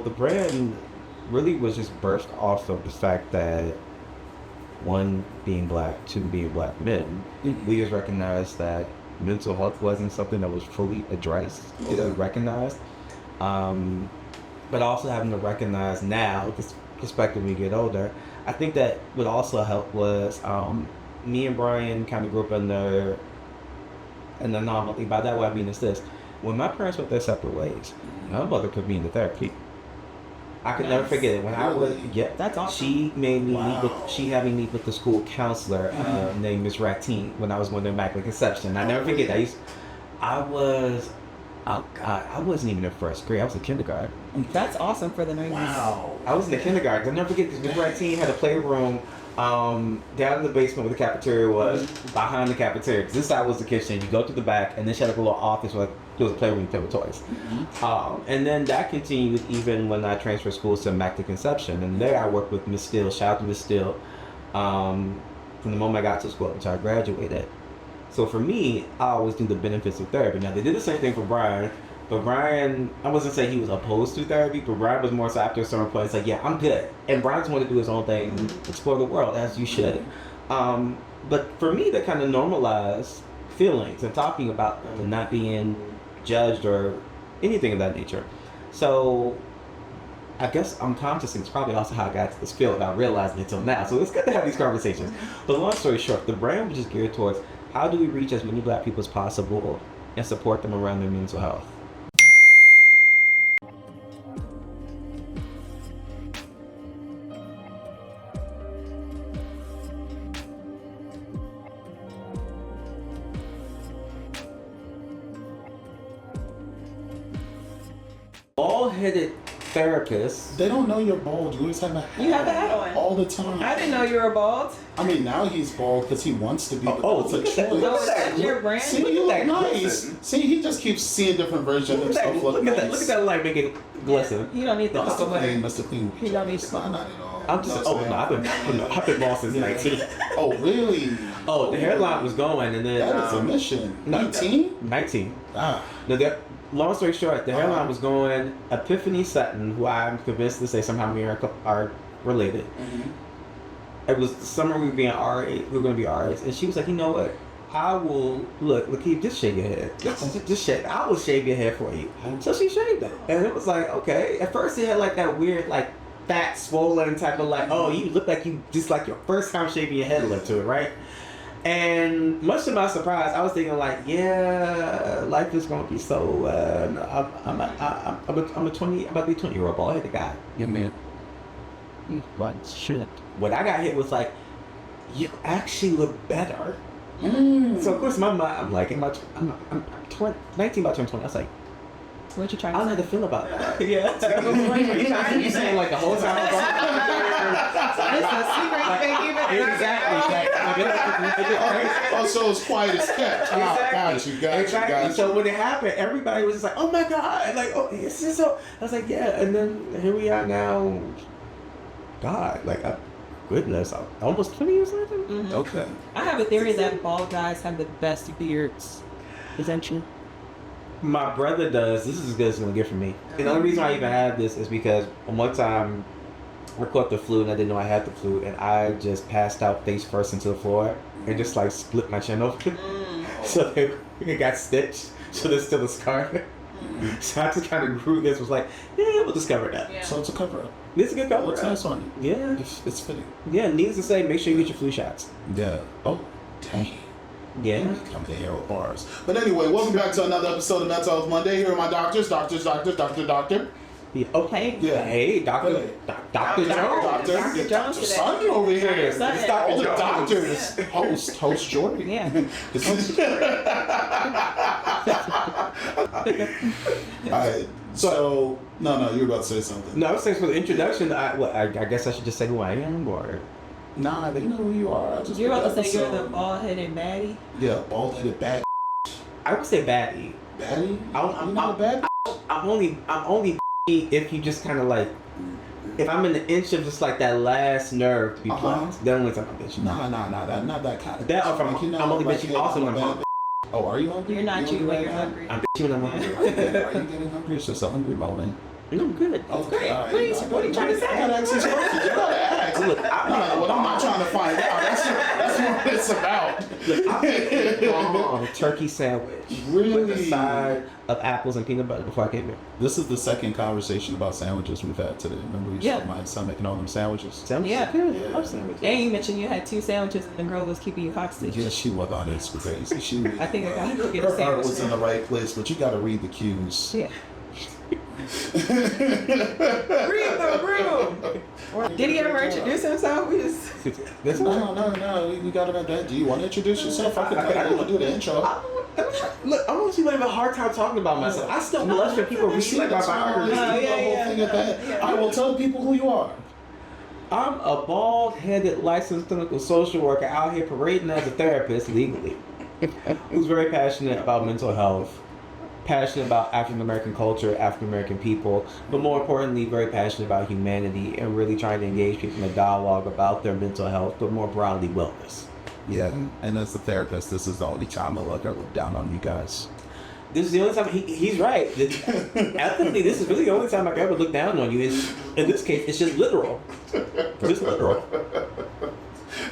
the brand really was just birthed off of the fact that one, being black, two, being black men, we just recognized that mental health wasn't something that was fully addressed, recognized. But also having to recognize now, this perspective when you get older, I think that what also helped was me and Brian kind of grew up in an anomaly. By that way I mean is this: when my parents went their separate ways, my mother put me into therapy. I could never forget it. When I was, that's awesome. She made me she had me meet with the school counselor named Miss Ratine when I was going to Immaculate Conception. I never forget that. I wasn't even in first grade. I was in kindergarten. That's awesome for the 90s. Wow. I was in the kindergarten. I'll never forget this. Miss Ratine had a playroom down in the basement where the cafeteria was, behind the cafeteria. Because this side was the kitchen. You go to the back, and then she had like a little office where there was a playroom to play with toys. And then that continued even when I transferred schools to Immaculate Conception. And there I worked with Miss Steele. Shout out to Miss Steele. From the moment I got to school until I graduated. So for me, I always do the benefits of therapy. Now, they did the same thing for Brian. But Brian, I wasn't saying he was opposed to therapy, but Brian was more so after a certain point, it's like, yeah, I'm good. And Brian's wanted to do his own thing, explore the world, as you should. But for me, that kind of normalized feelings and talking about them and not being judged or anything of that nature. So I guess unconsciously, it's probably also how I got to this field without realizing it until now. So it's good to have these conversations. But long story short, the brand was just geared towards how do we reach as many black people as possible and support them around their mental health. Bald-headed therapists. They don't know you're bald. You always have a hat. You have a hat on all the time. I didn't know you were bald. I mean, now he's bald because he wants to be. Look at that. So that's your brand? See, you look nice. See, he just keeps seeing different versions of stuff. Look at that. Look at that light making it glisten. You don't need the Mr. Clean, Mr. Clean. You don't need It's not at all. I'm just. I've been bald since 19. Oh, really? Oh, the hairline was going, and then That is a mission. 19? 19. Ah. No, long story short, the hairline was going. Epiphany Sutton, who I'm convinced to say somehow we are related. It was the summer we were being RA. We were going to be RAs, and she was like, you know what? I will look. Just shave your head. Just shave. I will shave your head for you. So she shaved it, and it was like, okay. At first, it had like that weird like fat, swollen type of like, oh, you look like you just like your first time shaving your head look to it, right? And much to my surprise, I was thinking like, yeah, life is gonna be so. I'm a 20-year-old bald-headed guy. Yeah, man. What shit? What I got hit was like, you actually look better. So of course, my mind, I'm like, I'm 19, about to turn 20. I was like, what you trying I to don't know say? how to feel about that. Yeah. You saying like the whole time It's a secret thing. Exactly. Oh, so it's quiet as kept. Exactly. Got you. So when it happened, everybody was just like, oh my God. Like, oh, this is so. I was like, yeah. And then here we are now. God, like, goodness, almost 20 years later? Okay. I have a theory that bald guys have the best beards. Is that true? My brother does. This is as good as it's going to get from me. And the only reason I even have this is because one time I caught the flu and I didn't know I had the flu, and I just passed out face first into the floor and just like split my chin open. So it got stitched. So there's still a scar. So I just kind of grew this, was like, yeah, we'll just cover that. Yeah. So it's a cover up. It's a good cover. Looks nice on you. Yeah. It's fitting. Yeah, needless to say, make sure you get your flu shots. Yeah. Oh, dang. Yeah. Come to hero bars. But anyway, welcome back to another episode of Mental Health Monday. Here are my doctors. Yeah. Okay. Yeah. Hey, Dr. Hey. Dr. Jones. Dr. Jones Dr. Sutton over here. It's Dr. All the Jones. doctors. Host Jordan. Yeah. Alright. So, no, you were about to say something. No, I was saying for the introduction, I guess I should just say who I am, or... Nah, they know who you are. You're about to say you're the bald-headed baddie? Yeah, bald-headed bad. I would say baddie. Baddie? I'm not a bad. I'm only if you just kind of like, if I'm in the inch of just like that last nerve to be plucked, then only time I'm bitching. Nah, not that kind of. That I'm only bitching also when I'm hungry. Oh, are you hungry? You're not you when you're hungry. I'm bitching when I'm hungry. Are you getting hungry? It's just a hungry moment. No, I'm good. Okay, Great. all right. What are you trying to I gotta say? ask these questions. You gotta ask. Look, No, what I'm not trying to find out. That's what it's about. A turkey sandwich Really? with a side of apples and peanut butter before I came here. This is the second conversation about sandwiches we've had today. Remember you Yeah. said my son making all them sandwiches? Sandwiches Yeah. are good. Yeah. I love sandwiches. And you mentioned you had 2 sandwiches and the girl was keeping you hostage. Yeah, she was on this crazy. She I think I gotta go get a her heart sandwich. was in the right place, but you gotta read the cues. Yeah. Read the room. Did he ever introduce himself? We just. This one. No. You gotta have that. Do you want to introduce yourself? I can do the intro. Look, I'm honestly having a hard time talking about myself. I still blush when people read like my biography. I will tell people who you are. I'm a bald-headed licensed clinical social worker out here parading as a therapist legally, who's very passionate about mental health, passionate about African American culture, African American people, but more importantly, very passionate about humanity and really trying to engage people in a dialogue about their mental health, but more broadly wellness. Yeah, and as a therapist, this is the only time I look down on you guys. This is the only time he's right. Ethically, this is really the only time I can ever look down on you. Is in this case, it's just literal. Just literal.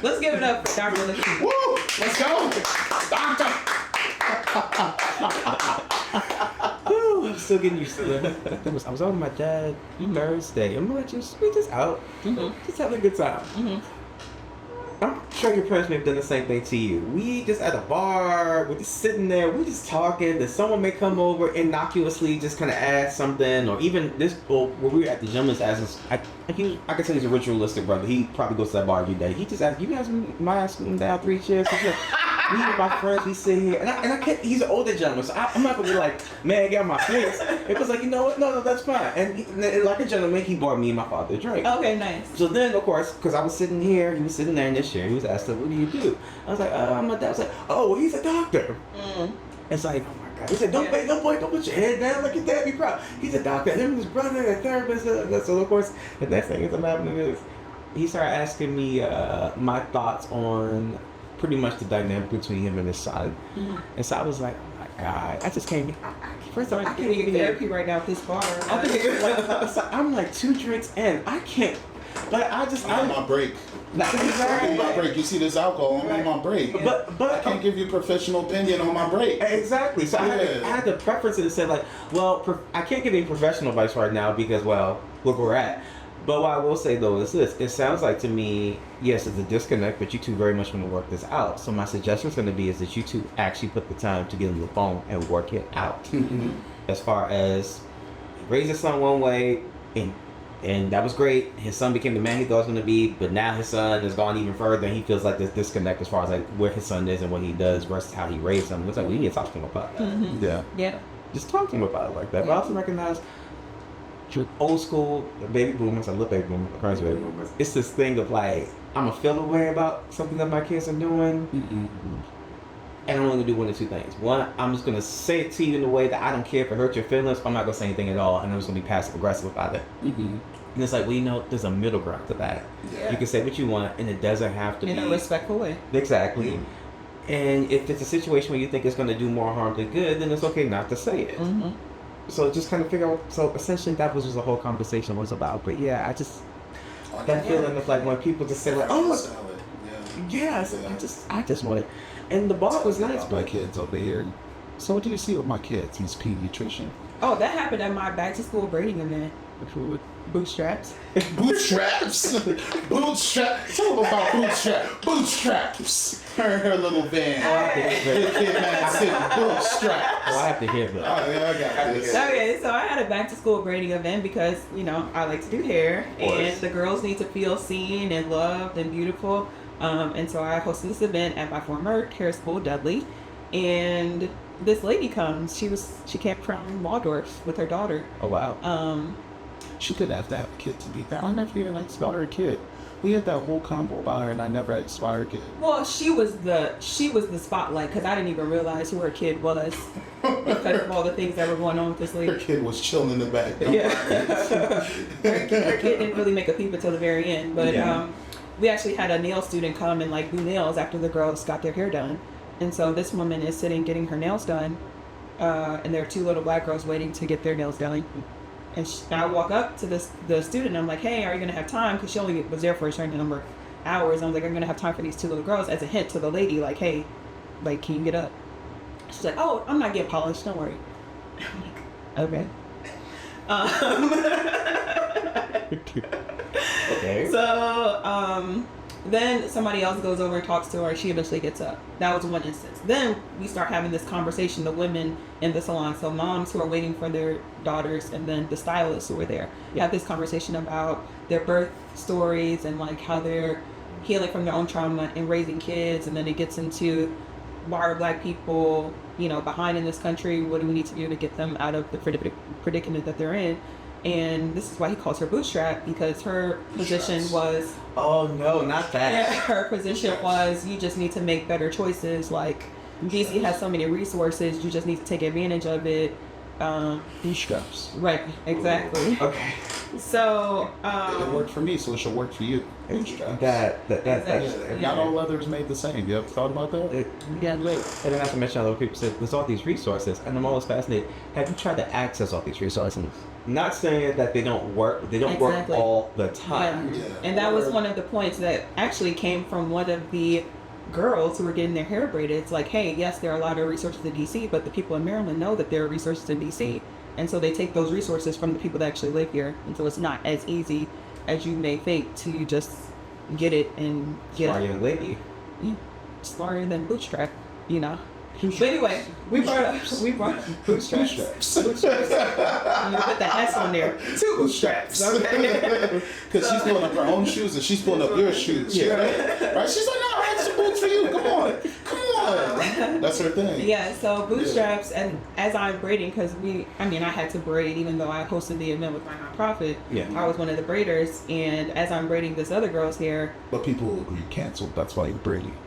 Let's give it up for Dr. Licky. Woo! Let's go, doctor. Whew, I'm still getting used to it. I was on my dad Thursday. I'm like, just out. Just having a good time. I'm sure your parents may have done the same thing to you. We just at a bar, we're just sitting there, we're just talking, then someone may come over innocuously, just kind of ask something, or even this, well, when we were at the gentleman's asking, I can tell he's a ritualistic brother. He probably goes to that bar every day. He just asked, you guys mind sitting down 3 chairs? He's like, me and my friends, we sit here, and I can't, he's an older gentleman, so I'm not gonna be like, man, get on my face. It was like, you know what, no, that's fine. And like a gentleman, he bought me and my father a drink. Okay, nice. So then, of course, because I was sitting here, he was sitting there in this chair, he was asking, what do you do? I was like, I'm a doctor. I was like, oh, well, he's a doctor. It's like, oh my God. He said, don't put your head down, like your dad be proud. He's a doctor, him and his brother, a therapist. So, of course, the next thing that's happening is, he started asking me my thoughts on pretty much the dynamic between him and his son. And so I was like, oh my God, I just came here. First of all, I can't even get therapy right now at this bar. I'm like 2 drinks in. I can't. Like I'm on my break. I'm on my break. You see this alcohol? I'm on my break. But I can't give you professional opinion on my break. Exactly. So I had to preference it and say like, well, I can't give any professional advice right now because, well, look where we're at. But what I will say though is this: it sounds like to me, yes, it's a disconnect, but you two very much want to work this out. So my suggestion is going to be is that you two actually put the time to get on the phone and work it out. As far as raise his son one way, and that was great. His son became the man he thought he was going to be, but now his son has gone even further, and he feels like this disconnect as far as like where his son is and what he does versus how he raised him. It's like we need to talk to him about that. Yeah. Just talk to him about it like that. But also recognize old school baby boomers, I love baby boomers, current baby boomers. It's this thing of like, I'm gonna feel away about something that my kids are doing. And I'm only gonna do one of 2 things. One, I'm just gonna say it to you in a way that I don't care if it hurts your feelings. I'm not gonna say anything at all, and I'm just gonna be passive aggressive about it. And it's like, well, you know, there's a middle ground to that. Yeah. You can say what you want, and it doesn't have to be In a respectful way. Exactly. And if it's a situation where you think it's gonna do more harm than good, then it's okay not to say it. So just kind of figure out. So essentially, that was just the whole conversation was about. But yeah, I just that feeling of like when people just say like, oh, yes, I just want it. And the bar was nice. My kids over here. So what do you see with my kids? He's pediatrician. Oh, that happened at my back to school braiding event. Bootstraps. Bootstraps. Bootstraps. Tell them about bootstraps. Bootstraps. Her little van. Bootstraps. Oh, I have to hear that. Oh, yeah, I got this. Okay, so I had a back to school braiding event because, you know, I like to do hair and the girls need to feel seen and loved and beautiful. And so I hosted this event at my former hair school, Dudley. And this lady comes. She came from Waldorf with her daughter. Oh wow. She could have to have a kid to be there. I never even inspired her kid. We had that whole combo about her, and I never inspired her kid. Well, she was the spotlight because I didn't even realize who her kid was because of all the things that were going on with this lady. Her kid was chilling in the back. Yeah. Her kid didn't really make a peep until the very end, but we actually had a nail student come and like do nails after the girls got their hair done, and so this woman is sitting getting her nails done, and there are 2 little black girls waiting to get their nails done. And I walk up to the student, and I'm like, hey, are you going to have time? Because she only was there for a certain number of hours. I was like, I'm going to have time for these two little girls, as a hint to the lady, like, hey, like, can you get up? She's like, oh, I'm not getting polished, don't worry. I'm like, okay. Okay. So, then somebody else goes over and talks to her. She eventually gets up. That was one instance. Then we start having this conversation, the women in the salon. So moms who are waiting for their daughters, and then the stylists who were there, have this conversation about their birth stories and like how they're healing from their own trauma and raising kids. And then it gets into, why are Black people, you know, behind in this country? What do we need to do to get them out of the predicament that they're in? And this is why he calls her bootstrap, because her position was, oh no, not that. her position was, you just need to make better choices. Like, DC has so many resources, you just need to take advantage of it. Bootstraps. Right, exactly. Okay. So, It worked for me, so it should work for you. Bootstraps. Exactly. Not all leathers made the same. You ever thought about that? Yeah, wait. And then not to mention, other people said there's all these resources, and I'm always fascinated. Have you tried to access all these resources? Not saying that they don't work. They don't work all the time. Yeah. And that was one of the points that actually came from one of the girls who were getting their hair braided. It's like, hey, yes, there are a lot of resources in DC, but the people in Maryland know that there are resources in DC. And so they take those resources from the people that actually live here. And so it's not as easy as you may think to just get it and get Smarter than lady. Yeah. Smarter than bootstrap, you know. But anyway, we brought up bootstraps. Bootstraps. You put the S on there. Two bootstraps. Okay. Because she's pulling up her own shoes and she's pulling up your shoes. Yeah. Right? She's like, no, I have some boots for you. Come on. Come on. That's her thing. Yeah, so bootstraps, and as I'm braiding, because I had to braid even though I hosted the event with my nonprofit. Yeah. I was one of the braiders, and as I'm braiding this other girl's hair. But people will agree canceled. That's why you're braiding.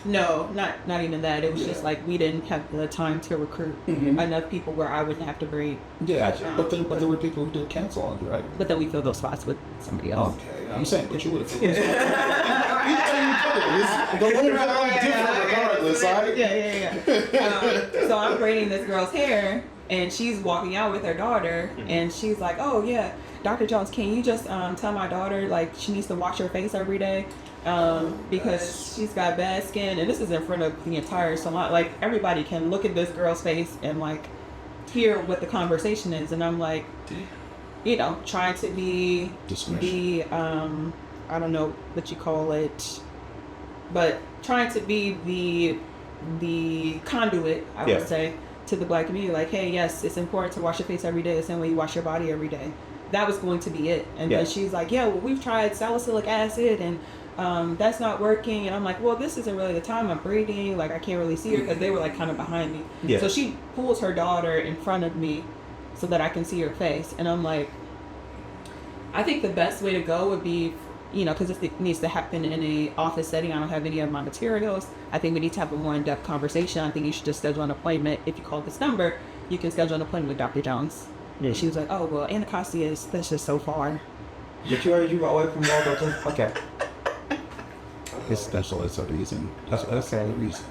No, not even that. It was just like we didn't have the time to recruit enough people where I wouldn't have to braid. Yeah, but there were people who did cancel on you, right? But then we filled those spots with somebody else. Okay, I'm saying, but you would have. Either way you put it, the winners are different regardless, right? Yeah. So I'm braiding this girl's hair, and she's walking out with her daughter, and she's like, "Oh yeah, Dr. Jones, can you just tell my daughter like she needs to wash her face every day?" Because she's got bad skin, and this is in front of the entire salon. Like, everybody can look at this girl's face and like hear what the conversation is. And I'm like, you know, trying to be I don't know what you call it, but trying to be the conduit, I would say, to the Black community. Like, hey, yes, it's important to wash your face every day the same way you wash your body every day. That was going to be it. And then she's like, yeah, well, we've tried salicylic acid and that's not working. And I'm like, well, this isn't really the time. I'm braiding. Like, I can't really see her because they were like kind of behind me. Yeah. So she pulls her daughter in front of me so that I can see her face. And I'm like, I think the best way to go would be, you know, because it needs to happen in a office setting. I don't have any of my materials. I think we need to have a more in-depth conversation. I think you should just schedule an appointment. If you call this number, you can schedule an appointment with Dr. Jones. Yeah. She was like, oh, well, Anacostia that's just so far. But you got away from Waldorf. Okay. His specialist are reason. That's the reason.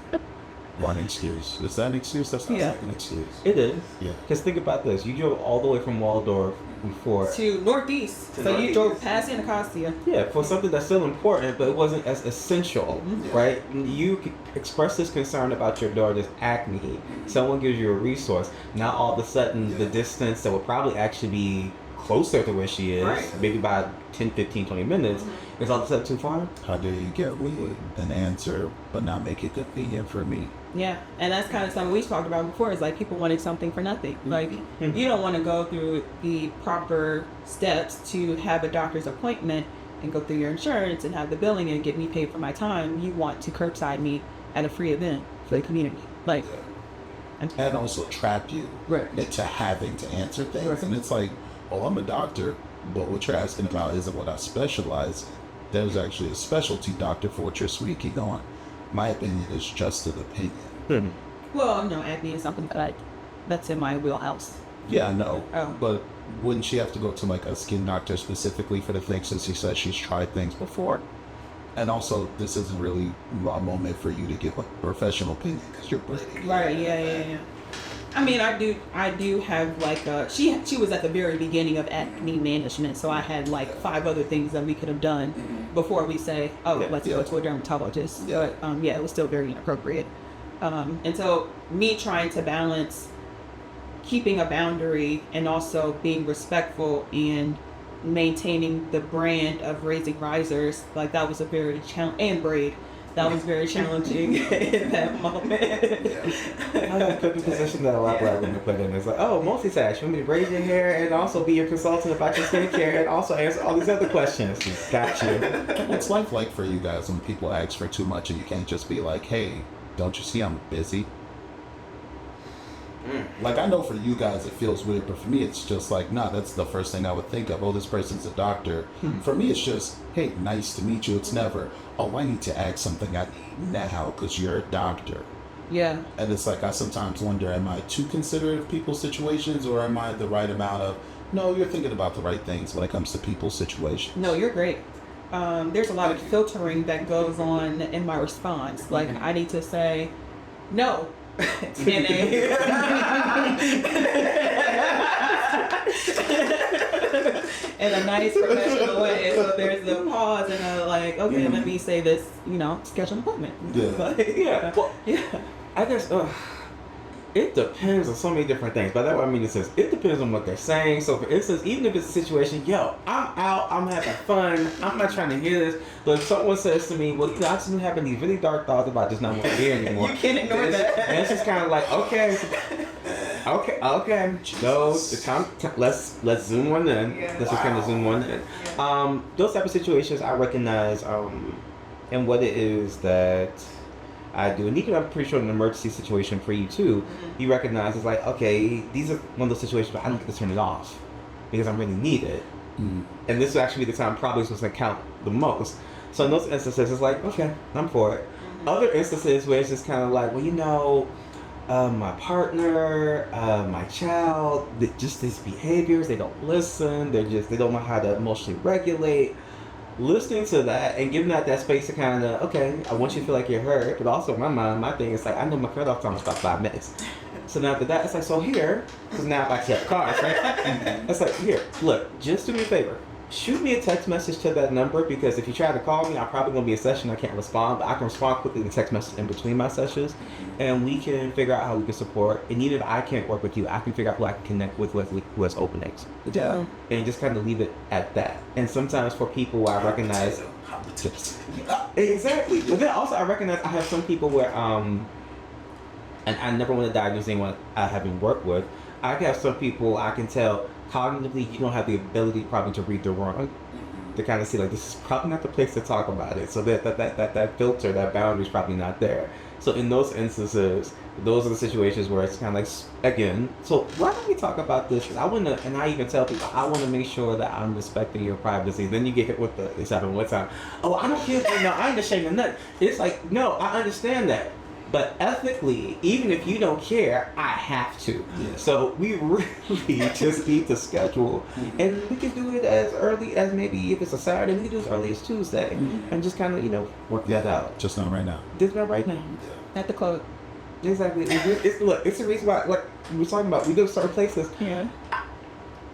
One excuse. Is that an excuse? That's not like an excuse. It is. Yeah. Because think about this. You drove all the way from Waldorf before. To Northeast. So you drove past Anacostia. Yeah, for something that's still important, but it wasn't as essential, right? You express this concern about your daughter's acne. Someone gives you a resource. Now all of a sudden, the distance that would probably actually be closer to where she is, maybe by 10, 15, 20 minutes, is all of a sudden too far. How do you get with an answer, but not make it convenient for me? Yeah, and that's kind of something we talked about before. Is like people wanted something for nothing. Like you don't want to go through the proper steps to have a doctor's appointment and go through your insurance and have the billing and get me paid for my time. You want to curbside me at a free event for the community, like, and also trap you into having to answer things. And it's like, well, I'm a doctor, but what you're asking about isn't what I specialize in. There's actually a specialty doctor for what you're squeaking on. My opinion is just an opinion. Well, no, acne is something that's in my wheelhouse. Yeah, I know. Oh. But wouldn't she have to go to like a skin doctor specifically for the thing, since she said she's tried things before? And also, this isn't really a moment for you to give a professional opinion because you're braiding. Right, yeah. I mean, I do have like she was at the very beginning of acne management, so I had like 5 other things that we could have done before we say, oh, let's go to a dermatologist. But yeah, it was still very inappropriate. And so me trying to balance keeping a boundary and also being respectful and maintaining the brand of raising risers, like that was a very and braid. That was very challenging in that moment. I put in a position that a lot of black women put in. It's like, oh, multitask. You want me to braid your hair and also be your consultant about your skincare and also answer all these other questions. Got you. What's life like for you guys when people ask for too much and you can't just be like, hey, don't you see I'm busy? Like, I know for you guys it feels weird, but for me it's just like, nah, that's the first thing I would think of. Oh, this person's a doctor. For me it's just, hey, nice to meet you. It's never, oh, I need to ask something I need now because you're a doctor. Yeah. And it's like, I sometimes wonder, am I too considerate of people's situations, or am I the right amount of, no, you're thinking about the right things when it comes to people's situations? No, you're great. There's a lot of filtering that goes on in my response. Like, I need to say, no. In a nice professional way. So there's a pause and a like, okay, let me say this, schedule an appointment. Yeah. Well, I guess it depends on so many different things. By that what I mean is it depends on what they're saying. So for instance, even if it's a situation, I'm out, I'm having fun, I'm not trying to hear this. But if someone says to me, well, I've just been having these really dark thoughts about just not wanting to hear anymore. You can't ignore that. And it's just kind of like, okay. No, the time. Let's zoom one in. Let's just kind of zoom one in. Those type of situations I recognize, and what it is that I do, and even I'm pretty sure in an emergency situation for you too, you recognize it's like, okay, these are one of those situations where I don't get to turn it off because I really need it, and this is actually the time probably supposed to count the most. So in those instances, it's like, okay, I'm for it. Other instances where it's just kind of like, well, my partner, my child, just these behaviors, they don't listen, they don't know how to emotionally regulate. Listening to that and giving that space to kind of, okay, I want you to feel like you're heard, but also in my mind, my thing is like, I know my cutoff time is about 5 minutes. So now after that, it's like, so here, because now I actually have cars, right? It's like, here, look, just do me a favor. Shoot me a text message to that number, because if you try to call me, I'm probably going to be in session, I can't respond, but I can respond quickly to text message in between my sessions, and we can figure out how we can support. And even if I can't work with you, I can figure out who I can connect with who has openings. Yeah. And just kind of leave it at that. And sometimes for people I recognize... Exactly. But then also I recognize I have some people where, and I never want to diagnose anyone I haven't worked with, I have some people I can tell cognitively you don't have the ability probably to read the room, to kind of see like, this is probably not the place to talk about it. So that filter, that boundary is probably not there. So in those instances, those are the situations where it's kind of like, again, so why don't we talk about this? And I even tell people, I want to make sure that I'm respecting your privacy. Then you get hit with this happened one time. Oh, I don't care. No, I ain't ashamed of nothing. It's like, no, I understand that. But ethically, even if you don't care, I have to. Yeah. So we really just need to schedule. And we can do it as early as maybe if it's a Saturday, we can do it as early as Tuesday. And just kind of, work that out. Just not right now. Just not right now. Yeah. At the club. Exactly. It's the reason why, like we were talking about, we go to certain places. Yeah.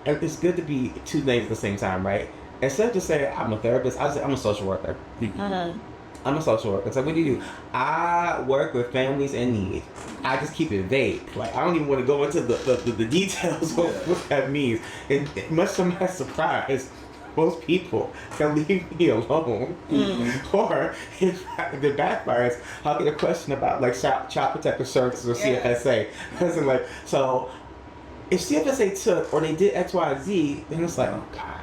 And it's good to be 2 names at the same time, right? Instead of just saying, I'm a therapist, I just say, I'm a social worker. I'm a social worker. So what do? I work with families in need. I just keep it vague. Like, I don't even want to go into the details of what that means. And much to my surprise, most people can leave me alone. Or if it backfires, I'll get a question about like Child Protective Services or CFSA. Because I'm like, so if CFSA took or they did X, Y, Z, then it's like, oh God.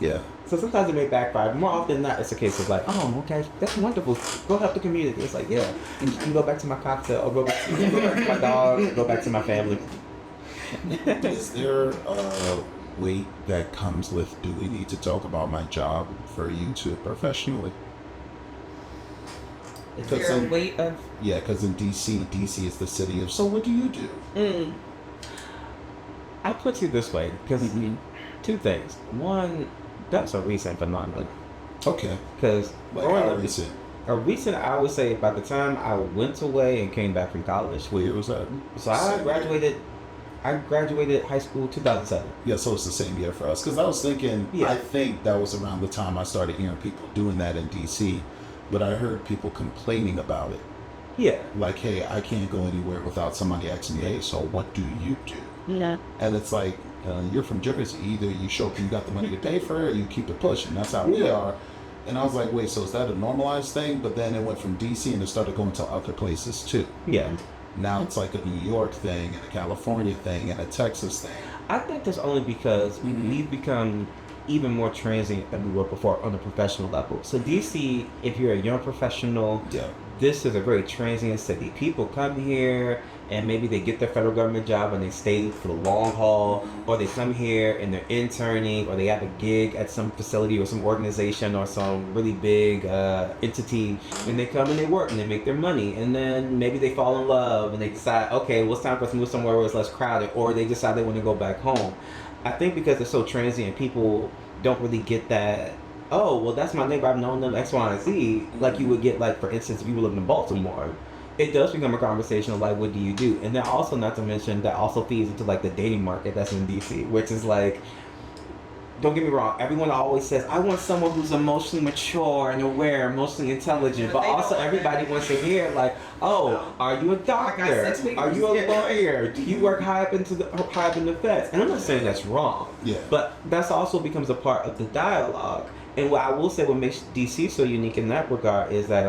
Yeah. So sometimes it may backfire. More often than not, it's a case of like, oh, okay, that's wonderful. Go help the community. It's like, yeah. And you can go back to my cocktail, or go back to my dog, go back to my family. Is there a weight that comes with, do we need to talk about my job for you to professionally? Is there a weight of... Yeah, because in DC is the city of, so what do you do? I put it this way, because 2 things. One, that's a recent phenomenon. Okay. Because how recent? A recent, I would say, by the time I went away and came back from college. What year was that? So I graduated high school 2007. Yeah, so it's the same year for us. Because I was thinking, I think that was around the time I started hearing people doing that in DC. But I heard people complaining about it. Yeah. Like, hey, I can't go anywhere without somebody asking me, hey, so what do you do? Yeah. And it's like, you're from Jersey. Either you show up and you got the money to pay for it, or you keep it pushing. That's how we are. And I was like, wait, so is that a normalized thing? But then it went from DC and it started going to other places too. Yeah. Now it's like a New York thing and a California thing and a Texas thing. I think that's only because we've become even more transient than we were before on a professional level. So DC, if you're a young professional, this is a very transient city. People come here and maybe they get their federal government job and they stay for the long haul, or they come here and they're interning, or they have a gig at some facility or some organization or some really big entity, and they come and they work and they make their money, and then maybe they fall in love and they decide, okay, well, it's time for us to move somewhere where it's less crowded, or they decide they want to go back home. I think because it's so transient, people don't really get that, oh, well, that's my neighbor, I've known them X, Y, and Z, like you would get, like, for instance, if you were living in Baltimore. It does become a conversation of, like, what do you do? And then also, not to mention, that also feeds into, like, the dating market that's in DC, which is, like, don't get me wrong, everyone always says, I want someone who's emotionally mature and aware, emotionally intelligent, but also everybody wants to hear, like, oh, are you a doctor? Are you a lawyer? Do you work high up in the feds? And I'm not saying that's wrong, but that's also becomes a part of the dialogue. And what I will say, what makes DC so unique in that regard is that,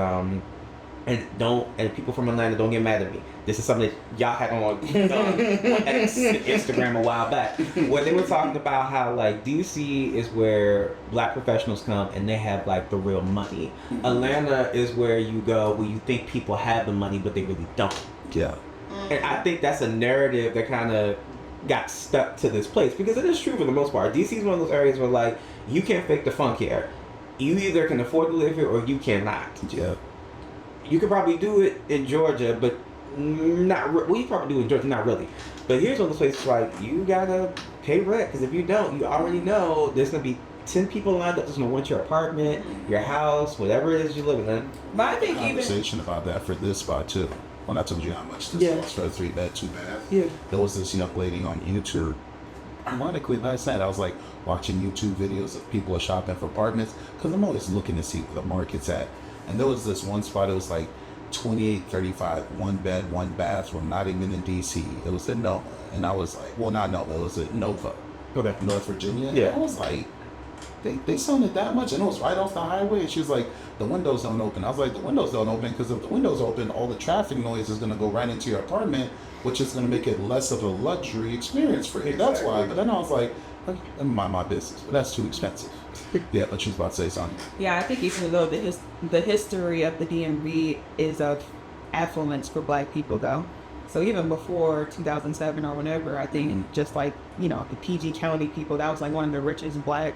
and people from Atlanta, don't get mad at me. This is something that y'all had on Instagram a while back, where they were talking about how, like, DC is where black professionals come and they have, like, the real money. Atlanta is where you go where you think people have the money but they really don't. Yeah. And I think that's a narrative that kind of got stuck to this place, because it is true for the most part. DC is one of those areas where, like, you can't fake the funk here. You either can afford to live here or you cannot. Yeah. You could probably do it in Georgia, but not. Well, you probably do it in Georgia, not really. But here's one of those places like you gotta pay rent, because if you don't, you already know there's gonna be 10 people lined up that's gonna want your apartment, your house, whatever it is you're living in. But I think conversation about that for this spot too. When I told you how much this was for a 3-bed, 2-bath. Yeah. There was this young lady on YouTube. Ironically, last night I was like watching YouTube videos of people are shopping for apartments, because I'm always looking to see where the market's at. And there was this one spot, it was like 2835, 1 bed, 1 bathroom, not even in DC. It was in Nova. And I was like, well, not Nova, it was in Nova, North Virginia. Yeah. And I was like, they selling it that much? And it was right off the highway. And she was like, the windows don't open. I was like, the windows don't open because if the windows open, all the traffic noise is going to go right into your apartment, which is going to make it less of a luxury experience for you. That's why. But then I was like, let me mind my business. But that's too expensive. Yeah, but she was about to say something. Yeah, I think even though the history of the DMV is of affluence for black people, though. So even before 2007 or whenever, I think just like, you know, the PG County people, that was like one of the richest black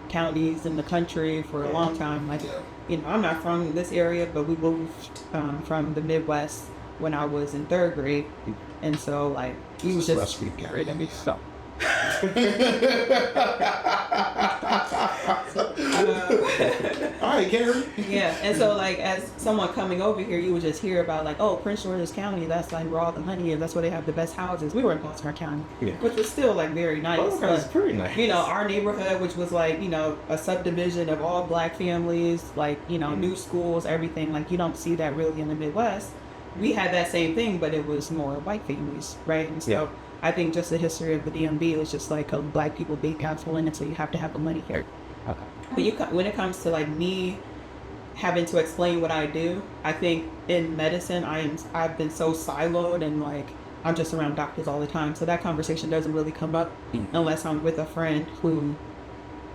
counties in the country for a long time. Like, you know, I'm not from this area, but we moved from the Midwest when I was in 3rd grade. And so, like, we was just... Ready to be so. All right, Karen. Yeah, and so like as someone coming over here, you would just hear about like, oh, Prince George's County, that's like where all the money is. That's where they have the best houses. We were in Baltimore County, which was still like very nice. Baltimore was pretty nice. You know, our neighborhood, which was like, you know, a subdivision of all black families, like, you know, new schools, everything. Like you don't see that really in the Midwest. We had that same thing, but it was more white families, right? And so I think just the history of the DMV is just like black people being affluent, and so you have to have the money here. Okay. But when it comes to like me having to explain what I do, I think in medicine I've been so siloed and like I'm just around doctors all the time, so that conversation doesn't really come up unless I'm with a friend who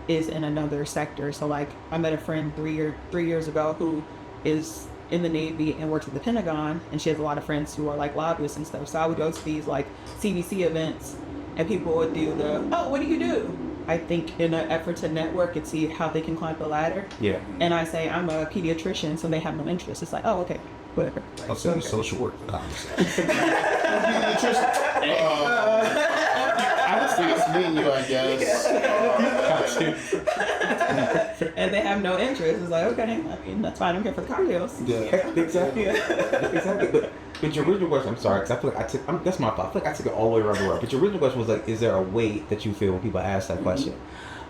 is in another sector. So like I met a friend 3 years ago who is in the Navy and works at the Pentagon, and she has a lot of friends who are like lobbyists and stuff. So I would go to these like CDC events and people would do what do you do? I think in an effort to network and see how they can climb the ladder. Yeah. And I say, I'm a pediatrician, so they have no interest. It's like, oh, okay, whatever. I'll send you social work. Honestly, it's me and you, I guess. and they have no interest. It's like, okay, I mean, that's fine. I'm here for the cocktails. Yeah. Exactly. Exactly. But your original question, I'm sorry, because I feel like that's my fault. I feel like I took it all the way around the world. But your original question was like, is there a weight that you feel when people ask that question?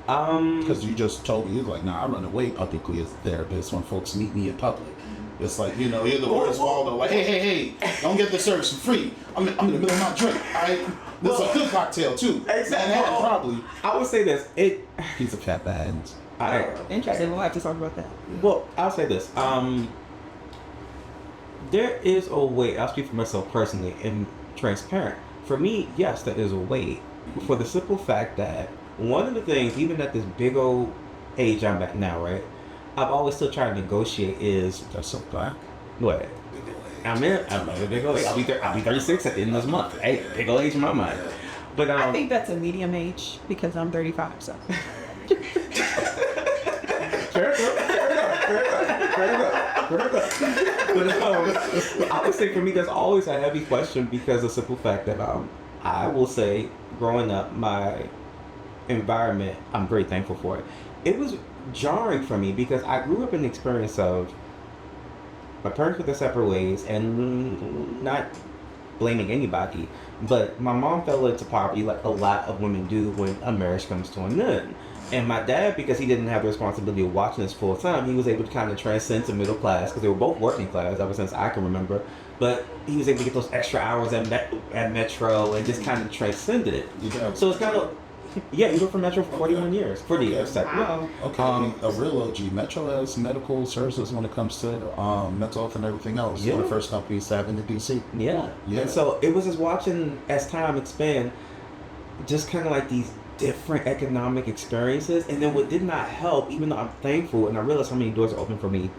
Because you just told me, you're like, nah, I run away publicly as a therapist when folks meet me in public. It's like, you know, you're the worst Waldo. Like, hey, don't get the service for free. I'm in the middle of my drink. This is a good cocktail, too. Exactly. And probably. I would say this. He's a fat bad. Interesting. We'll have to talk about that. Well, I'll say this. There is a way. I'll speak for myself personally and transparent. For me, yes, there is a way. For the simple fact that one of the things, even at this big old age I'm at now, right? I've always still tried to negotiate is. That's so black. What? I'm a big old age. I'll be 36 at the end of this month. Hey, big old age in my mind. But I think that's a medium age because I'm 35. So. Fair enough. But I would say for me, that's always a heavy question because of the simple fact that I will say, growing up, my environment, I'm very thankful for it. It was jarring for me because I grew up in the experience of my parents went their separate ways, and not blaming anybody, but my mom fell into poverty like a lot of women do when a marriage comes to an end. And my dad, because he didn't have the responsibility of watching us full time, he was able to kind of transcend to middle class because they were both working class ever since I can remember. But he was able to get those extra hours at Metro and just kind of transcended it. Yeah. So it's kind of, yeah, you worked for Metro for 41 years. 40 years. Wow. Okay. A real OG. Metro has medical services when it comes to mental health and everything else. Yeah. One of the first companies to have in the DC. Yeah. Yeah. And so it was just watching as time expand, just kind of like these different economic experiences. And then what did not help, even though I'm thankful and I realize how many doors are open for me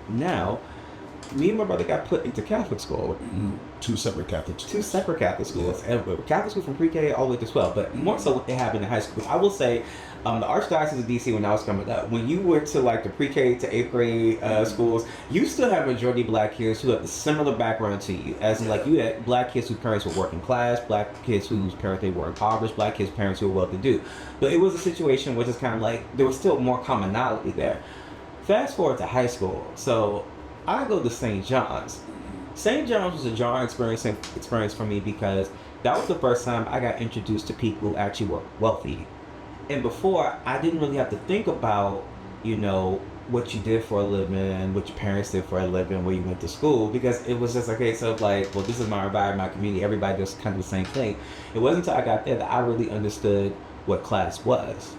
now, me and my brother got put into Catholic school. Two separate Catholic schools. And Catholic school from pre-K all the way to 12, but more so what happened in high school. I will say, the Archdiocese of DC, when I was coming up, when you went to like the pre-K to 8th grade schools, you still have majority black kids who have a similar background to you. As in, like, you had black kids whose parents were working class, black kids whose parents they were impoverished, black kids' parents who were well-to-do. But it was a situation which is kind of like, there was still more commonality there. Fast forward to high school. So I go to St. John's. St. John's was a jarring experience for me because that was the first time I got introduced to people who actually were wealthy. And before, I didn't really have to think about, you know, what you did for a living, what your parents did for a living, where you went to school, because it was just a case of like, well, this is my environment, my community, everybody does kind of the same thing. It wasn't until I got there that I really understood what class was.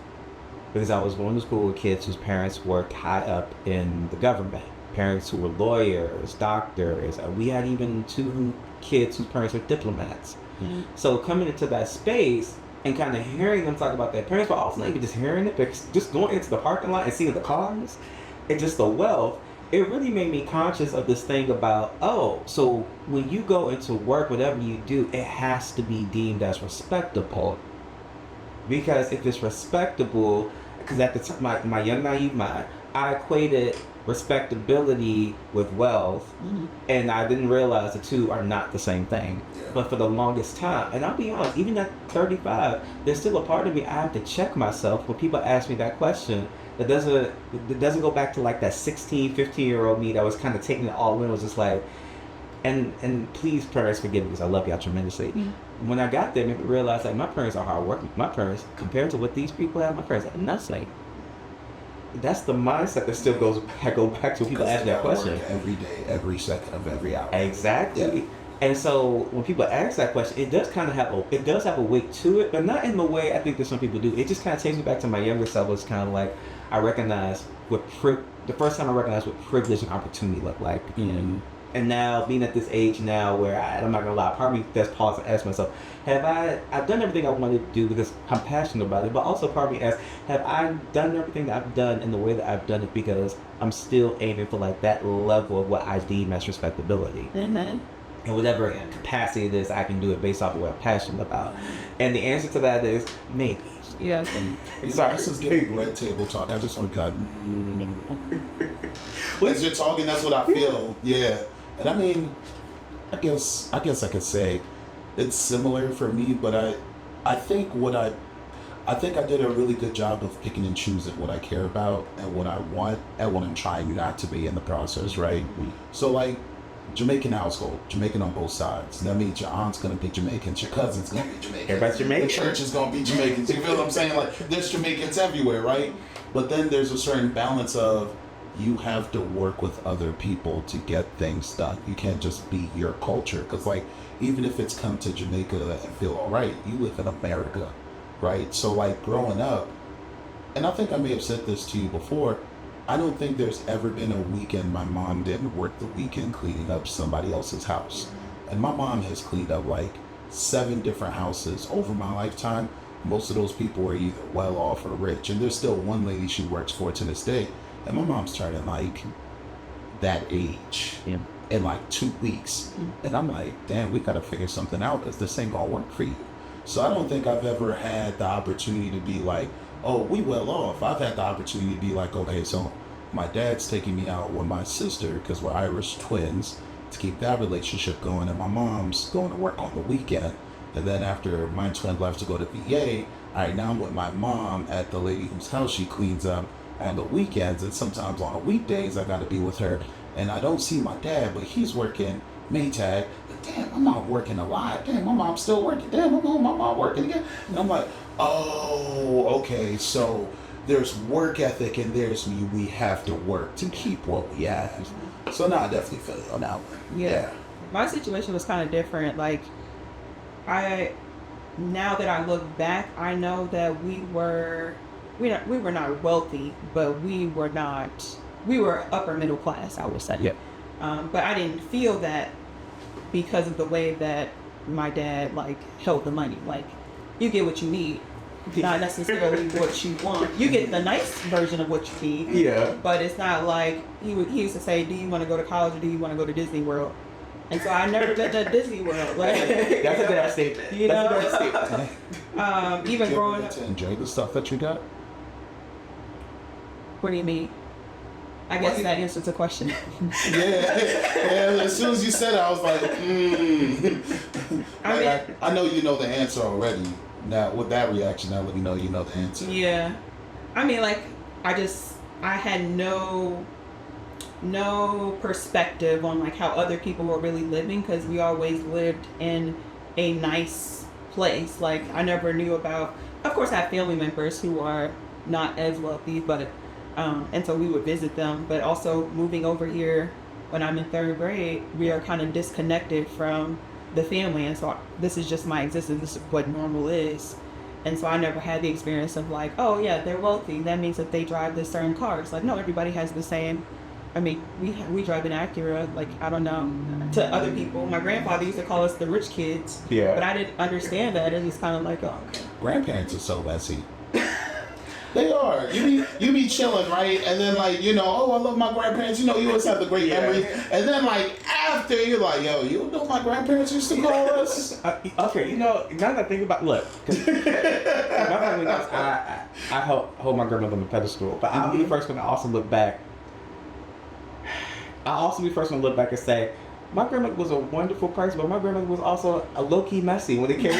Because I was going to school with kids whose parents worked high up in the government. Parents who were lawyers, doctors. We had even 2 kids whose parents were diplomats. Mm-hmm. So coming into that space and kind of hearing them talk about their parents, but also not even just hearing it, but just going into the parking lot and seeing the cars and just the wealth, it really made me conscious of this thing about, oh, so when you go into work, whatever you do, it has to be deemed as respectable. Because if it's respectable, because at the time, my young naive mind, I equated respectability with wealth, and I didn't realize the two are not the same thing. But for the longest time, and I'll be honest, even at 35, there's still a part of me I have to check myself when people ask me that question. That doesn't go back to like that 16, 15-year-old me that was kind of taking it all in, was just like, and please, parents, forgive me because I love y'all tremendously. When I got there, I realized like my parents are hardworking. My parents, compared to what these people have, my parents have nothing. That's the mindset that still go back to when people ask that question. Every day, every second of every hour. Exactly. Yeah. And so when people ask that question, it does have a weight to it, but not in the way I think that some people do. It just kind of takes me back to my younger self. It's kind of like I recognize the first time I recognized what privilege and opportunity look like. And now being at this age now where I'm not gonna lie, part of me does pause and ask myself, I've done everything I wanted to do because I'm passionate about it, but also part of me asks, have I done everything that I've done in the way that I've done it because I'm still aiming for like that level of what I deem as respectability. And whatever capacity it is, I can do it based off of what I'm passionate about. And the answer to that is maybe. Yes. Sorry, this is getting red table talk. I just want to cut. As you're talking, that's what I feel. Yeah. And I mean, I guess I could say it's similar for me, but I think I think I did a really good job of picking and choosing what I care about and what I want and what I'm trying not to be in the process, right? So like Jamaican household, Jamaican on both sides. That means your aunt's gonna be Jamaican, your cousin's gonna be Jamaican. Everybody's Jamaican. The church is gonna be Jamaican. You feel what I'm saying? Like there's Jamaicans everywhere, right? But then there's a certain balance of you have to work with other people to get things done. You can't just be your culture. Because like even if it's come to Jamaica and feel all right, you live in America. Right? So like growing up, and I think I may have said this to you before, I don't think there's ever been a weekend my mom didn't work the weekend cleaning up somebody else's house. And my mom has cleaned up like 7 different houses over my lifetime. Most of those people are either well off or rich. And there's still one lady she works for to this day. And my mom's turning like that age in like 2 weeks. And I'm like, damn, we gotta figure something out because this ain't gonna work for you. So I don't think I've ever had the opportunity to be like, oh, we well off. I've had the opportunity to be like, okay, so my dad's taking me out with my sister because we're Irish twins to keep that relationship going, and my mom's going to work on the weekend. And then after my twin left to go to VA, all right, now I'm with my mom at the lady whose house she cleans up on the weekends, and sometimes on the weekdays I got to be with her. And I don't see my dad, but he's working Maytag. Damn, my mom working a lot. Damn, my mom's still working. Damn, my mom working again. And I'm like, oh, okay. So there's work ethic and we have to work to keep what we have. So now I definitely feel it on that one. Yeah. My situation was kind of different. Like, now that I look back, I know that we were not wealthy, but we were upper middle class, I would say. Yeah. But I didn't feel that because of the way that my dad like held the money. Like, you get what you need, not necessarily what you want. You get the nice version of what you need. Yeah. But it's not like he used to say, "Do you want to go to college or do you want to go to Disney World?" And so I never been to Disney World. Like, that's a bad statement. You know, that's a bad statement. Even Did you growing ever up. get to enjoy the stuff that you got? What do you mean? I guess that answers the question. Yeah. As soon as you said it, I was like, I know you know the answer already. Now, with that reaction, now let me know you know the answer. Yeah. I mean, like, I had no perspective on, like, how other people were really living because we always lived in a nice place. Like, I never knew about, of course, I have family members who are not as wealthy, but and so we would visit them, but also moving over here when I'm in 3rd grade, we are kind of disconnected from the family. And so this is just my existence. This is what normal is. And so I never had the experience of like, oh yeah, they're wealthy. That means that they drive this certain car. It's like, no, everybody has the same. I mean, we drive an Acura, like, I don't know, to other people. My grandfather used to call us the rich kids. Yeah. But I didn't understand that. It was kind of like, oh, okay. Grandparents are so messy. They are. You be chilling, right? And then like, you know, oh, I love my grandparents. You know, you always have the great memories. And then like after, you're like, yo, you know my grandparents used to call us? Okay, you know, now that I think about, look, 'cause my family knows I hold my grandmother on the pedestal, but I'll be the first one to also look back. I'll also be the first one to look back and say, my grandmother was a wonderful person, but my grandmother was also a low-key messy when it came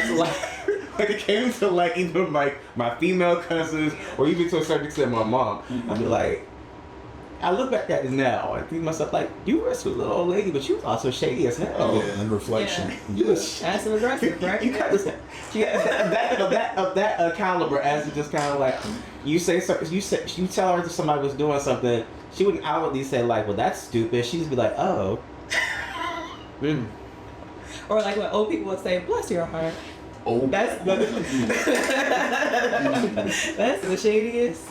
to like either my female cousins or even to a certain extent my mom. I'd be like, I look back at it now and think to myself like, you were a sweet little old lady, but she was also shady as hell. Yeah, in reflection. Yeah. Passive aggressive, right? You kind of of that caliber, as it just kind of like you tell her that somebody was doing something, she wouldn't outwardly say like, well, that's stupid. She'd just be like, oh. Or like when old people would say, bless your heart. Oh, That's the shadiest.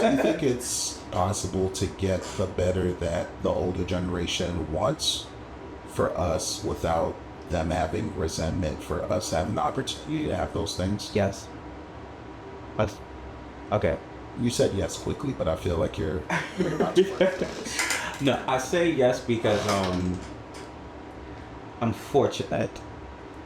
do you think it's possible to get the better that the older generation wants for us without them having resentment, for us having the opportunity to have those things? Yes. But okay. You said yes quickly, but I feel like you're No, I say yes because I'm fortunate.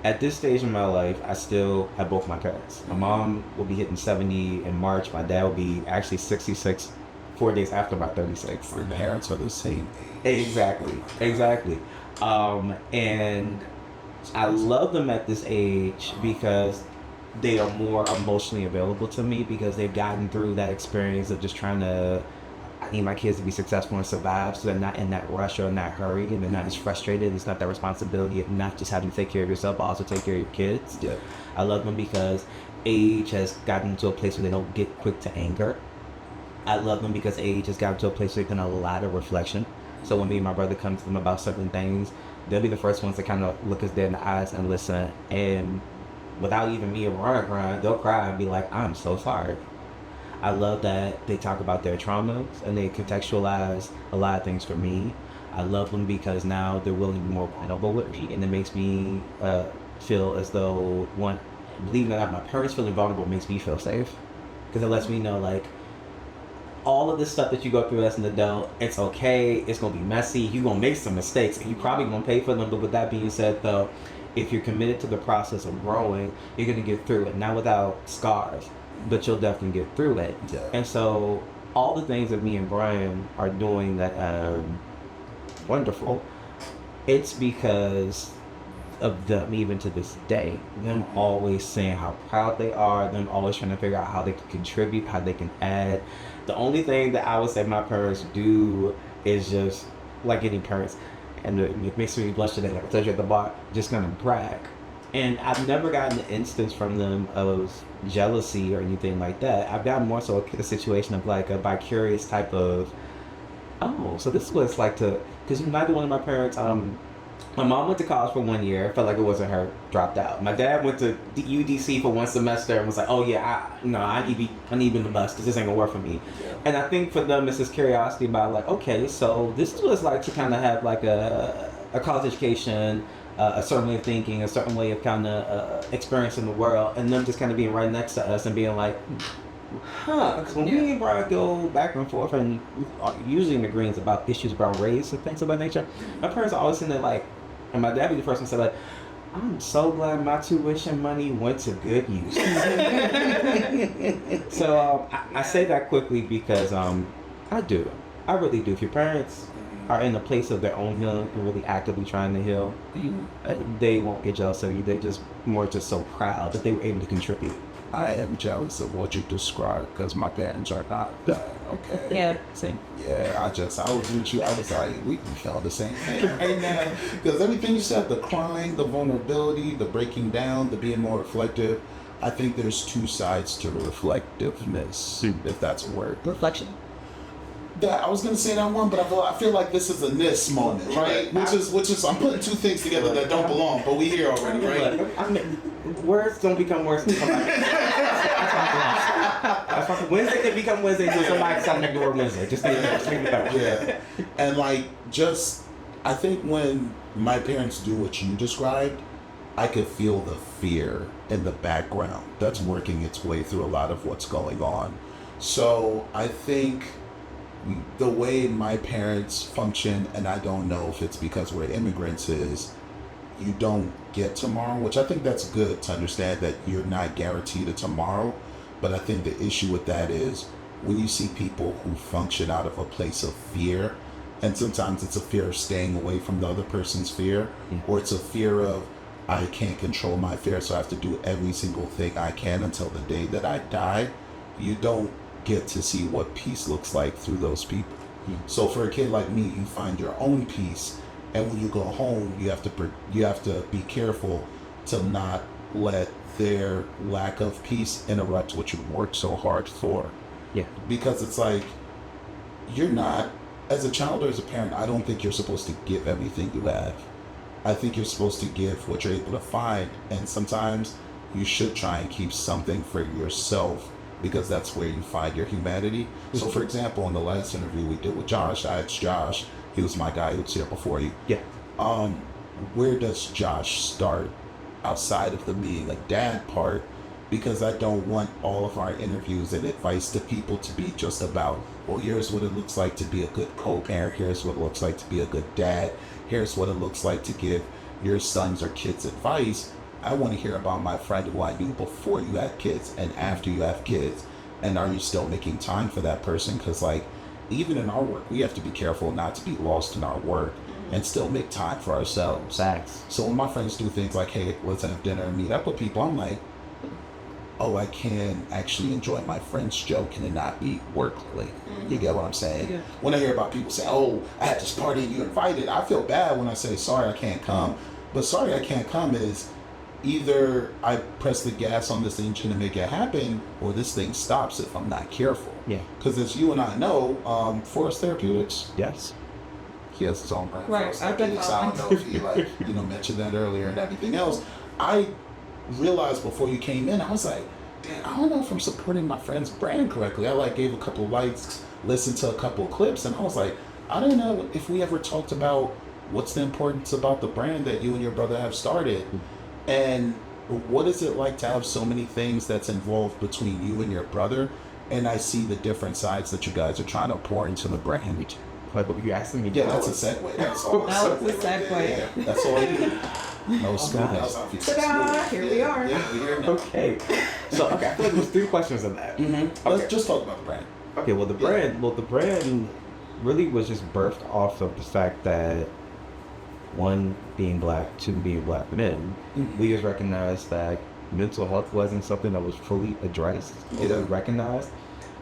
At this stage in my life, I still have both my parents. My mom will be hitting 70 in March. My dad will be actually 66 4 days after my 36. Your parents are the same age. Exactly. And I love them at this age because they are more emotionally available to me because they've gotten through that experience of just trying to, I need my kids to be successful and survive, so they're not in that rush or in that hurry, and they're not as frustrated. It's not that responsibility of not just having to take care of yourself, but also take care of your kids. Yeah. I love them because age has gotten to a place where they don't get quick to anger. I love them because age has gotten to a place where they can allow a lot of reflection. So when me and my brother come to them about certain things, they'll be the first ones to kind of look us dead in the eyes and listen. And without even me or Ryan crying, they'll cry and be like, I'm so sorry. I love that they talk about their traumas and they contextualize a lot of things for me. I love them because now they're willing to be more vulnerable with me, and it makes me feel as though, believing that my parents feeling vulnerable makes me feel safe, because it lets me know, like, all of this stuff that you go through as an adult, it's okay, it's going to be messy, you're going to make some mistakes, and you're probably going to pay for them. But with that being said, though, if you're committed to the process of growing, you're going to get through it, not without scars, but you'll definitely get through it. Yeah. And so all the things that me and Brian are doing that are wonderful, it's because of them, even to this day, them always saying how proud they are, them always trying to figure out how they can contribute, how they can add. The only thing that I would say my parents do is just, like any parents, and it makes me blush today, like I told you at the bar, just gonna brag. And I've never gotten an instance from them of jealousy or anything like that. I've gotten more so a situation of like a vicarious type of, oh, so this is what it's like to, because neither one of my parents, my mom went to college for 1 year, felt like it wasn't her, dropped out. My dad went to UDC for 1 semester and was like, oh yeah, I need to be in the bus because this ain't gonna work for me. Yeah. And I think for them it's this curiosity about like, okay, so this is what it's like to kind of have like a college education, a certain way of thinking, a certain way of kind of experiencing the world, and them just kind of being right next to us and being like, huh, because when me and Brian go back and forth and usually in agreements about issues around race and things of that nature, my parents are always in there like, and my dad be the first one to say like, I'm so glad my tuition money went to good use. So I say that quickly because I really do. If your parents are in a place of their own healing and really actively trying to heal, they won't get jealous of you. They're just more just so proud that they were able to contribute. I am jealous of what you described because my parents are not that. Okay. Yeah, same. Yeah, I was with you. I was like, we felt the same thing right now. Because everything you said, the crying, the vulnerability, the breaking down, the being more reflective, I think there's two sides to reflectiveness, if that's a word. Reflection. I was gonna say that one, but I feel like this is a this moment, right? Which is I'm putting two things together that don't belong, but we here already, right? I mean, words don't become words. Wednesday can become Wednesday until somebody decides to make the word Wednesday. Just think about it. Yeah, and like I think when my parents do what you described, I could feel the fear in the background that's working its way through a lot of what's going on. So I think the way my parents function, and I don't know if it's because we're immigrants, is you don't get tomorrow, which I think that's good to understand that you're not guaranteed a tomorrow. But I think the issue with that is when you see people who function out of a place of fear, and sometimes it's a fear of staying away from the other person's fear, or it's a fear of, I can't control my fear, so I have to do every single thing I can until the day that I die. You don't get to see what peace looks like through those people. So for a kid like me, you find your own peace, and when you go home, you have to be careful to not let their lack of peace interrupt what you worked so hard for. Yeah. Because it's like, you're not, as a child or as a parent, I don't think you're supposed to give everything you have. I think you're supposed to give what you're able to find, and sometimes you should try and keep something for yourself, because that's where you find your humanity. So for example, in the last interview we did with Josh, I asked Josh, he was my guy who was here before you. Yeah. Where does Josh start outside of the being a dad part? Because I don't want all of our interviews and advice to people to be just about, well, here's what it looks like to be a good co-parent, here's what it looks like to be a good dad, here's what it looks like to give your sons or kids advice. I want to hear about my friend who I knew before you had kids and after you have kids. And are you still making time for that person? Because like, even in our work, we have to be careful not to be lost in our work and still make time for ourselves. Facts. So when my friends do things like, hey, let's have dinner and meet up with people, I'm like, oh, I can actually enjoy my friend's joke and it not be work related. You get what I'm saying? Yeah. When I hear about people say, oh, I had this party and you invited, I feel bad when I say, sorry, I can't come. But sorry, I can't come is either I press the gas on this engine to make it happen, or this thing stops if I'm not careful. Yeah. Because as you and I know, Forest Therapeutics, Yes. he has his own brand. Right. Forest I've been Therapeutics. I don't know if you mentioned that earlier and everything else. I realized before you came in, I was like, damn, I don't know if I'm supporting my friend's brand correctly. I gave a couple likes, listened to a couple of clips, and I was like, I don't know if we ever talked about what's the importance about the brand that you and your brother have started. And what is it like to have so many things that's involved between you and your brother? And I see the different sides that you guys are trying to pour into the brand. But you asking me? Yeah, that's a segue. That's all. That was a segue. Yeah, that's all I do. No smoothness. Ta-da! Here we are. Yeah, we're here now. Okay. So okay, I feel like there's 3 questions in that. Mm-hmm. Okay. Let's just talk about the brand. Okay, well the brand really was just birthed off of the fact that 1, being black, 2, being black men, we just recognized that mental health wasn't something that was fully addressed or recognized.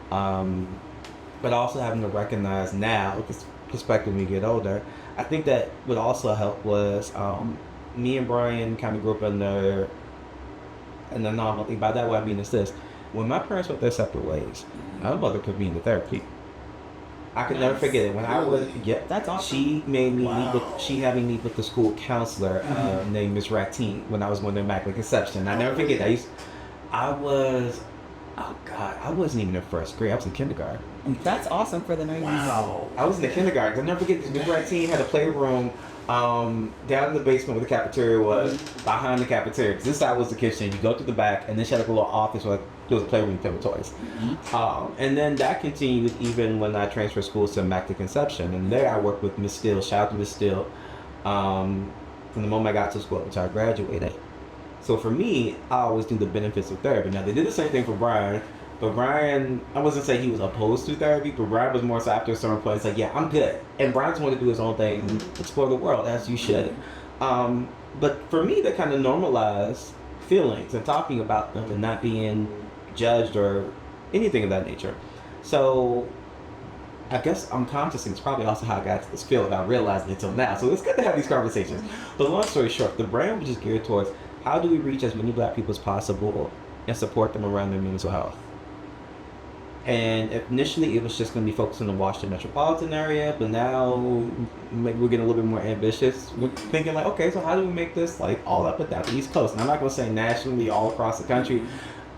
But also having to recognize now, perspective when you get older, I think that what also helped was me and Brian kind of grew up in the anomaly. By that way I mean is this: when my parents went their separate ways, my mother put me into therapy. I could never forget it. When I was, That's awesome. She made me she had me meet with the school counselor named Miss Ratine when I was going to Immaculate Conception. I never forget that. I wasn't even in 1st grade. I was in kindergarten. That's awesome for the 90s. Wow. I was in the kindergarten. I'll never forget this. Miss Ratine had a playroom down in the basement where the cafeteria was, behind the cafeteria. Because this side was the kitchen. You go to the back, and then she had a little office where there was a playroom filled with toys. And then that continued even when I transferred schools to Immaculate Conception. And there I worked with Miss Steele. Shout out to Miss Steele. From the moment I got to school until I graduated. So for me, I always do the benefits of therapy. Now, they did the same thing for Brian. But Brian, I wasn't saying he was opposed to therapy, but Brian was more so after a certain point, it's like, yeah, I'm good. And Brian just wanted to do his own thing and explore the world, as you should. But for me, that kind of normalized feelings and talking about them and not being judged or anything of that nature. So I guess unconsciously, it's probably also how I got to this field without realizing it until now. So it's good to have these conversations. But long story short, the brand was just geared towards how do we reach as many black people as possible and support them around their mental health. And initially, it was just going to be focused on the Washington metropolitan area, but now maybe we're getting a little bit more ambitious. We're thinking like, okay, so how do we make this like all up and down the East Coast? And I'm not going to say nationally, all across the country.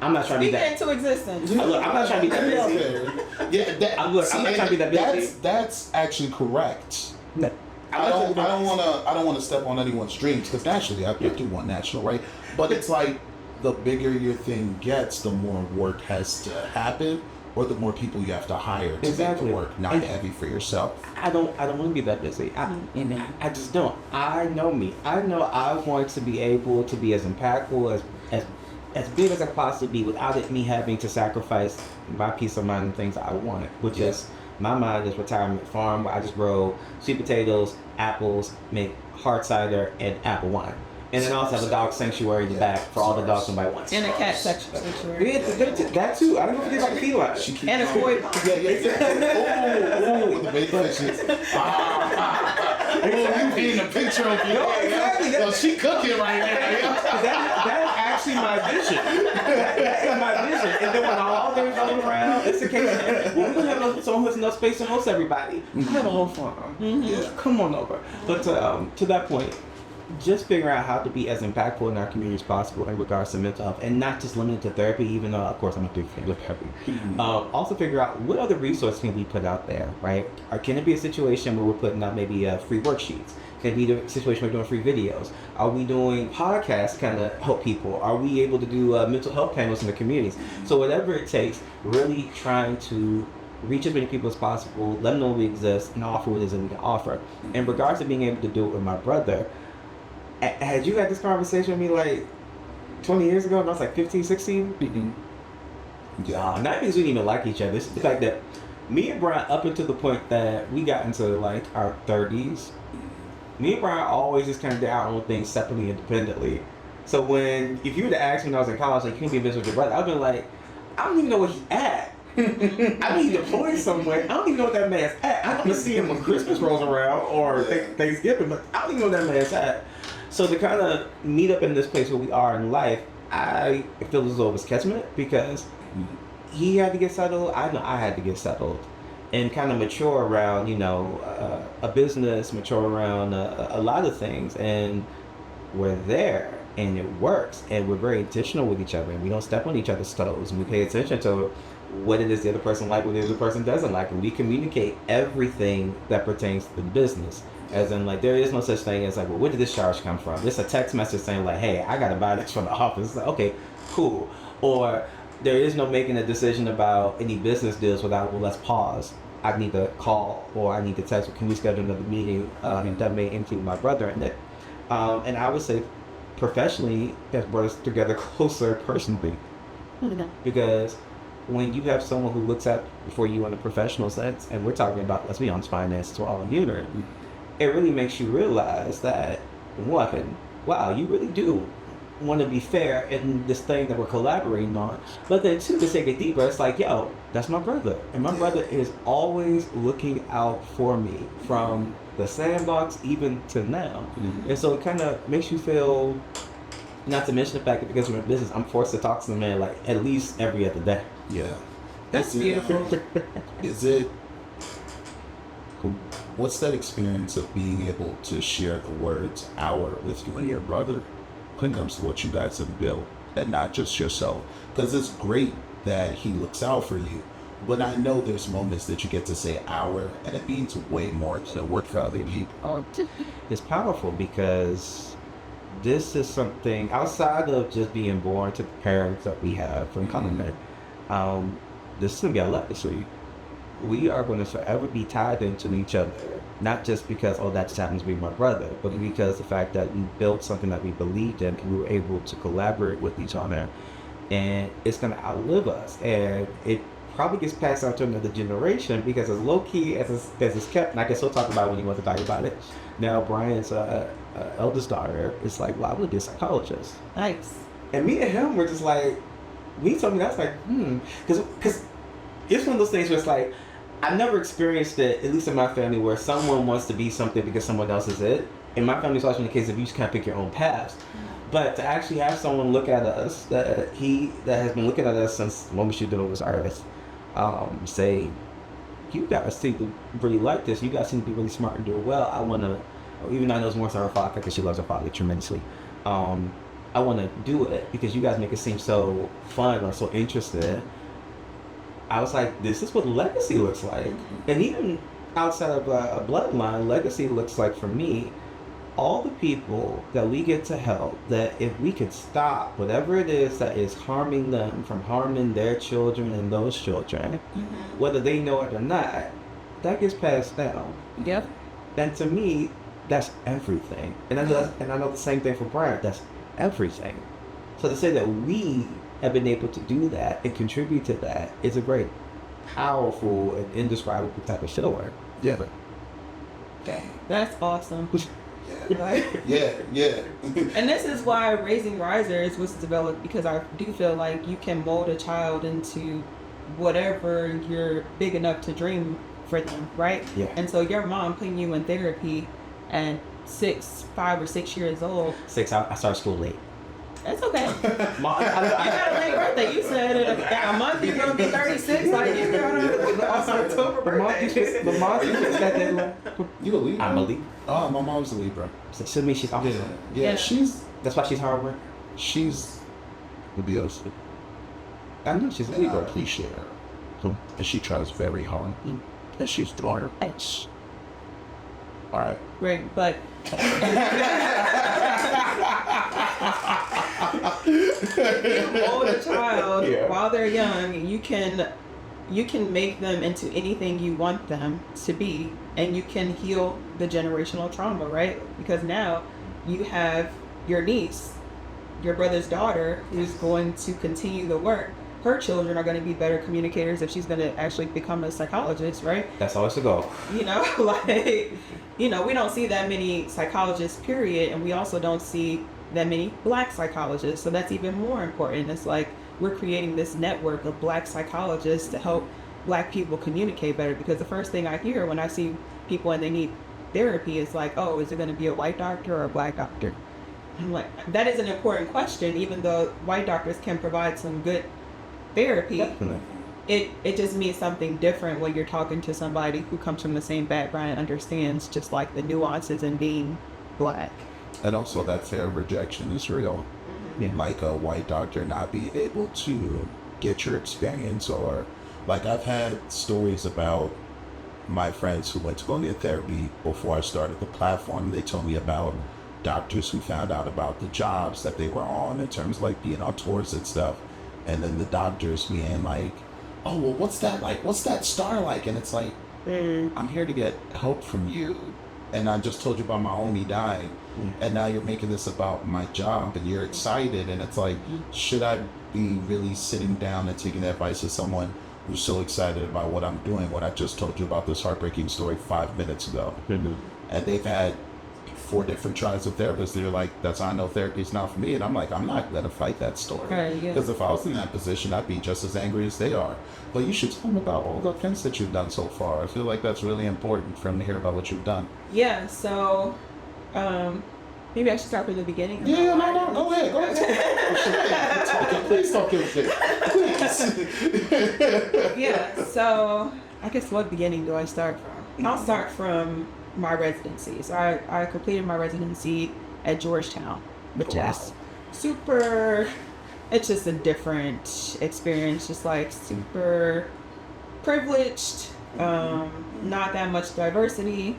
I'm not trying to be that. into existence. Look, I'm not trying to be that busy. Yeah, I'm not trying to be that busy. That's actually correct. No. I don't want to step on anyone's dreams because naturally I do want national, right? But it's like the bigger your thing gets, the more work has to happen, or the more people you have to hire to make the work not heavy for yourself. I don't want to be that busy. I just don't. I know me. I know I want to be able to be as impactful as big as I possibly be without me having to sacrifice my peace of mind and things I wanted, which is my mind is retirement farm where I just grow sweet potatoes, apples, make hard cider, and apple wine. And then also have a dog sanctuary in the back for all the dogs nobody wants. And a cat sanctuary. Yeah, that too. I don't forget about the feline. And a koi pond. Yeah, with the big fishes. You painting a picture of you. No, exactly. Well, she cooking right now. That's actually my vision. That's my vision. And then when all there's all around, it's the case. Well, we're gonna have someone who has enough space to host everybody. We have a whole farm. Yeah. Come on over. But to that point, just figure out how to be as impactful in our community as possible in regards to mental health, and not just limited to therapy, even though of course I'm a big fan of therapy. Also figure out what other resources can we put out there, right? Or can it be a situation where we're putting out maybe free worksheets? Can it be a situation where we're doing free videos? Are we doing podcasts to kind of help people? Are we able to do mental health panels in the communities? So whatever it takes, really trying to reach as many people as possible, let them know we exist, and offer what it is that we can offer. In regards to being able to do it with my brother, had you had this conversation with me like 20 years ago and I was like 15, 16? Yeah, not because we didn't even like each other. It's the fact that me and Brian, up until the point that we got into like our 30s, me and Brian always just kind of did our own thing separately, independently. So if you were to ask me when I was in college, like, you can be in business with your brother, I'd be like, I don't even know where he's at. I mean, deployed somewhere. I don't even know what that man's at. I don't see him when Christmas rolls around or Thanksgiving, but I don't even know what that man's at. So to kind of meet up in this place where we are in life, I feel as though it was kismet because he had to get settled. I know I had to get settled and kind of mature around, a business, mature around a lot of things. And we're there and it works. And we're very intentional with each other and we don't step on each other's toes. And we pay attention to what it is the other person like, what it is the person doesn't like. And we communicate everything that pertains to the business. As in, like, there is no such thing as, like, well, where did this charge come from? It's a text message saying, like, hey, I got to buy this from the office. It's like, okay, cool. Or there is no making a decision about any business deals without, well, let's pause. I need to call or I need to text, or can we schedule another meeting that may include my brother in it. And I would say professionally, that's brought us together closer personally. Because when you have someone who looks out for you in a professional sense, and we're talking about, let's be honest, finances to all of you, it really makes you realize that, one, wow, you really do want to be fair in this thing that we're collaborating on. But then two, to take it deeper, it's like, yo, that's my brother. And my brother is always looking out for me from the sandbox even to now. And so it kind of makes you feel, not to mention the fact that because we're in business, I'm forced to talk to the man like at least every other day. Yeah. That's beautiful. What's that experience of being able to share the words "our" with you and your brother when it comes to what you guys have built, and not just yourself? Because it's great that he looks out for you, but I know there's moments that you get to say "our," and it means way more to work for other people. It's powerful because this is something outside of just being born to the parents that we have from common. This is gonna be our legacy. We are going to forever be tied into each other, not just because, oh, that just happens to be my brother, but because the fact that we built something that we believed in and we were able to collaborate with each other, and it's going to outlive us, and it probably gets passed on to another generation because as low-key as it's kept, and I can still talk about it when you want to talk about it. Now Brian's eldest daughter is like, well, I would be a psychologist. Nice. And me and him were just like, we told me that's like, because it's one of those things where it's like, I've never experienced it, at least in my family, where someone wants to be something because someone else is it. In my family, it's often the case if you just kind of pick your own path. But to actually have someone look at us, that has been looking at us since the moment she did this earth, say, you guys seem to really like this. You guys seem to be really smart and do well. I want to, even though I know it's more so her father because she loves her father tremendously. I want to do it because you guys make it seem so fun or so interested. I was like, this is what legacy looks like. And even outside of a bloodline, legacy looks like, for me, all the people that we get to help, that if we could stop whatever it is that is harming them from harming their children and those children, whether they know it or not, that gets passed down. Yep. And to me, that's everything. And I know the same thing for Brian. That's everything. So to say that we have been able to do that and contribute to that is a great, powerful, and indescribable type of show. Yeah. Dang. That's awesome. Yeah. And this is why Raising Risers was developed, because I do feel like you can mold a child into whatever you're big enough to dream for them, right? Yeah. And so your mom putting you in therapy at 5 or 6 years old. 6, I started school late. That's okay. Mom, You got a late birthday. You said in a month you're going to be 36. Like, you got October birthday. But mom teaches that deadline. You a Libra? I'm a Libra. Oh, my mom's a Libra. So to me, she's awesome. Yeah. That's why she's hard work. She's the BOC. I know she's a Libra Libra. appreciate her. And she tries very hard. And she's doing her best. All right. Right, but you mold a child while they're young, you can make them into anything you want them to be, and you can heal the generational trauma, right? Because now you have your niece, your brother's daughter, who's going to continue the work. Her children are going to be better communicators if she's going to actually become a psychologist, right? That's always the goal. We don't see that many psychologists, period, and we also don't see that many black psychologists. So that's even more important. It's like we're creating this network of black psychologists to help black people communicate better, because the first thing I hear when I see people and they need therapy is like, oh, is it going to be a white doctor or a black doctor? I'm like, that is an important question, even though white doctors can provide some good therapy. Definitely. It just means something different when you're talking to somebody who comes from the same background and understands just like the nuances in being black. And also that fear of rejection is real. Yeah. Like a white doctor not being able to get your experience, or like I've had stories about my friends who went to go get therapy before I started the platform. They told me about doctors who found out about the jobs that they were on in terms of like being on tours and stuff. And then the doctors being like, oh, well, what's that like? What's that star like? And it's like, I'm here to get help from you. And I just told you about my homie dying. And now you're making this about my job and you're excited. And it's like, should I be really sitting down and taking the advice of someone who's so excited about what I'm doing when I just told you about this heartbreaking story 5 minutes ago? And they've had 4 different tries of therapists. They're like, that's how I know therapy is not for me. And I'm like, I'm not going to fight that story. Because if I was in that position, I'd be just as angry as they are. But you should tell them about all the things that you've done so far. I feel like that's really important for them to hear about what you've done. Yeah, so maybe I should start from the beginning. Yeah, no, go ahead. Please don't give a shit. Please. Yeah, so I guess what beginning do I start from? I'll start from my residency. So I completed my residency at Georgetown, which is super, it's just a different experience, just like super privileged, not that much diversity.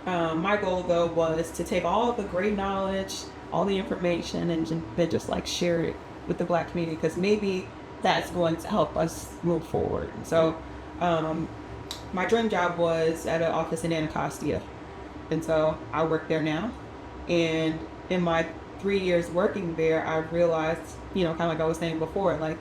My goal though was to take all the great knowledge, all the information, and then just like share it with the black community, because maybe that's going to help us move forward. So my dream job was at an office in Anacostia, and so I work there now. And in my 3 years working there, I realized, kind of like I was saying before, like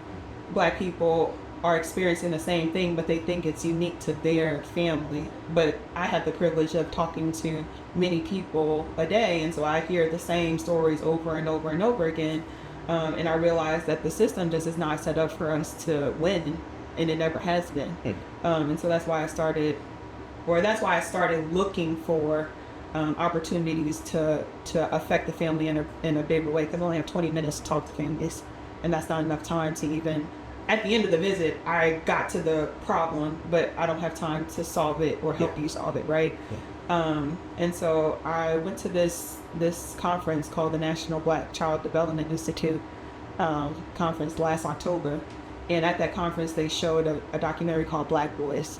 black people are experiencing the same thing, but they think it's unique to their family. But I had the privilege of talking to many people a day, and so I hear the same stories over and over and over again. And I realized that the system just is not set up for us to win, and it never has been. And so that's why I started looking for opportunities to affect the family in a bigger way, because I only have 20 minutes to talk to families, and that's not enough time to even, at the end of the visit, I got to the problem, but I don't have time to solve it or help you solve it, right? And so I went to this conference called the National Black Child Development Institute conference last October. And at that conference, they showed a documentary called Black Boys.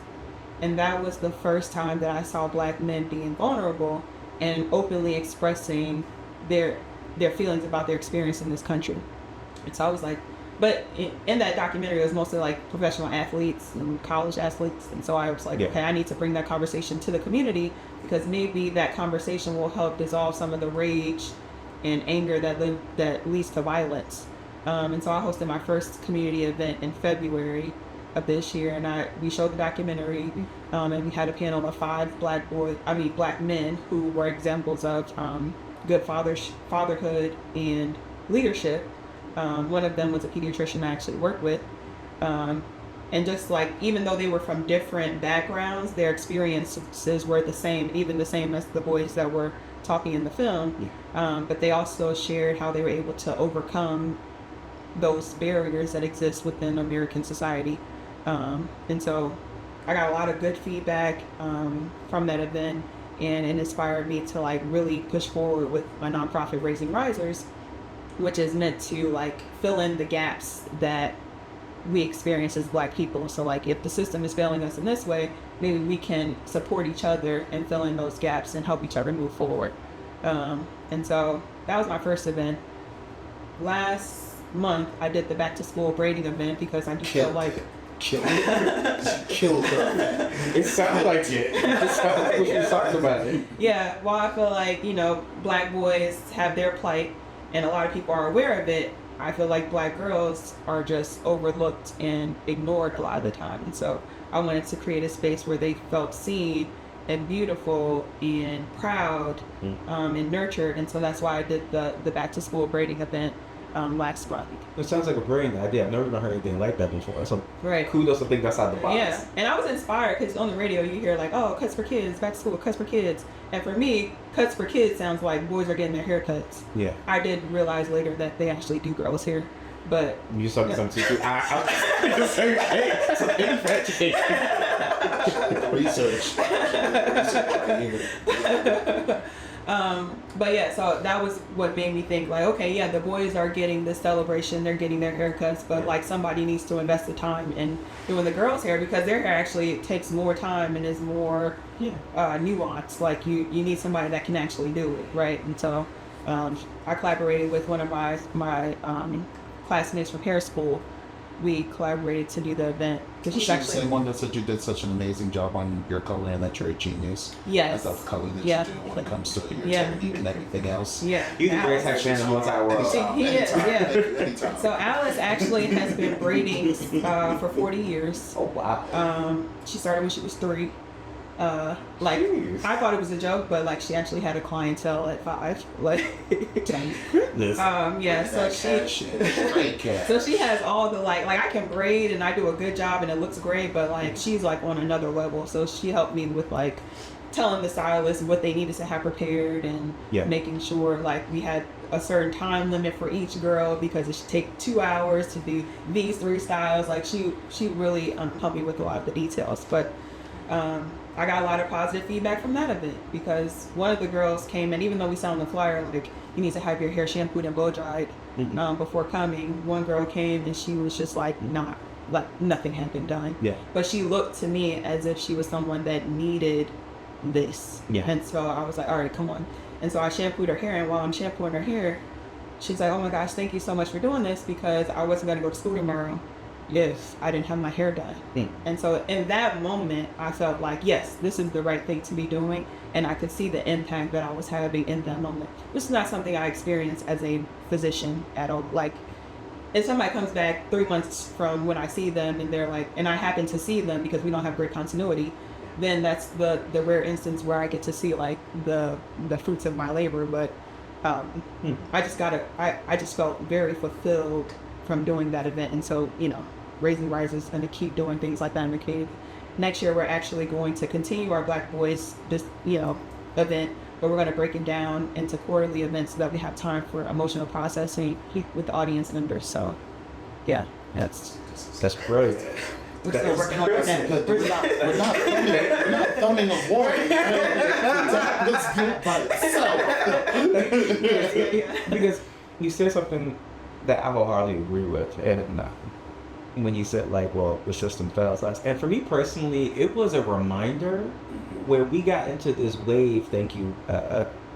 And that was the first time that I saw black men being vulnerable and openly expressing their feelings about their experience in this country. And so I was like, but in that documentary, it was mostly like professional athletes and college athletes. And so I was like, okay, I need to bring that conversation to the community, because maybe that conversation will help dissolve some of the rage and anger that leads to violence. And so I hosted my first community event in February of this year, and we showed the documentary, and we had a panel of 5 black men who were examples of good fatherhood and leadership. One of them was a pediatrician I actually worked with, and just like, even though they were from different backgrounds, their experiences were the same, even the same as the boys that were talking in the film. But they also shared how they were able to overcome those barriers that exist within American society. And so I got a lot of good feedback from that event, and it inspired me to like really push forward with my nonprofit Raising Risers, which is meant to like fill in the gaps that we experience as black people. So like, if the system is failing us in this way, maybe we can support each other and fill in those gaps and help each other move forward. And so that was my first event. Last month I did the back to school braiding event, because I just felt like Killed her. It sounds like it. It sounds like what you talked about it. Yeah, well, I feel like, black boys have their plight, and a lot of people are aware of it. I feel like black girls are just overlooked and ignored a lot of the time. And so I wanted to create a space where they felt seen and beautiful and proud and nurtured. And so that's why I did the back to school braiding event last month. It sounds like a brilliant idea. I've never heard anything like that before. So kudos to think outside the box. Yeah, and I was inspired because on the radio you hear like, oh, cuts for kids, back to school, cuts for kids. And for me, cuts for kids sounds like boys are getting their haircuts. Yeah. I did realize later that they actually do girls' hair. But you saw something too. I was saying, hey, so research. But yeah, so that was what made me think like, okay, yeah, the boys are getting this celebration, they're getting their haircuts, but like somebody needs to invest the time in doing the girls' hair because their hair actually takes more time and is more nuanced. Like you need somebody that can actually do it, right? And so I collaborated with one of my classmates from hair school. We collaborated to do the event. She's actually the same one that said you did such an amazing job on your color and that you're a genius. Yes. I thought the color that you do when it comes to your technique and everything else. Yeah. You the greatest hair fan in the entire world. He is, yeah. So Alice actually has been braiding for 40 years. Oh, wow. She started when she was 3. Jeez. I thought it was a joke, but like she actually had a clientele at 5. Like, goodness. So she has all the like I can braid and I do a good job and it looks great, but like she's like on another level. So she helped me with like telling the stylist what they needed to have prepared and making sure like we had a certain time limit for each girl because it should take 2 hours to do these 3 styles. Like she really helped me with a lot of the details, but. I got a lot of positive feedback from that event because one of the girls came and even though we saw on the flyer like you need to have your hair shampooed and blow dried before coming, one girl came and she was just like nothing had been done. Yeah. But she looked to me as if she was someone that needed this. Yeah. And so I was like, all right, come on. And so I shampooed her hair, and while I'm shampooing her hair, she's like, oh my gosh, thank you so much for doing this because I wasn't going to go to school tomorrow if I didn't have my hair done. And so in that moment, I felt like, yes, this is the right thing to be doing. And I could see the impact that I was having in that moment. This is not something I experienced as a physician at all. Like, if somebody comes back 3 months from when I see them and they're like, and I happen to see them because we don't have great continuity, then that's the rare instance where I get to see like the fruits of my labor. But I just felt very fulfilled from doing that event. And so, Raising Rise is going to keep doing things like that in the community. Next year, we're actually going to continue our Black Boys, event, but we're going to break it down into quarterly events so that we have time for emotional processing with the audience members. So, yeah, that's brilliant. We're still working on that. We're not thumbing a war. Let's get by itself. Because you said something that I wholeheartedly agree with, and when you said like, well, the system fails us, and for me personally, it was a reminder where we got into this wave. Thank you,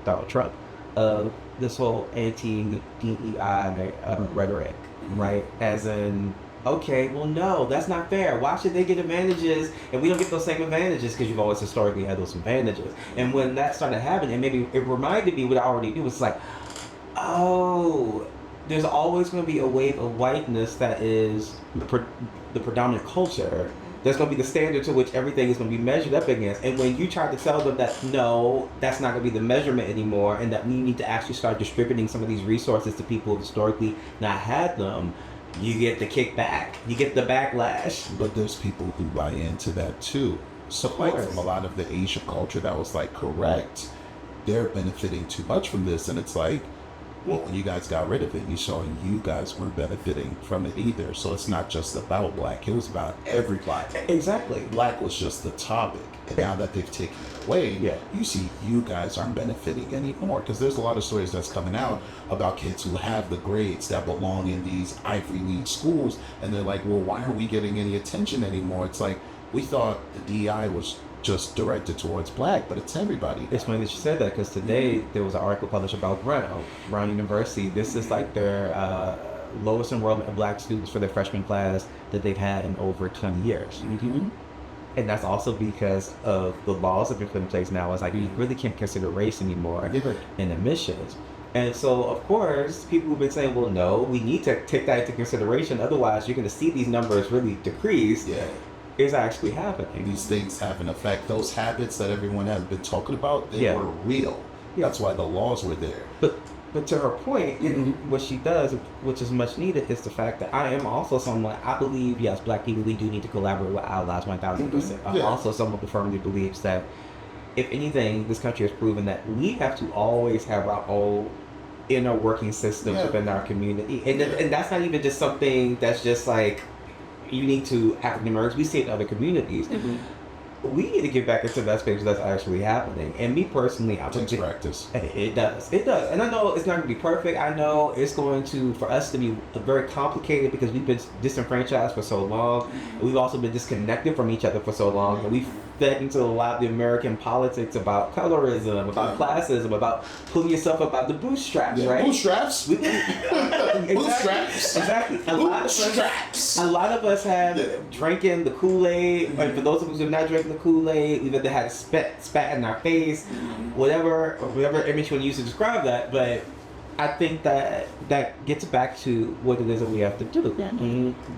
Donald Trump, of this whole anti-DEI rhetoric, right? As in, okay, well, no, that's not fair. Why should they get advantages and we don't get those same advantages because you've always historically had those advantages? And when that started happening, and maybe it reminded me what I already knew, it's like, oh, there's always going to be a wave of whiteness that is the predominant culture. There's going to be the standard to which everything is going to be measured up against. And when you try to tell them that, no, that's not going to be the measurement anymore, and that we need to actually start distributing some of these resources to people who historically not had them, you get the kickback. You get the backlash. But there's people who buy into that too. So like from a lot of the Asian culture that was like, correct, they're benefiting too much from this. And it's like, well, when you guys got rid of it, you saw you guys weren't benefiting from it either. So it's not just about Black. It was about everybody. Exactly. Black was just the topic. And now that they've taken it away, you see you guys aren't benefiting anymore. Because there's a lot of stories that's coming out about kids who have the grades that belong in these Ivy League schools. And they're like, well, why aren't we getting any attention anymore? It's like, we thought the DEI was just directed towards Black, but it's everybody. It's funny that you said that, because today there was an article published about Brown University. This is like their lowest enrollment of Black students for their freshman class that they've had in over 20 years. Mm-hmm. And that's also because of the laws that have been put in place now. It's like you really can't consider race anymore in admissions. And so, of course, people have been saying, well, no, we need to take that into consideration. Otherwise, you're going to see these numbers really decrease. Yeah. is actually happening. These things have an effect. Those habits that everyone has been talking about, they were real. Yeah. That's why the laws were there. But to her point, what she does, which is much needed, is the fact that I am also someone, I believe, yes, black people, we do need to collaborate with allies 1,000%. I'm also someone who firmly believes that, if anything, this country has proven that we have to always have our own inner working systems within our community. And that's not even just something that's just like unique to African Americans. We see it in other communities. We need to get back into that space that's actually happening. And me personally, I think practice. It does. And I know it's not going to be perfect. I know it's going to, for us to be very complicated because we've been disenfranchised for so long. And we've also been disconnected from each other for so long. And we've fed into a lot of the American politics about colorism, about classism, about pulling yourself up out the bootstraps, right? Bootstraps. Bootstraps. Exactly. A lot of us have drinking the Kool-Aid, and for those of us who have not drinking the Kool-Aid, we've either had spat in our face, whatever image you want to use to describe that, but I think that gets back to what it is that we have to do.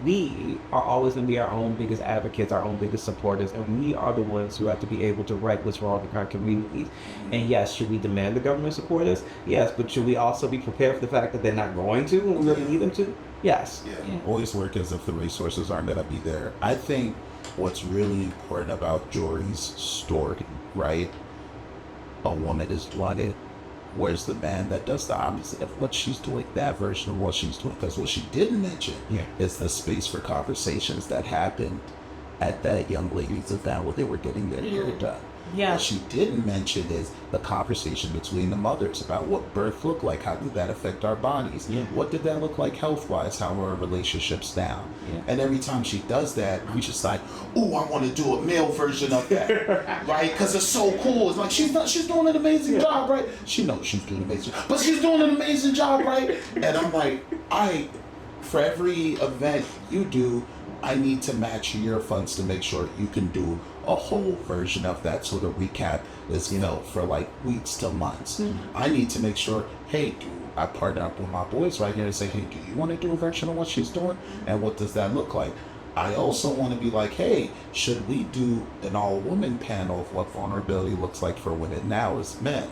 We are always going to be our own biggest advocates, our own biggest supporters, and we are the ones who have to be able to right what's wrong in our communities. And yes, should we demand the government support us? Yes, but should we also be prepared for the fact that they're not going to when we really need them to? Yes. Always work as if the resources aren't going to be there. I think what's really important about Jory's story, right? A woman is wanted. Where's the man that does the opposite of what she's doing, that version of what she's doing? Because what she didn't mention is the space for conversations that happened at that young lady's event where they were getting their hair done. What she didn't mention is the conversation between the mothers about what birth looked like, how did that affect our bodies, what did that look like health-wise, how are our relationships now. And every time she does that, I'm just like, oh, I want to do a male version of that, right? Because it's so cool. It's like, she's doing an amazing job, right? She knows she's doing an amazing job, but she's doing an amazing job, right? And I'm like, for every event you do, I need to match your funds to make sure you can do a whole version of that, so the recap is felt for like weeks to months. I need to make sure, hey, I partner up with my boys right here and say, hey, do you want to do a version of what she's doing? And what does that look like? I also want to be like, hey, should we do an all-woman panel of what vulnerability looks like for women now as men,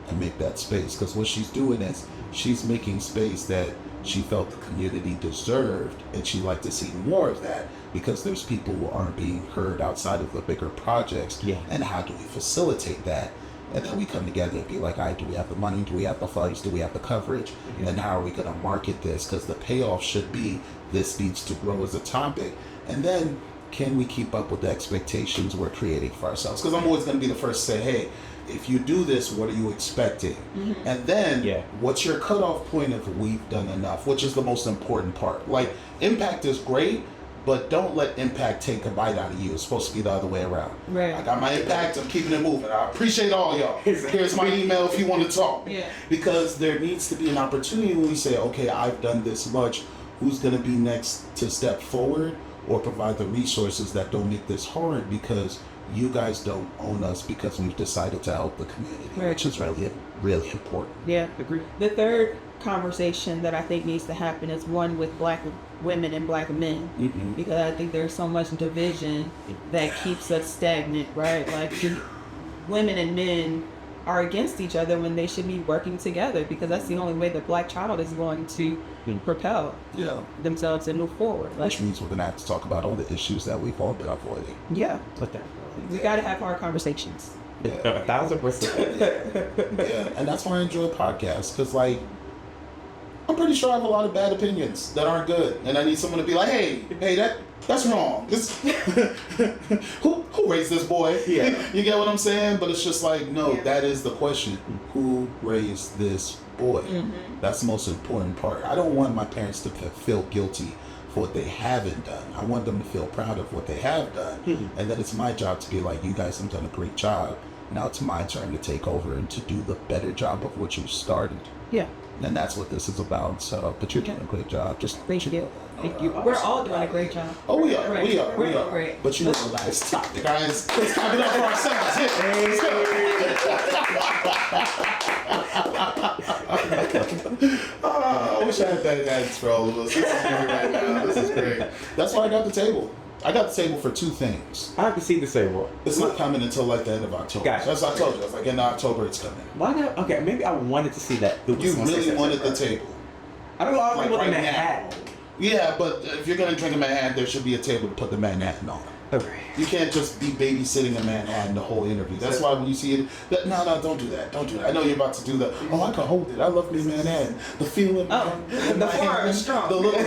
and make that space? Because what she's doing is she's making space that she felt the community deserved, and she'd like to see more of that, because there's people who aren't being heard outside of the bigger projects. And how do we facilitate that? And then we come together and be like, all right, do we have the money? Do we have the funds? Do we have the coverage? And how are we going to market this? Because the payoff should be, this needs to grow as a topic. And then, can we keep up with the expectations we're creating for ourselves? Because I'm always going to be the first to say, hey, if you do this, what are you expecting? And then, what's your cutoff point of we've done enough, which is the most important part. Like, impact is great, but don't let impact take a bite out of you. It's supposed to be the other way around. I got my impact, I'm keeping it moving. I appreciate all y'all. Here's my email if you want to talk. Because there needs to be an opportunity when we say, okay, I've done this much, who's going to be next to step forward or provide the resources that don't make this hard, because you guys don't own us because we've decided to help the community, which is really, really important. Agree. The third conversation that I think needs to happen is one with black women and black men, because I think there's so much division that keeps us stagnant, right? Like, women and men are against each other when they should be working together, because that's the only way the black child is going to propel themselves and move forward. Which means we're going to have to talk about all the issues that we've all been avoiding. We got to have hard conversations. 1,000%. And that's why I enjoy podcasts, because, like, I'm pretty sure I have a lot of bad opinions that aren't good, and I need someone to be like, hey, that's wrong. This who raised this boy? You get what I'm saying? But it's just like, no, that is the question. Who raised this boy? That's the most important part. I don't want my parents to feel guilty for what they haven't done. I want them to feel proud of what they have done. And that it's my job to be like, you guys have done a great job. Now it's my turn to take over and to do the better job of what you started. And that's what this is about. So, but you're doing a great job. Just thank you. We're all doing a great job. Oh, we are. We are. Great. But you know the last topic, guys. Let's clap it up for ourselves. I wish I had that for all of us. This is great right now. This is great. That's why I got the table. I got the table for 2 things. I have to see the table. It's not coming until like the end of October. Gotcha. So as I told you, it's like in October it's coming. Why not? Okay, maybe I wanted to see that. You really wanted the table. I don't know. I Like want right the now. Manhattan. Yeah, but if you're gonna drink a Manhattan, there should be a table to put the Manhattan on. Okay. You can't just be babysitting a Manhattan the whole interview. That's why when you see it, no, don't do that. Don't do that. I know you're about to do the, oh, I can hold it. I love me Manhattan. The feeling. The floor is strong. The little.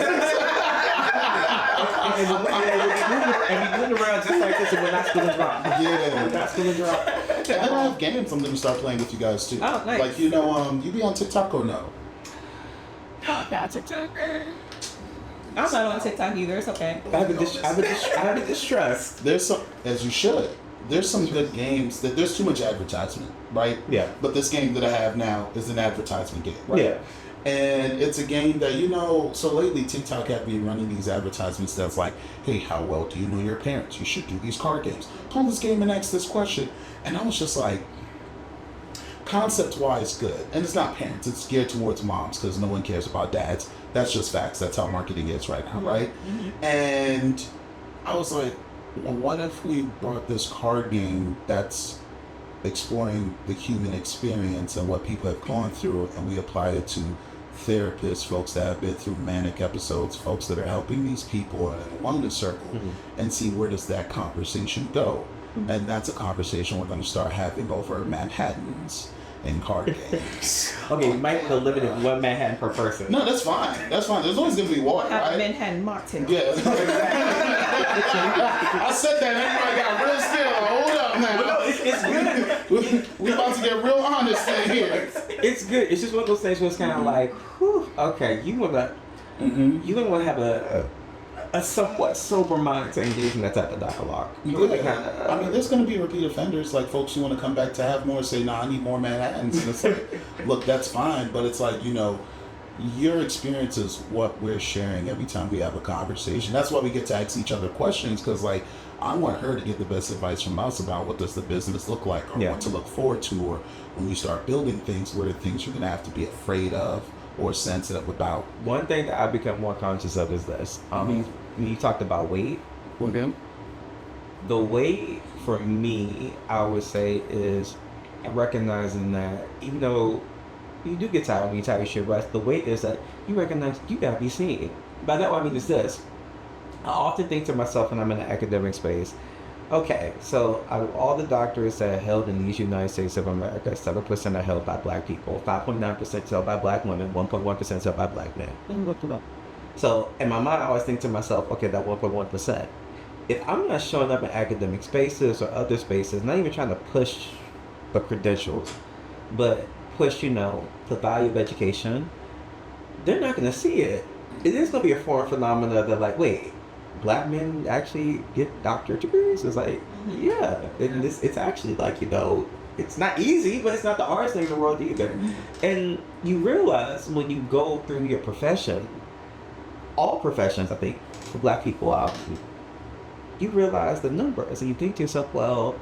And we went around just like this, and we're not spilling drop. Yeah. We're not spilling drop. And then I have games I'm gonna start playing with you guys too. Oh, nice. Like you be on TikTok or no? Not TikTok. I'm not on TikTok either. It's okay. I have a distress. There's some, as you should. There's some good games that there's too much advertisement, right? Yeah. But this game that I have now is an advertisement game, right? Yeah. And it's a game that, so lately TikTok have been running these advertisements that's like, hey, how well do you know your parents? You should do these card games. Pull this game and ask this question. And I was just like, concept-wise, good. And it's not parents. It's geared towards moms because no one cares about dads. That's just facts. That's how marketing is right now, right? Mm-hmm. And I was like, well, what if we brought this card game that's exploring the human experience and what people have gone through, and we apply it to therapists, folks that have been through manic episodes, folks that are helping these people in a wellness circle, and see where does that conversation go. And that's a conversation we're going to start having over Manhattans and card games. Okay, you might want to limit it to 1 Manhattan per person. No, that's fine. That's fine. There's always going to be water, Have a right? Manhattan mocktail. Yeah. I said that. Everybody got real still. Hold up now. It's good. We about to get real honest in here. It's good. It's just one of those things where it's kind of like, whew, okay, you want to have a somewhat sober mind to engage in that type of dialogue. You really kinda, I mean, there's going to be repeat offenders, like folks who want to come back to have more, say, nah, I need more Manhattans. And it's like, look, that's fine, but it's like, your experience is what we're sharing every time we have a conversation. That's why we get to ask each other questions, because, like, I want her to get the best advice from us about what does the business look like, or what to look forward to, or when you start building things, what are things you're going to have to be afraid of or sensitive about. One thing that I've become more conscious of is this. When you talked about weight, the weight for me, I would say, is recognizing that even though you do get tired when you tire your shit rest, the weight is that you recognize you gotta be seen. By that what I mean is this. I often think to myself when I'm in an academic space, okay, so out of all the doctors that are held in these United States of America, 7% are held by black people, 5.9% held by black women, 1.1% held by black men. So in my mind, I always think to myself, okay, that 1.1%. If I'm not showing up in academic spaces or other spaces, not even trying to push the credentials, but push, the value of education, they're not going to see it. It is going to be a foreign phenomenon that, like, wait, black men actually get doctorate degrees? It's like, yeah. And it's actually like, it's not easy, but it's not the hardest thing in the world either. And you realize when you go through your profession, all professions, I think, for black people, you realize the numbers, and you think to yourself, well,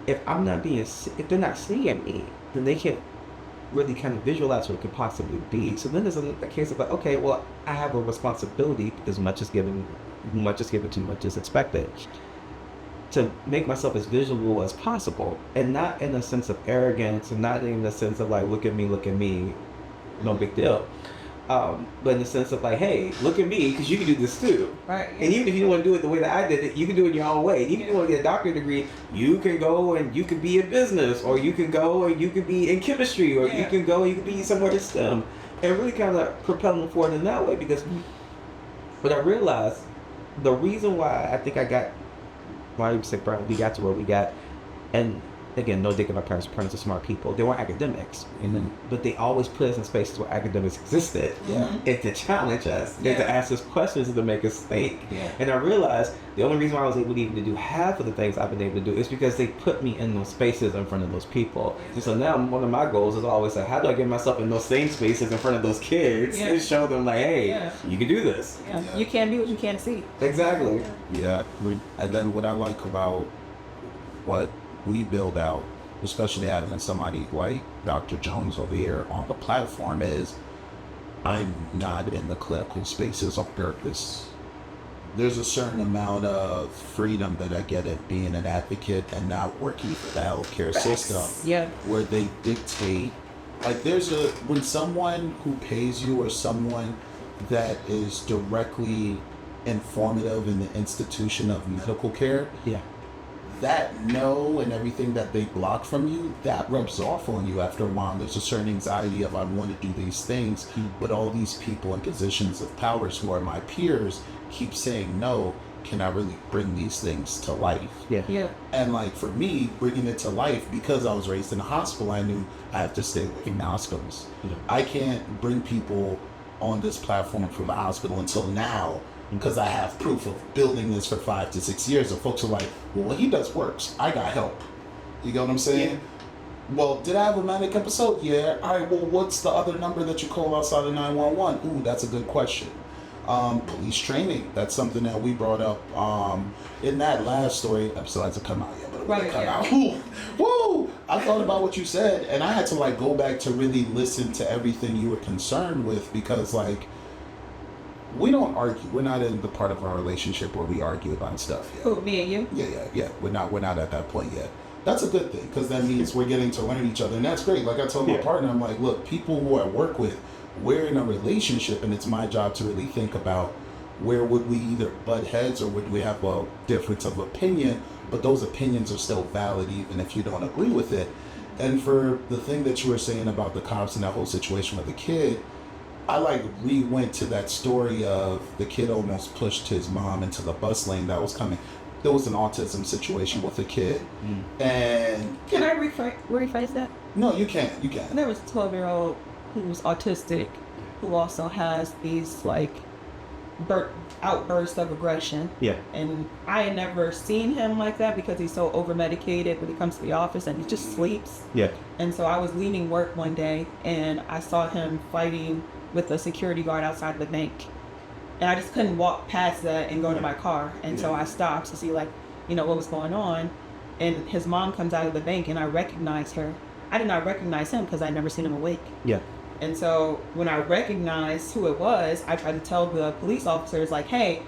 if they're not seeing me, then they can't really kind of visualize what it could possibly be. So then there's a case of like, okay, well, I have a responsibility, because much is given, too much is expected, to make myself as visible as possible, and not in a sense of arrogance, and not in the sense of like, look at me, no big deal. But in the sense of like, hey, look at me, because you can do this too. Right. And even if you don't want to do it the way that I did it, you can do it your own way. Even if you want to get a doctorate degree, you can go and you can be in business, or you can go and you can be in chemistry, or you can go and you can be somewhere in STEM, and really kind of propel them forward in that way. Because what I realized, the reason why I think we got to where we got, and again, no dig at my parents. Parents are smart people. They weren't academics, but they always put us in spaces where academics existed, and to challenge us, and to ask us questions, and to make us think. And I realized the only reason why I was able to even do half of the things I've been able to do is because they put me in those spaces in front of those people. And so now one of my goals is always like, how do I get myself in those same spaces in front of those kids and show them like, hey, you can do this. You can't be what you can't see. Exactly. And then what I like about what we build out, especially having somebody like Dr. Jones over here on the platform, is I'm not in the clinical spaces on purpose. there's a certain amount of freedom that I get at being an advocate and not working for the healthcare system. Yeah. Where they dictate, like when someone who pays you or someone that is directly informative in the institution of medical care, that no and everything that they block from you, that rubs off on you after a while. There's a certain anxiety of I want to do these things, but all these people in positions of powers who are my peers keep saying no. Can I really bring these things to life? Yeah. And like for me, bringing it to life, because I was raised in a hospital, I knew I have to stay away from the hospitals. I can't bring people on this platform from the hospital until now, because I have proof of building this for 5 to 6 years. And folks are like, well, what he does works. I got help. You get what I'm saying? Yeah. Well, did I have a manic episode? Yeah. All right, well, what's the other number that you call outside of 911? Ooh, that's a good question. Police training. That's something that we brought up in that last story. Episode hasn't come out yet, but it will come out. Woo! I thought about what you said, and I had to like go back to really listen to everything you were concerned with, because like we don't argue. We're not in the part of our relationship where we argue about stuff yet. Who, me and you? Yeah. We're not at that point yet. That's a good thing, because that means we're getting to learn each other, and that's great. Like I told my partner, I'm like, look, people who I work with, we're in a relationship, and it's my job to really think about where would we either butt heads or would we have a difference of opinion, but those opinions are still valid even if you don't agree with it. And for the thing that you were saying about the cops and that whole situation with the kid, I like re-went to that story of the kid almost pushed his mom into the bus lane that was coming. There was an autism situation with a kid, and can I rephrase that? No, you can't. There was a 12-year-old who's autistic, who also has these like outbursts of aggression. Yeah. And I had never seen him like that because he's so over medicated when he comes to the office, and he just sleeps. Yeah. And so I was leaving work one day and I saw him fighting with a security guard outside of the bank. And I just couldn't walk past that and go to my car. And so I stopped to see what was going on. And his mom comes out of the bank and I recognized her. I did not recognize him because I'd never seen him awake. Yeah. And so when I recognized who it was, I tried to tell the police officers, like, hey,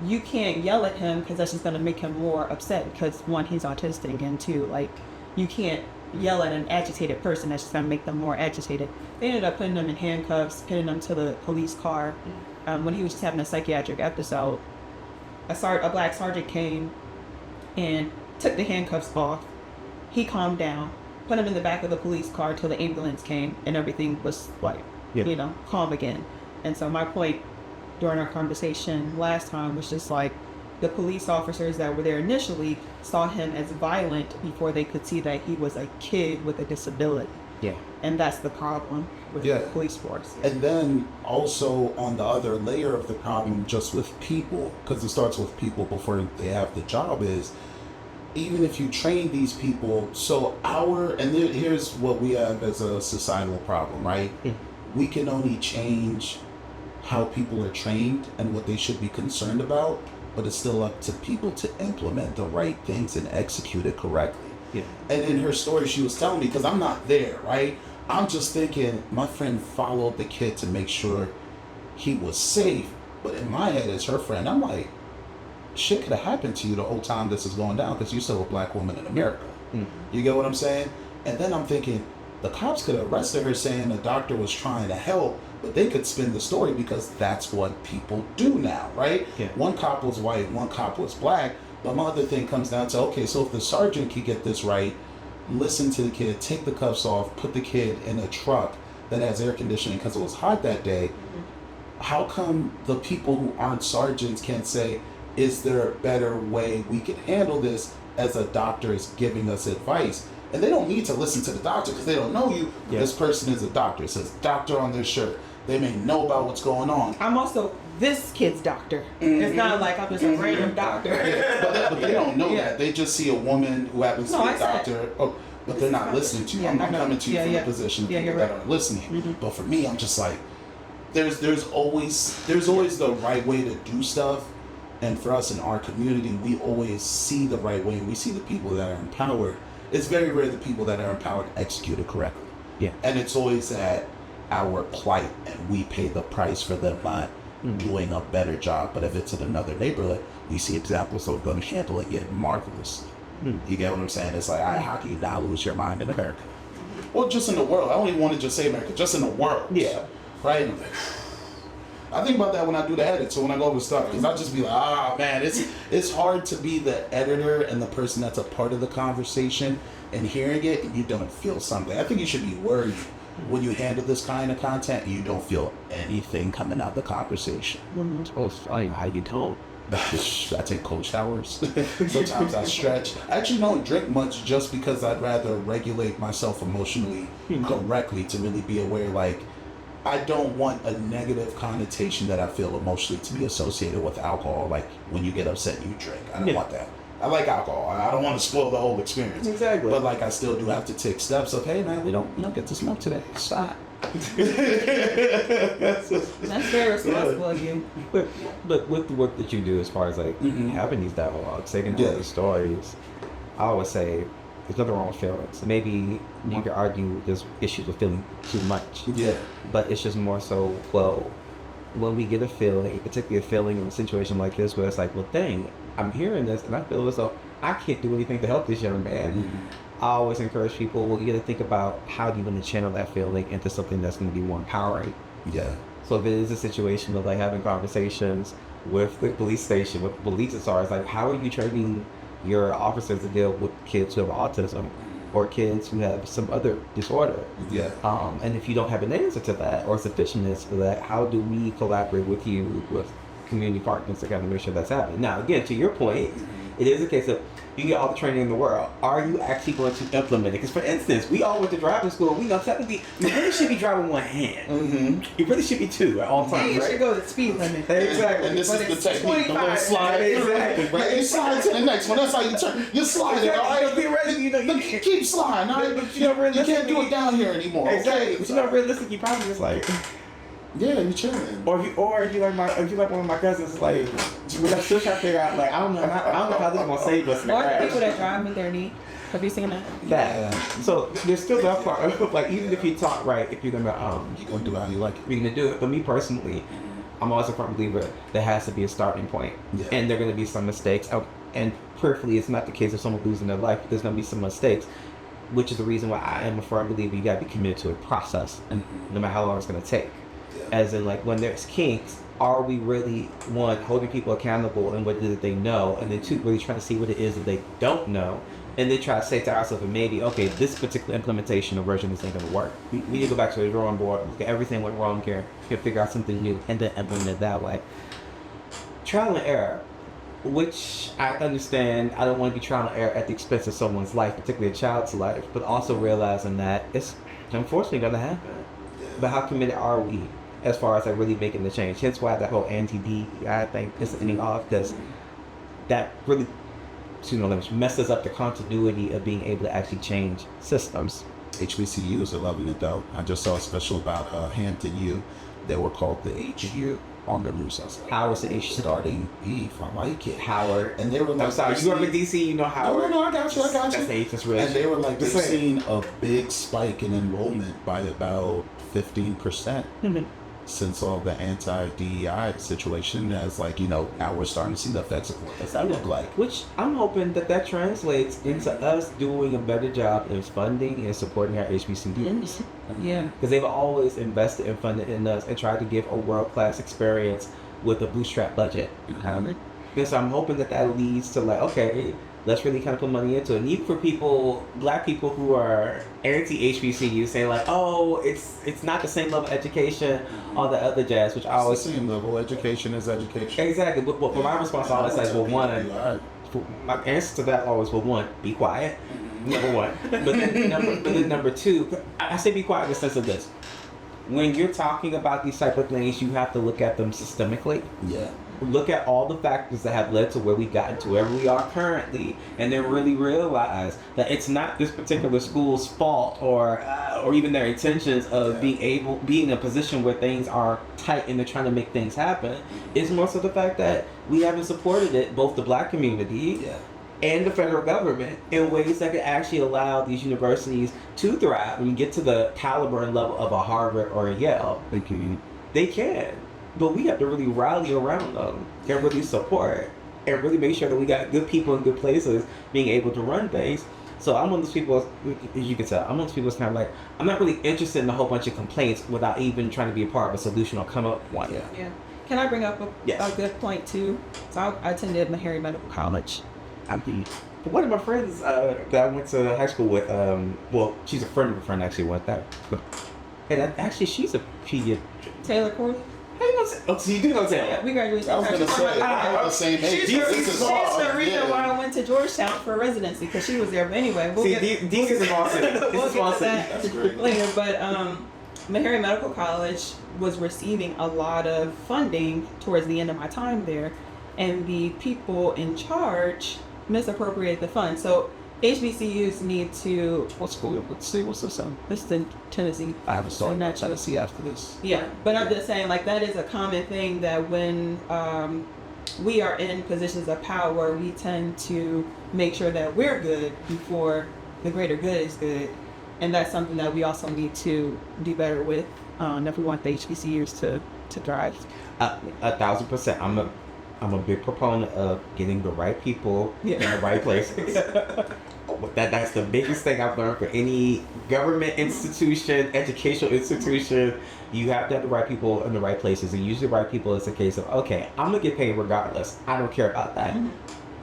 you can't yell at him because that's just going to make him more upset, because one, he's autistic, and two, like, you can't yell at an agitated person. That's just going to make them more agitated. They ended up putting him in handcuffs, pinning him to the police car. When he was just having a psychiatric episode, a black sergeant came and took the handcuffs off. He calmed down, put him in the back of the police car till the ambulance came, and everything was calm again. And so my point during our conversation last time was just like, the police officers that were there initially saw him as violent before they could see that he was a kid with a disability. Yeah. And that's the problem with the police force. And then also on the other layer of the problem, just with people, because it starts with people before they have the job, is even if you train these people, here's what we have as a societal problem, right? We can only change how people are trained and what they should be concerned about, but it's still up to people to implement the right things and execute it correctly. Yeah. And in her story, she was telling me, because I'm not there, right? I'm just thinking, my friend followed the kid to make sure he was safe, but in my head as her friend, I'm like, shit could have happened to you the whole time this is going down, because you're still a black woman in America. You get what I'm saying? And then I'm thinking, the cops could have arrested her saying the doctor was trying to help, but they could spin the story because that's what people do now, right? Yeah. One cop was white, one cop was black, but my other thing comes down to, okay, so if the sergeant could get this right, listen to the kid, take the cuffs off, put the kid in a truck that has air conditioning because it was hot that day, how come the people who aren't sergeants can't say, is there a better way we can handle this as a doctor is giving us advice? And they don't need to listen to the doctor because they don't know you. Yeah. This person is a doctor. It says doctor on their shirt. They may know about what's going on. I'm also this kid's doctor. It's not like I'm just a random doctor. Yeah. But they don't know that. They just see a woman who happens to be a doctor. But they're not listening to you. I'm coming to you from the position of people that are listening. But for me, I'm just like, there's always the right way to do stuff. And for us in our community, we always see the right way. We see the people that are empowered. It's very rare the people that are empowered execute it correctly. Yeah. And it's always at our plight, and we pay the price for them not doing a better job. But if it's in another neighborhood, you see examples of them handling it marvelously. You get what I'm saying? It's like, how can you not lose your mind in America? Well, just in the world. I don't even want to just say America, just in the world. Yeah. Right? I think about that when I do the edit, so when I go over stuff, because I'll just be like, man, it's hard to be the editor and the person that's a part of the conversation and hearing it, and you don't feel something. I think you should be worried when you handle this kind of content and you don't feel anything coming out of the conversation. Oh, fine. How you don't? I take cold showers. Sometimes I stretch. I actually don't drink much just because I'd rather regulate myself emotionally correctly to really be aware, like, I don't want a negative connotation that I feel emotionally to be associated with alcohol. Like, when you get upset, you drink. I don't want that. I like alcohol. I don't want to spoil the whole experience. Exactly. But, like, I still do have to take steps of, hey, man, we don't get to smoke today. Stop. That's very responsible of you. But with the work that you do as far as, like, having these dialogues, taking all these stories, I always say, there's nothing wrong with feelings. Maybe you could argue there's issues with feeling too much. Yeah. But it's just more so, well, when we get a feeling, particularly a feeling in a situation like this where it's like, well, dang, I'm hearing this and I feel as though I can't do anything to help this young man. I always encourage people, well, you got to think about how do you want to channel that feeling into something that's going to be more empowering. Yeah. So if it is a situation of like having conversations with the police station, with police authorities, like how are you training your officers to deal with kids who have autism or kids who have some other disorder? Yeah. And if you don't have an answer to that or sufficientness for that, how do we collaborate with you, with community partners to kind of make sure that's happening? Now, again, to your point, it is a case of you get all the training in the world. Are you actually going to implement it? Because, for instance, we all went to driving school. We know technically you really should be driving one hand. You really should be two at all times. You right? should go to the speed limit. Exactly. And this But is the it's technique, the little 25. slide. Exactly. Right? You slide to the next one. That's how you turn. You slide it, all right? Theoretically, you know, you Keep sliding, all right? But you know, You can't do it down here anymore. Exactly. Okay? But you know, realistically, you probably just like, Yeah, you chilling. or if you like one of my cousins, it's like we're still trying to figure out, like, I don't know how this is gonna save us. in the Or the crash. people that drive in their knee. Have you seen that? That. So there's still that part of, like, even if you talk right, if you're gonna You're gonna do it how you like it. you're gonna do it. But me personally, I'm always a firm believer there has to be a starting point, Yeah. and there are gonna be some mistakes. And prayerfully, it's not the case of someone losing their life. But there's gonna be some mistakes, which is the reason why I am a firm believer you gotta be committed to a process, and no matter how long it's gonna take. As in, like, when there's kinks, are we really, one, holding people accountable and what it is that they know, and then two, really trying to see what it is that they don't know, and then try to say to ourselves, maybe, okay, this particular implementation or version is not going to work. We need to go back to the drawing board, look at everything went wrong here, figure out something new, and then implement it that way. Trial and error, which I understand, I don't want to be trial and error at the expense of someone's life, particularly a child's life, but also realizing that it's unfortunately going to happen. But how committed are we as far as like really making the change? Hence why that whole anti-DEI thing is ending off, because that really, messes up the continuity of being able to actually change systems. HBCUs are loving it though. I just saw a special about Hampton U. They were called the HU on the news. I was like, Howard's the HU. starting beef. I like it. Howard. And they were like, I'm sorry, you grew up in DC, you know Howard. No, I got you. That's the H, that's really. And they were like, they've Just saying. seen a big spike in enrollment by about 15% since all the anti-DEI situation has, like, now we're starting to see the effects of what does that look like. Which I'm hoping that translates into us doing a better job in funding and supporting our HBCUs. Yeah. Because they've always invested and funded in us and tried to give a world-class experience with a bootstrap budget. Because I'm hoping that leads to, like, okay, let's really kind of put money into it. And even for people, black people who are anti-HBCU, saying like, oh, it's not the same level of education, all the other jazz, which I always... It's the same level. Education is education. Exactly. But for my response, I always say, well, my answer to that always, well, one, be quiet. Number one. But then number two, I say be quiet in the sense of this. When you're talking about these type of things, you have to look at them systemically. Yeah. Look at all the factors that have led to where we gotten to where we are currently, and then really realize that it's not this particular school's fault or even their intentions of being in a position where things are tight and they're trying to make things happen. It's more so the fact that we haven't supported it, both the black community and the federal government, in ways that could actually allow these universities to thrive and get to the caliber and level of a Harvard or a Yale. They can. They can. but we have to really rally around them and really support and really make sure that we got good people in good places being able to run things. So I'm one of those people, as you can tell, I'm one of those people that's kind of like, I'm not really interested in a whole bunch of complaints without even trying to be a part of a solution or come up with one. Yeah. Can I bring up a good point too? So I attended Meharry Medical College. One of my friends that I went to high school with, well, she's a friend of a friend actually went there. And actually, she's a pediatrician. Taylor Corley? How you know? Oh, so you do know Taylor? Yeah, we graduated. I was going to say, we're the same age. She's the reason why I went to Georgetown for residency, because she was there. But anyway, DC is a small city. We'll get to That's great. that later. But Meharry Medical College was receiving a lot of funding towards the end of my time there, and the people in charge misappropriated the funds. So HBCUs need to. What school? Let's see. What's this on? This is in Tennessee. I haven't started that Tennessee after this. Yeah, but I'm just saying, like, that is a common thing that when we are in positions of power, we tend to make sure that we're good before the greater good is good. And that's something that we also need to do better with if we want the HBCUs to thrive. 1,000%. I'm a big proponent of getting the right people in the right places. That's the biggest thing I've learned for any government institution, educational institution. You have to have the right people in the right places, and usually the right people is a case of, okay, I'm gonna get paid regardless. I don't care about that.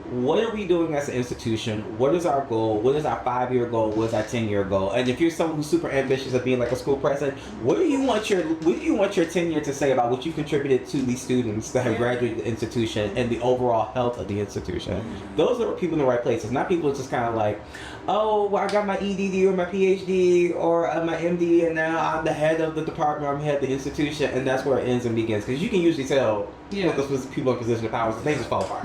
What are we doing as an institution? What is our goal? What is our 5-year goal? What is our 10-year goal? And if you're someone who's super ambitious of being like a school president, what do you want your tenure to say about what you contributed to these students that have graduated the institution and the overall health of the institution? Those are people in the right places, not people just kind of like, oh, well, I got my EDD or my PhD or my MD, and now I'm the head of the department, or I'm head of the institution, and that's where it ends and begins. Because you can usually tell those people in position of power, they just fall apart.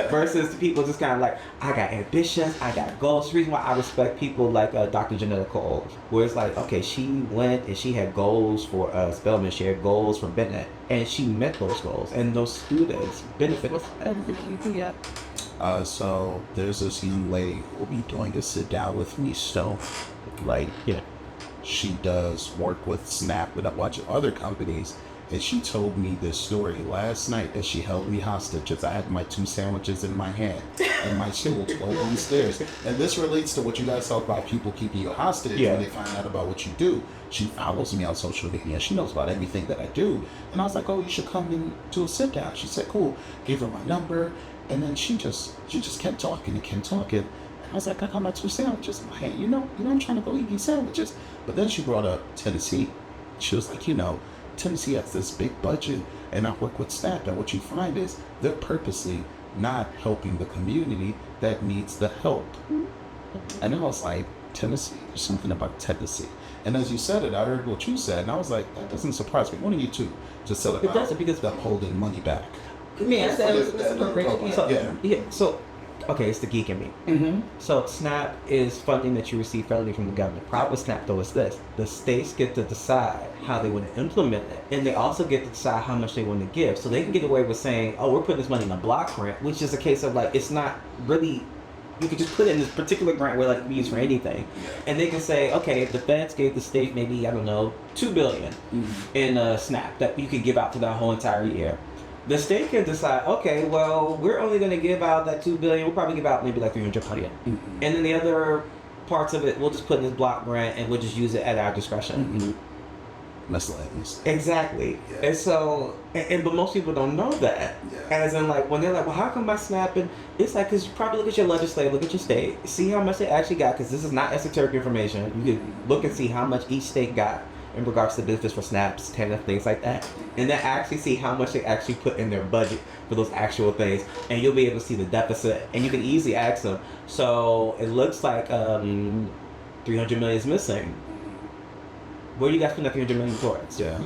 Versus the people just kind of like, I got ambitions, I got goals. The reason why I respect people like Dr. Janetta Cole, where it's like, okay, she went and she had goals for Spelman, she had goals for Bennett, and she met those goals, and those students benefited from it. So there's this young lady who will be doing a sit down with me. So, she does work with Snap and a bunch of other companies. And she told me this story last night that she held me hostage as I had my 2 sandwiches in my hand and my stool to go downstairs. And this relates to what you guys talk about, people keeping you hostage when they find out about what you do. She follows me on social media. She knows about everything that I do. And I was like, oh, you should come and do a sit down. She said, cool. Gave her my number. And then she just kept talking and kept talking. And I was like, I got my 2 sandwiches in my hand. You know, I'm trying to go eat these sandwiches. But then she brought up Tennessee. She was like, Tennessee has this big budget, and I work with staff, and what you find is they're purposely not helping the community that needs the help. And I was like, Tennessee, there's something about Tennessee. And as you said it, I heard what you said, and I was like, that doesn't surprise me. One of you two just said it doesn't, because they're holding money back. Yeah, So, okay, it's the geek in me. So SNAP is funding that you receive federally from the government. Problem with SNAP though is this: the states get to decide how they want to implement it, and they also get to decide how much they want to give. So they can get away with saying, "Oh, we're putting this money in a block grant," which is a case of like it's not really. You could just put it in this particular grant where like be used for anything, and they can say, okay, if the feds gave the state maybe $2 billion in SNAP that you could give out for that whole entire year. The state can decide, okay, well, we're only going to give out that $2 billion. We'll probably give out maybe like $300 million, and then the other parts of it we'll just put in this block grant and we'll just use it at our discretion. Miscellaneous. Exactly. And so, but most people don't know that. As in, like, when they're like, well, how come my snapping? It's like, because you probably look at your legislature, look at your state, see how much they actually got, because this is not esoteric information. You can look and see how much each state got in regards to benefits for snaps, TANF, things like that. And then actually see how much they actually put in their budget for those actual things. And you'll be able to see the deficit. And you can easily ask them, so it looks like $300 million is missing. Where do you guys spend that $300 million towards? Yeah.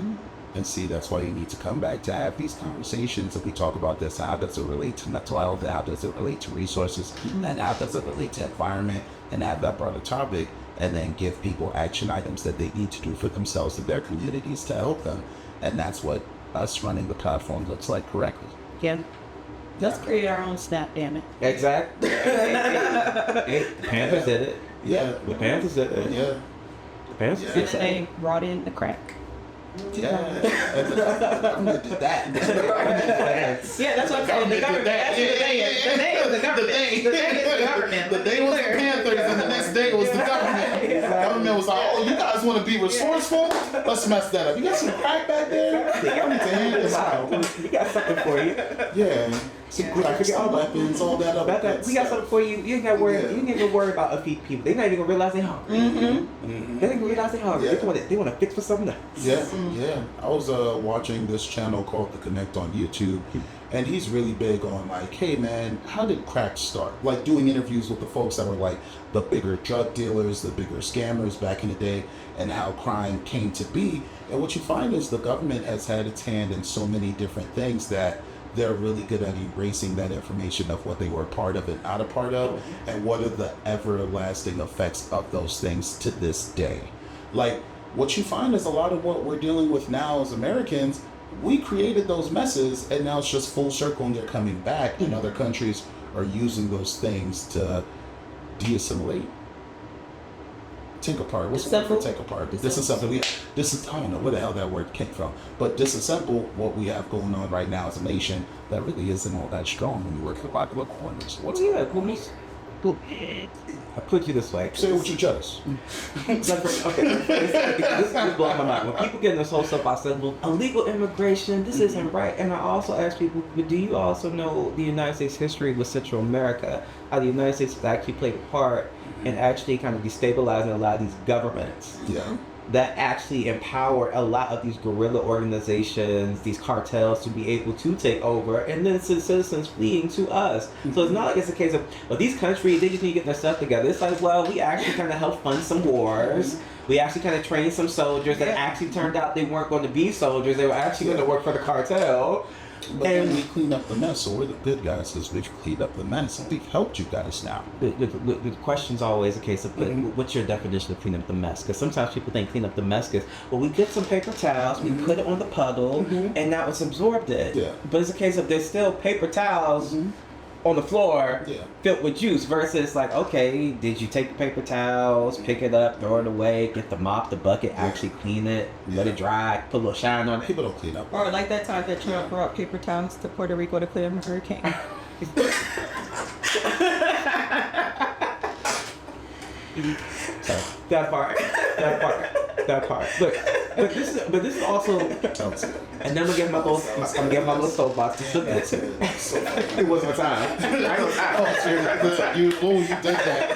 And see, that's why you need to come back to have these conversations. If we talk about this, how does it relate to mental health? How does it relate to resources? And how does it relate to environment? And have that broader topic, and then give people action items that they need to do for themselves and their communities to help them. And that's what us running the platform looks like correctly. Yeah. Let's create our own snap, damn it. Exactly. The Panthers did it. Yeah. The Panthers did it. Yeah. The Panthers And they brought in the crack. Yeah, and the government did that. Yeah, that's what I'm saying. The government. That's what the thing is. The thing is the government. The thing is the government. The day was the Panthers, and the next day was the government. The government was like, "Oh, you guys want to be resourceful? Let's mess that up. You got some crack back there? I need to hand this out. We got something for you. Yeah, some crack, some weapons, all that other good We got stuff. something for you. You ain't got to worry. Yeah. You ain't got to worry about feed people. They're not even gonna realize they're hungry. They ain't gonna realize they're hungry. Yeah. They want to fix for something else. Yeah. I was watching this channel called The Connect on YouTube, and he's really big on like, hey man, how did crack start? Like doing interviews with the folks that were like the bigger drug dealers, the bigger scammers back in the day, and how crime came to be. And what you find is the government has had its hand in so many different things that they're really good at erasing that information of what they were part of and not a part of, and what are the everlasting effects of those things to this day. Like, what you find is a lot of what we're dealing with now as Americans, we created those messes, and now it's just full circle and they're coming back, and other countries are using those things to de-assimilate. Take apart. What's the word for take apart? Disassemble. This is, I don't know where the hell that word came from, but disassemble what we have going on right now as a nation that really isn't all that strong when you work in the corners. What's I put you this way. Say it with your chest. Okay, this is blowing my mind. When people get in this whole stuff, I said, well, illegal immigration, this isn't right. And I also ask people, but do you also know the United States history with Central America? How the United States has actually played a part in actually kind of destabilizing a lot of these governments. Yeah. That actually empowered a lot of these guerrilla organizations, these cartels, to be able to take over, and then citizens fleeing to us. So it's not like it's a case of, well, these countries, they just need to get their stuff together. It's like, well, we actually kind of helped fund some wars. We actually kind of trained some soldiers that actually turned out they weren't going to be soldiers. They were actually going to work for the cartel. But then we clean up the mess, so we're the good guys because we've cleaned up the mess and we've helped you guys now. The question's always a case of what's your definition of clean up the mess? Because sometimes people think clean up the mess is, well, we get some paper towels, we put it on the puddle, and now it's absorbed it. Yeah. But it's a case of there's still paper towels on the floor filled with juice versus like, okay, did you take the paper towels, pick it up, throw it away, get the mop, the bucket, actually clean it, let it dry, put a little shine on it. People don't clean up. Or like that time that Trump brought paper towels to Puerto Rico to clear a hurricane. Sorry. That part. Look, but this is also, and then I'm gonna get my little soapbox to flip it. It wasn't my time. You did that.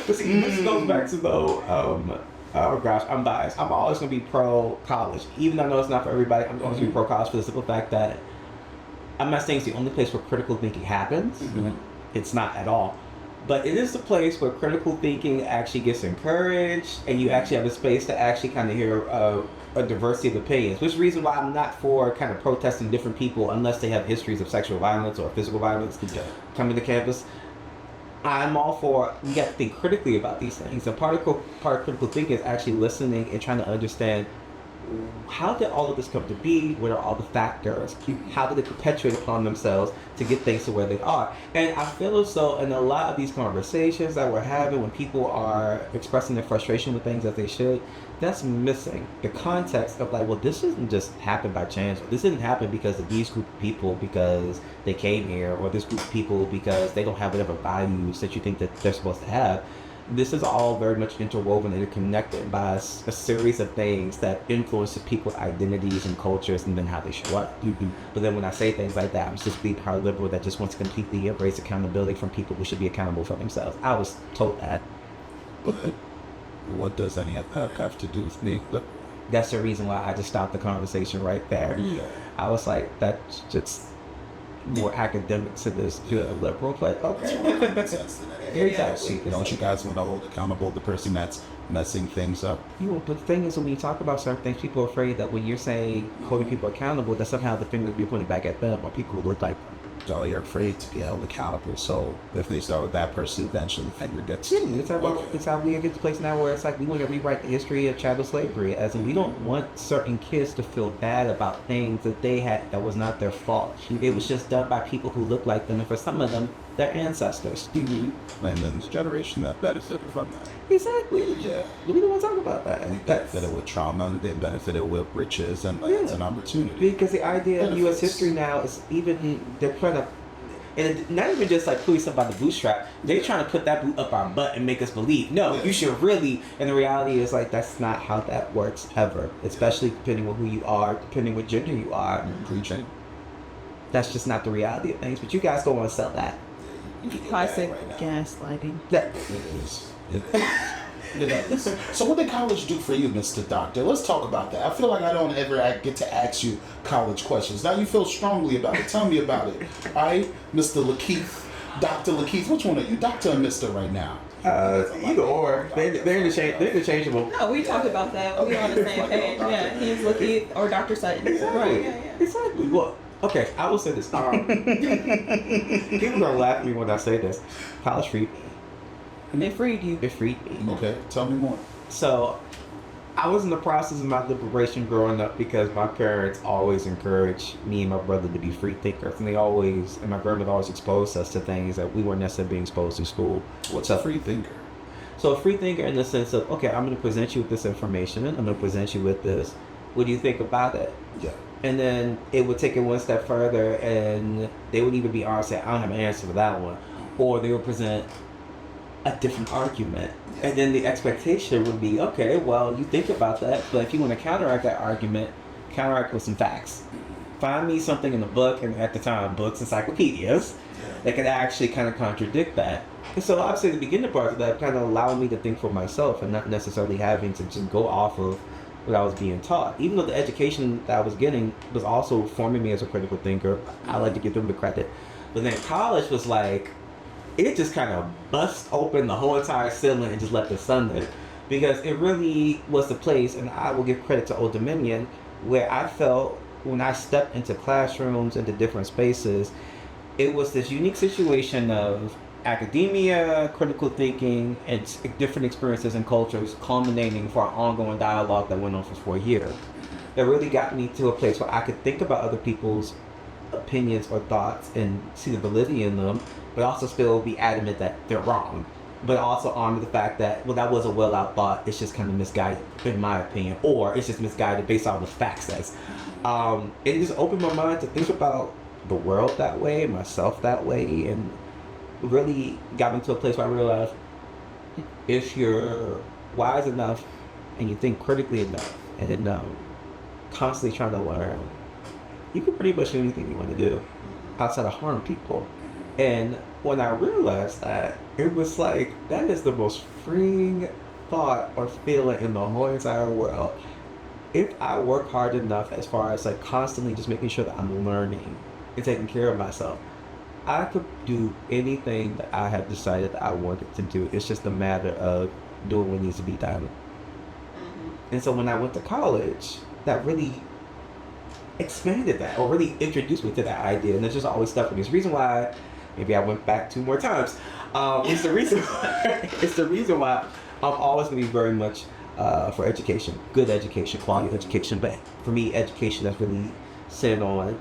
But see, this goes back to though. Oh gosh, I'm biased. I'm always gonna be pro college, even though I know it's not for everybody. I'm always gonna be pro college for the simple fact that I'm not saying it's the only place where critical thinking happens. It's not at all. But it is the place where critical thinking actually gets encouraged, and you actually have a space to actually kind of hear a diversity of opinions. Which is the reason why I'm not for kind of protesting different people unless they have histories of sexual violence or physical violence coming to campus. I'm all for, we got to think critically about these things. And part of critical thinking is actually listening and trying to understand, how did all of this come to be? What are all the factors? How did they perpetuate upon themselves to get things to where they are? And I feel as though in a lot of these conversations that we're having when people are expressing their frustration with things as they should, that's missing the context of like, well, this didn't just happen by chance. This didn't happen because of these group of people because they came here, or this group of people because they don't have whatever values that you think that they're supposed to have. This is all very much interwoven and interconnected by a series of things that influence the people's identities and cultures and then how they show up. But then when I say things like that, I'm just being part liberal that just wants to completely erase accountability from people who should be accountable for themselves. I was told that. But what does any of that have to do with me? That's the reason why I just stopped the conversation right there. I was like, that's just more academic to this liberal, but okay. Exactly. Don't you guys want to hold accountable the person that's messing things up? But the thing is, when you talk about certain things, people are afraid that when you're saying holding people accountable, that somehow the finger will be pointed back at them, or people who look like them. So you're afraid to be held accountable. So if they start with that person, eventually the finger gets. It's how we get to the place now where it's like we want to rewrite the history of chattel slavery, as in we don't want certain kids to feel bad about things that they had that was not their fault. It was just done by people who looked like them, and for some of them, their ancestors. Mm-hmm. And then this generation that benefited from that. Exactly. Yeah. We don't want to talk about that. They benefited with trauma, they benefited with riches and lands and opportunity. Because the idea of U.S. history now is even, they're trying to, and not even just like pulling stuff by the bootstrap, they're trying to put that boot up our butt and make us believe, no, you should really, and the reality is like, that's not how that works ever, especially depending on who you are, depending what gender you are. Preaching. That's just not the reality of things, but you guys don't want to sell that. Classic gaslighting. That It is. It is. So what did college do for you, Mr. Doctor? Let's talk about that. I feel like I don't ever get to ask you college questions. Now you feel strongly about it. Tell me about it. All right, Mr. Lakeith, Dr. Lakeith. Which one are you, Doctor or Mr. right now? either or. They're interchangeable. No, we talked about that. We on the same page. Yeah, he's Lakeith or Dr. Sutton. Exactly. Right. Yeah. Exactly. Well, okay, I will say this. People gonna laugh at me when I say this. College freed me. It freed you. It freed me. Okay, tell me more. So, I was in the process of my liberation growing up because my parents always encouraged me and my brother to be free thinkers, and my grandmother always exposed us to things that we weren't necessarily being exposed to in school. What's a free thinker? So, a free thinker in the sense of, okay, I'm going to present you with this information, and I'm going to present you with this. What do you think about it? Yeah. And then it would take it one step further, and they would even be honest and say, I don't have an answer for that one. Or they would present a different argument. And then the expectation would be, okay, well, you think about that, but if you want to counteract that argument, counteract with some facts. Find me something in the book, and at the time, books, encyclopedias, that could actually kind of contradict that. And so I'd say the beginning part of that kind of allowed me to think for myself and not necessarily having to just go off of what I was being taught. Even though the education that I was getting was also forming me as a critical thinker, I like to give them the credit. But then college was like, it just kind of bust open the whole entire ceiling and just let the sun in. Because it really was the place, and I will give credit to Old Dominion, where I felt when I stepped into classrooms, into different spaces, it was this unique situation of academia, critical thinking, and different experiences and cultures culminating for an ongoing dialogue that went on for 4 years. It really got me to a place where I could think about other people's opinions or thoughts and see the validity in them, but also still be adamant that they're wrong. But also honor the fact that, well, that was a well out thought, it's just kind of misguided, in my opinion, or it's just misguided based on what the fact says. It just opened my mind to think about the world that way, myself that way, and really got me to a place where I realized if you're wise enough and you think critically enough and constantly trying to learn, you can pretty much do anything you want to do outside of harm people. And when I realized that, it was like, that is the most freeing thought or feeling in the whole entire world. If I work hard enough as far as like constantly just making sure that I'm learning and taking care of myself, I could do anything that I have decided that I wanted to do. It's just a matter of doing what needs to be done. And so when I went to college, that really expanded that, or really introduced me to that idea, and it's just always stuck with me. It's the reason why maybe I went back 2 more times. It's the reason why I'm always going to be very much for education, good education, quality education. But for me, education that's really centered on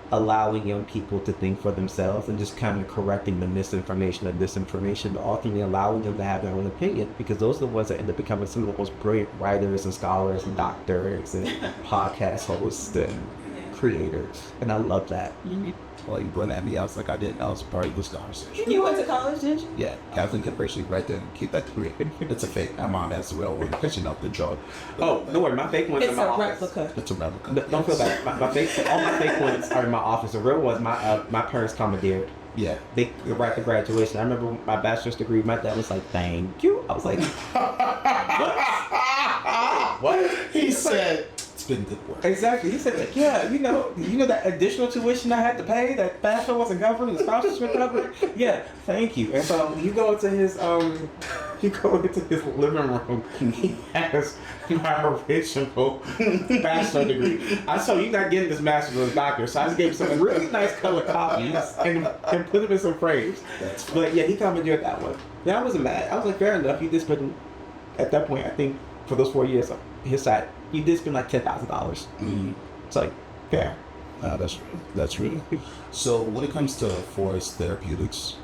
allowing young people to think for themselves and just kind of correcting the misinformation or disinformation, but ultimately allowing them to have their own opinion, because those are the ones that end up becoming some of the most brilliant writers and scholars and doctors and podcast hosts and creators. And I love that. Well, you went at me, I was like, I didn't know I was part of this conversation. You went to college, didn't you? Yeah, Catholic University right there. Keep that degree. It's a fake. My mom has the real one because you know the joke. Oh, no worry, my fake ones It's in my a office. replica. It's a replica. Don't feel bad. My fake, all my fake ones are in my office. The real ones, my parents commandeered. Yeah. They right to graduation. I remember my bachelor's degree. My dad was like, "Thank you." I was like, "What?" What? He said, "It's been good work." Exactly. He said, like, "Yeah, you know that additional tuition I had to pay, that bachelor wasn't covered, the scholarship covered. Yeah, thank you." And so you go into his living room. He has my original bachelor degree. I saw you not getting this master's doctor, so I just gave him some really nice color copies and put them in some frames. But yeah, he commandeered that one. Yeah, I wasn't mad. I was like, fair enough. You did spend, at that point, I think for those 4 years on his side, you did spend like $10,000. Mm-hmm. It's like fair. That's real. So when it comes to forest therapeutics,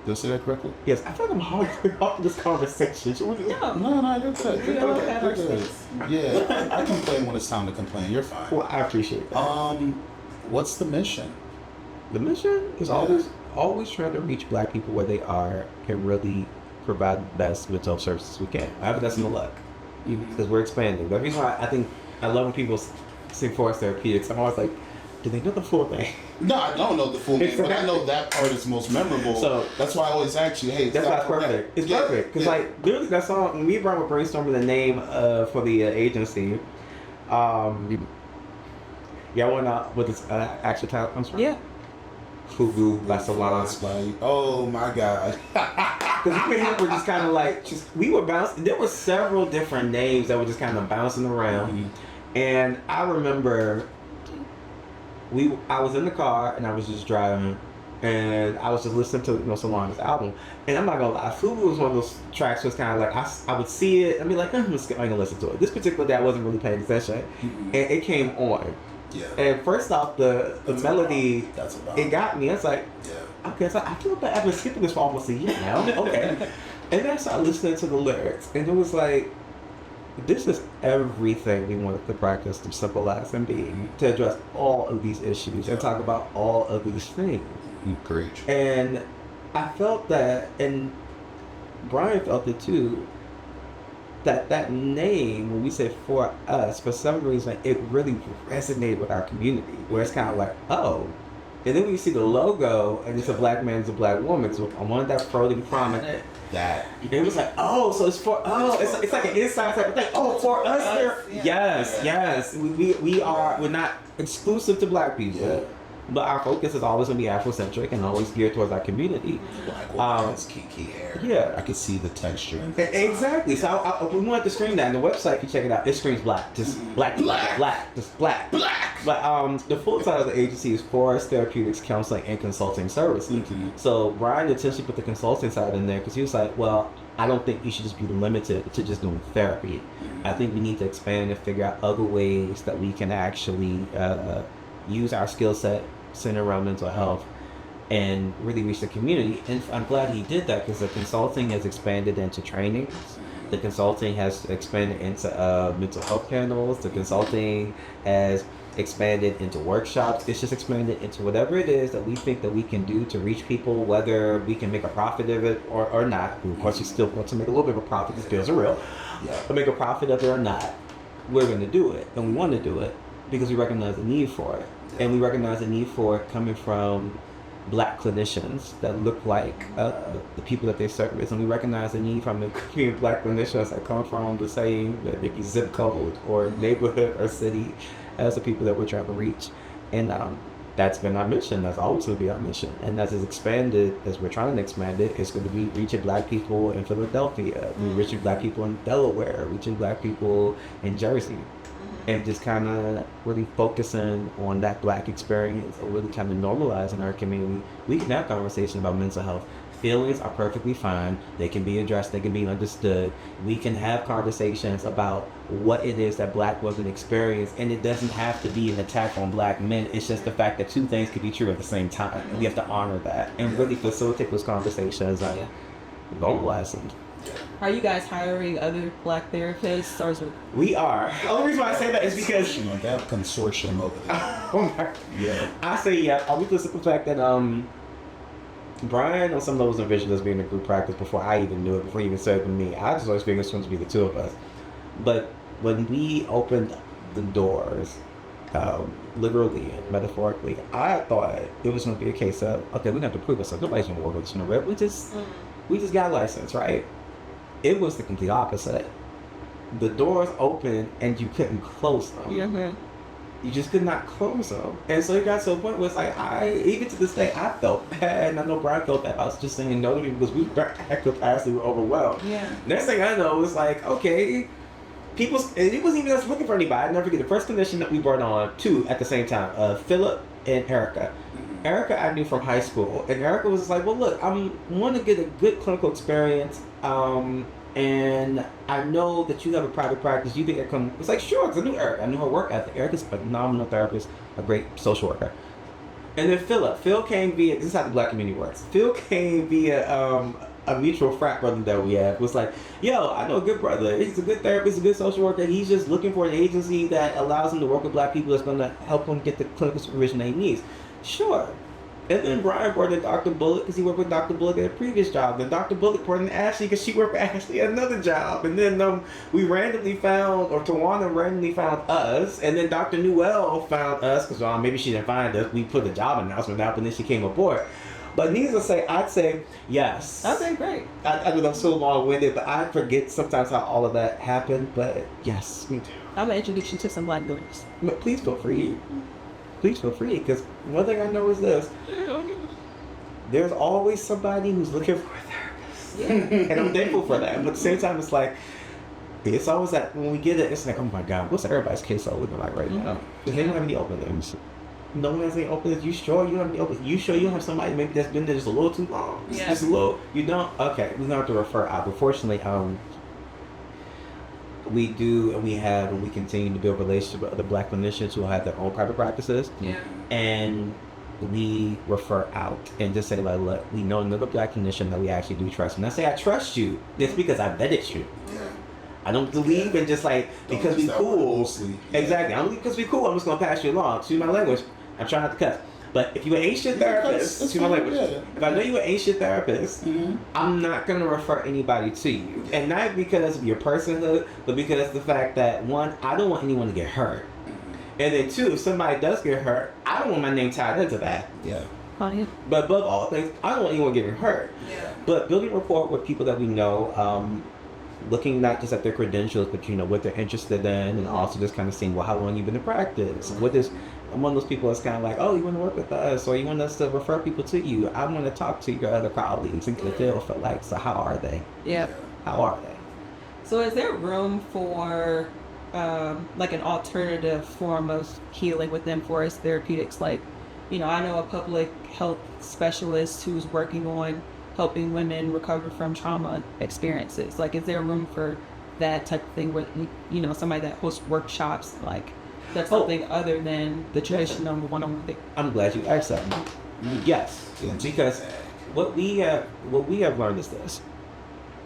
Did I say that correctly? Yes, I feel like I'm hard off this conversation. Should we- No, you're good. We all have our You're good. space. Yeah, I complain when it's time to complain. You're fine. Well, I appreciate that. What's the mission? The mission is always trying to reach Black people where they are and really provide the best mental health services we can. I have that's in the luck because we're expanding. The reason why I think I love when people sing Forest Therapeutics, I'm always like, do they know the full name? No, I don't know the full name, but I know that part is most memorable. So that's why I always ask you, hey, that's why it's perfect. It's perfect because like literally that song. When me and Brian were brainstorming the name for the agency, y'all went out with this actual title comes from? Yeah. Fugu by Solange. Oh my God. Because we were just kind of like, we were bouncing. There were several different names that were just kind of bouncing around. Mm-hmm. And I remember I was in the car and I was just driving and I was just listening to Solange's album. And I'm not gonna lie, Fugu was one of those tracks was kind of like, I would see it and be like, I ain't gonna listen to it. This particular day I wasn't really paying attention. Mm-hmm. And it came on. Yeah. And first off, the melody, it got me. It's like, okay, so I feel like I've been skipping this for almost a year now. Okay. And then I started listening to the lyrics, and it was like, this is everything we wanted to practice to symbolize and be, to address all of these issues and talk about all of these things. Great. And I felt that, and Brian felt it too, that name, when we said For Us, for some reason, it really resonated with our community, where it's kind of like, oh. And then when you see the logo, and it's a Black man, it's a Black woman, so I wanted that pro to be prominent. It was like, oh, so it's it's like an inside type of thing. Oh, for us there. Yes. We're not exclusive to Black people. But our focus is always going to be Afrocentric and always geared towards our community. Black woman has kiki hair. Yeah. I can see the texture. Exactly. So we wanted to scream that. And the website, if you check it out, it screams Black. Just black. Just black. But the full title of the agency is Forest Therapeutics Counseling and Consulting Services. Mm-hmm. So Brian intentionally put the consulting side in there because he was like, well, I don't think you should just be limited to just doing therapy. I think we need to expand and figure out other ways that we can actually use our skill set centered around mental health and really reach the community. And I'm glad he did that because the consulting has expanded into trainings. The consulting has expanded into mental health panels. The consulting has expanded into workshops. It's just expanded into whatever it is that we think that we can do to reach people, whether we can make a profit of it or not. Of course, we still want to make a little bit of a profit. These bills are real. But make a profit of it or not, we're going to do it. And we want to do it because we recognize the need for it. And we recognize the need for it coming from Black clinicians that look like the people that they service. And we recognize the need from the community of Black clinicians that come from the same zip code or neighborhood or city as the people that we're trying to reach. And that's been our mission. That's always going to be our mission. And as it's expanded, as we're trying to expand it, it's going to be reaching Black people in Philadelphia, reaching Black people in Delaware, reaching Black people in Jersey. And just kind of really focusing on that Black experience or really kind of normalizing our community. We can have conversations about mental health. Feelings are perfectly fine. They can be addressed. They can be understood. We can have conversations about what it is that Black women experience. And it doesn't have to be an attack on Black men. It's just the fact that two things can be true at the same time. And we have to honor that and really facilitate those conversations and normalize them. Are you guys hiring other Black therapists, or is it? We are. The only reason why I say that is because they have a consortium over there. Oh my! Yeah. I say yeah. I'll be the simple fact that Brian on some levels envisioned us being a group practice before I even knew it. Before he even said it to me, I just always figured it was going to be the two of us. But when we opened the doors, literally and metaphorically, I thought it was going to be a case of okay, we have to prove ourselves. Nobody's going to work with us in the web. We just got licensed, right? It was the complete opposite. The doors opened and you couldn't close them. Yeah, man. You just could not close them. And so it got to a point where it's like, even to this day, I felt bad. And I know Brian felt bad. I was just saying no to me because we were at capacity, we were overwhelmed. Yeah. Next thing I know, it's like, okay, and it wasn't even us looking for anybody. I never forget the first clinician that we brought on, two at the same time, Philip and Erica. Erica I knew from high school, and Erica was like, well, look, I want to get a good clinical experience, and I know that you have a private practice. You think I come? It's like, sure, because I knew Erica. I knew her work ethic. Erica's a phenomenal therapist, a great social worker. And then Phil came via, this is how the black community works. Phil came via a mutual frat brother that we had. Was like, yo, I know a good brother. He's a good therapist, a good social worker. He's just looking for an agency that allows him to work with black people that's going to help him get the clinical supervision that he needs. Sure. And then Brian brought in Dr. Bullock because he worked with Dr. Bullock at a previous job. Then Dr. Bullock brought in Ashley because she worked with Ashley at another job. And then we randomly found, or Tawana randomly found us. And then Dr. Newell found us because maybe she didn't find us. We put the job announcement out and then she came aboard. But needless to say, I'd say yes. Okay, great. I know I'm so long-winded, but I forget sometimes how all of that happened. But yes, me too. I'm going to introduce you to some black lawyers. But please feel free. Please feel free, because one thing I know is this. There's always somebody who's looking for a therapist. Yeah. And I'm thankful for that. But at the same time, it's like, it's always that when we get it, it's like, oh my God, what's everybody's case looking like right now? Because they don't have any openings. No one has any openings. You sure you don't have any openings? You sure you don't have somebody maybe that's been there just a little too long? Yeah. Just a little. You don't? Okay, we're going to have to refer out. But fortunately, we do, and we have, and we continue to build relationships with other black clinicians who have their own private practices. Yeah. And we refer out and just say, like, look, we know another black clinician that we actually do trust. And I say I trust you, it's because I vetted you. Yeah. I don't believe in just like, because we cool. Exactly. I don't believe because we cool, I'm just going to pass you along. Excuse my language. I'm trying not to cuss. But if you're an ancient therapist, excuse my language, if I know you're an ancient therapist, I'm not going to refer anybody to you. And not because of your personhood, but because of the fact that, one, I don't want anyone to get hurt. And then two, if somebody does get hurt, I don't want my name tied into that. Yeah. But above all things, I don't want anyone getting hurt. Yeah. But building rapport with people that we know, looking not just at their credentials, but what they're interested in, and also just kind of seeing, well, how long you've been in practice. I'm one of those people that's kind of like, oh, you want to work with us, or you want us to refer people to you. I want to talk to your other colleagues and get a feel for like, so how are they? Yeah. How are they? So is there room for like an alternative form of healing within forest therapeutics? Like, I know a public health specialist who's working on helping women recover from trauma experiences. Like, is there room for that type of thing where, somebody that hosts workshops, like, that's something other than the traditional one-on-one thing? I'm glad you asked that. Yes, because what we have learned is this: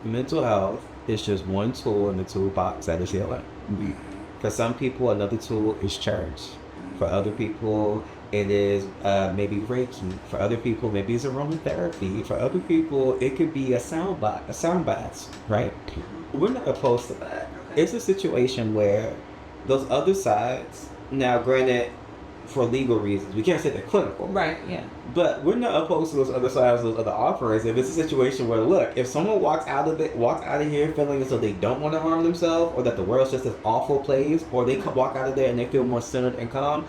mental health is just one tool in the toolbox that is healing. For some people, another tool is church. For other people, it is maybe Reiki. For other people, maybe it's aromatherapy. For other people, it could be a sound bath, right? We're not opposed to that. It's a situation where those other sides, now granted, for legal reasons, we can't say they're clinical. Right, yeah. But we're not opposed to those other sides, those other offerings. If it's a situation where, look, if someone walks out of here feeling as though they don't want to harm themselves, or that the world's just this awful place, or they walk out of there and they feel more centered and calm,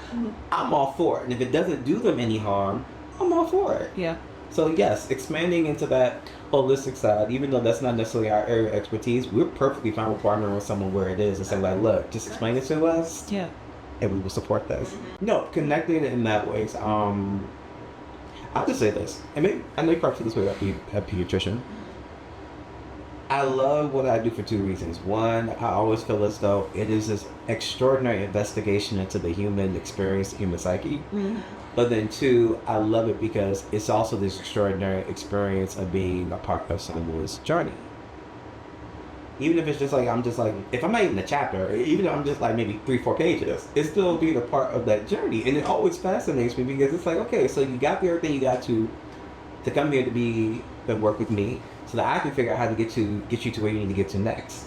I'm all for it. And if it doesn't do them any harm, I'm all for it. Yeah. So yes, expanding into that holistic side, even though that's not necessarily our area of expertise, we're perfectly fine with partnering with someone where it is and saying, like, look, just explain it to us. Yeah. And we will support this. No, connecting in that ways. I'll just say this, and maybe I know you probably feel this way about being a pediatrician. I love what I do for two reasons. One, I always feel as though it is this extraordinary investigation into the human experience, the human psyche. Mm-hmm. But then two, I love it because it's also this extraordinary experience of being a part of someone's journey. Even if it's just like, I'm just like, if I'm not even a chapter, even though I'm just like maybe 3-4 pages, it's still being a part of that journey. And it always fascinates me because it's like, okay, so you got everything you got to come here to work with me so that I can figure out how to get you to where you need to get to next.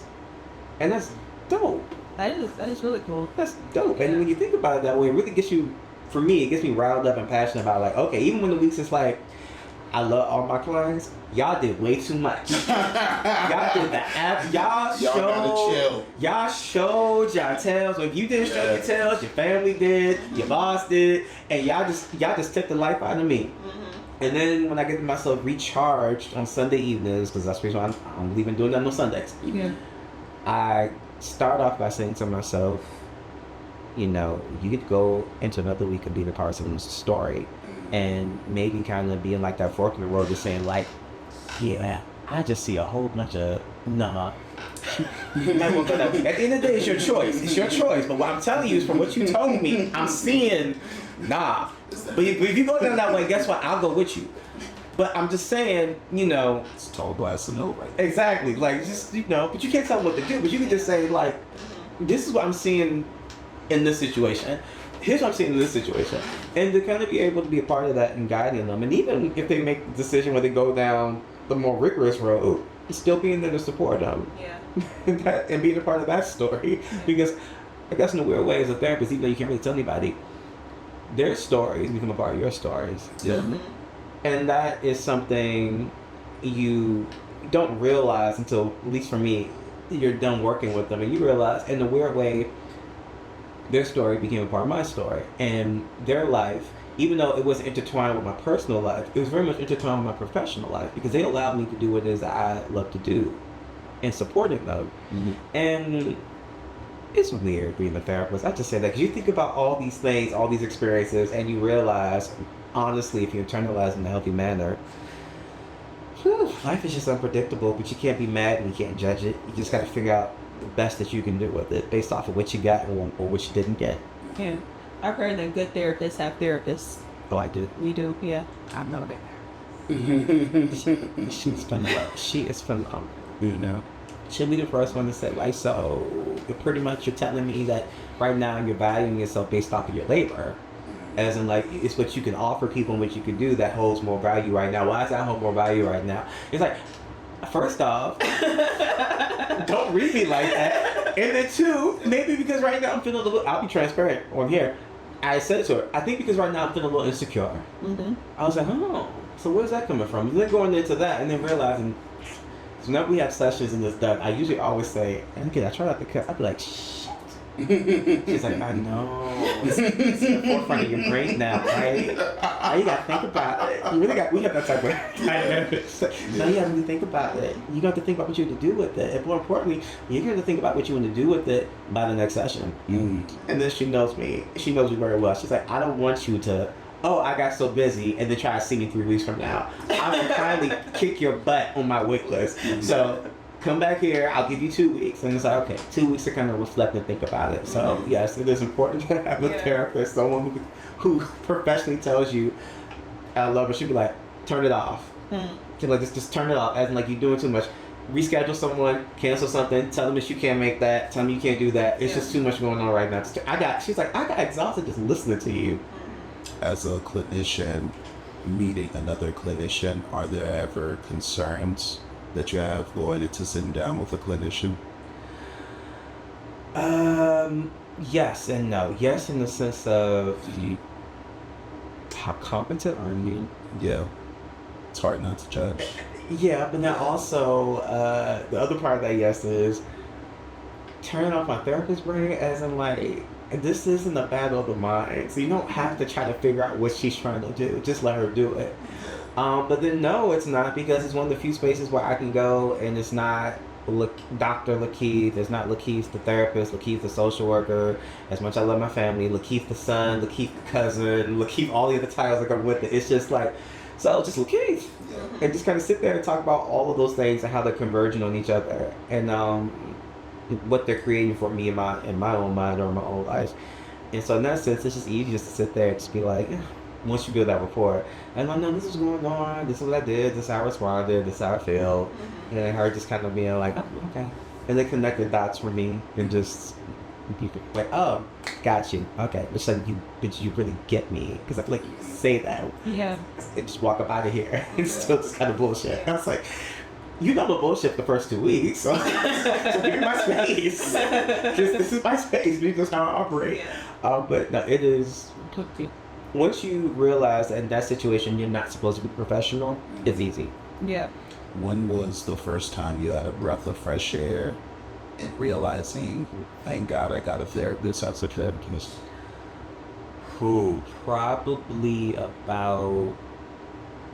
And that's dope. That is really cool. That's dope. And when you think about it that way, it really gets you, for me, it gets me riled up and passionate about like, okay, even when the weeks is like, I love all my clients. Y'all did way too much. Y'all did the app. Y'all showed y'all tails. If you didn't show your tails, your family did, your boss did, and y'all just took the life out of me. Mm-hmm. And then when I get myself recharged on Sunday evenings, because that's the reason I'm leaving doing that on Sundays. Yeah. I start off by saying to myself, you could go into another week of being a part of someone's story. And maybe kind of being like that fork in the road, just saying like, yeah, I just see a whole bunch of nah. At the end of the day, it's your choice. It's your choice. But what I'm telling you is from what you told me, I'm seeing nah. But if you go down that way, guess what? I'll go with you. But I'm just saying, It's a tall glass of milk, right? exactly. Like, just, but you can't tell them what to do. But you can just say, like, this is what I'm seeing in this situation. Here's what I'm seeing in this situation. And to kind of be able to be a part of that and guiding them. And even if they make the decision where they go down the more rigorous road, still being there to support them. Yeah. and being a part of that story. Because I guess in a weird way, as a therapist, even though you can't really tell anybody, their stories become a part of your stories. Yeah. Mm-hmm. And that is something you don't realize until, at least for me, you're done working with them. And you realize, in a weird way, their story became a part of my story. And their life, even though it was intertwined with my personal life, it was very much intertwined with my professional life because they allowed me to do what it is that I love to do and supporting them. Mm-hmm. And it's weird being a therapist. I just say that because you think about all these things, all these experiences, and you realize, honestly, if you internalize in a healthy manner, life is just unpredictable, but you can't be mad and you can't judge it. You just got to figure out the best that you can do with it based off of what you got or what you didn't get. Yeah. I've heard that good therapists have therapists. Oh, I did. We do, yeah. I know that. She's phenomenal. She is phenomenal. She'll be the first one to say, like, so pretty much you're telling me that right now you're valuing yourself based off of your labor. As in, like, it's what you can offer people and what you can do that holds more value right now. Why does that hold more value right now? It's like, first off, don't read me like that. And then two, maybe because right now I'm feeling a little, I'll be transparent on here. I said it to her. I think because right now I'm feeling a little insecure. Mm-hmm. I was like, oh, so where's that coming from? And then going into that and then realizing, so whenever we have sessions and this done, I usually always say, and again, I try not to cut. I'd be like, shit. She's like, I know. It's in the forefront of your brain now, right? Now you gotta think about it. You really got, we have that type of dynamics. Now you gotta really think about it. You got to think about what you want to do with it. And more importantly, you got to think about what you want to do with it by the next session. Mm. And then she knows me. She knows me very well. She's like, I don't want you to, oh, I got so busy, and then try to see me 3 weeks from now. I will kindly kick your butt on my wick list. So come back here, I'll give you 2 weeks. And it's like, okay, 2 weeks to kind of reflect and think about it. So yes, it is important to have a therapist, someone who professionally tells you, I love her. She'd be like, turn it off. She'd like, just turn it off, as in like you're doing too much. Reschedule someone, cancel something, tell them that you can't make that, tell them you can't do that. It's just too much going on right now. She's like, I got exhausted just listening to you. As a clinician, meeting another clinician, are there ever concerns that you have going into sitting down with a clinician? Yes and no. Yes, in the sense of how competent are you? Yeah. It's hard not to judge. Yeah, but then also the other part of that yes is turning off my therapist brain, as in like, this isn't a battle of the mind, so you don't have to try to figure out what she's trying to do. Just let her do it. But then no, it's not, because it's one of the few spaces where I can go and it's not Dr. Lakeith, it's not Lakeith the therapist, Lakeith the social worker. As much as I love my family, Lakeith the son, Lakeith the cousin, Lakeith all the other titles that come with it. It's just like, so just Lakeith. And just kind of sit there and talk about all of those things and how they're converging on each other. And what they're creating for me in my own mind or in my own life. And so in that sense, it's just easy just to sit there and just be like, once you build that rapport, and I know this is going on, this is what I did, this is how I responded, this is how I feel. And then her just kind of being like, oh, okay. And then connect the dots for me and just be like, oh, got you. Okay. It's like, did you really get me? Because I feel like you say that. Yeah. And just walk up out of here. It's still just kind of bullshit. I was like, you know the bullshit the first 2 weeks, so give me my space. This is my space, because how I operate. But no, it is, once you realize that in that situation you're not supposed to be professional, it's easy. Yeah. When was the first time you had a breath of fresh air and realizing, thank God I got a therapist as a therapist? Probably about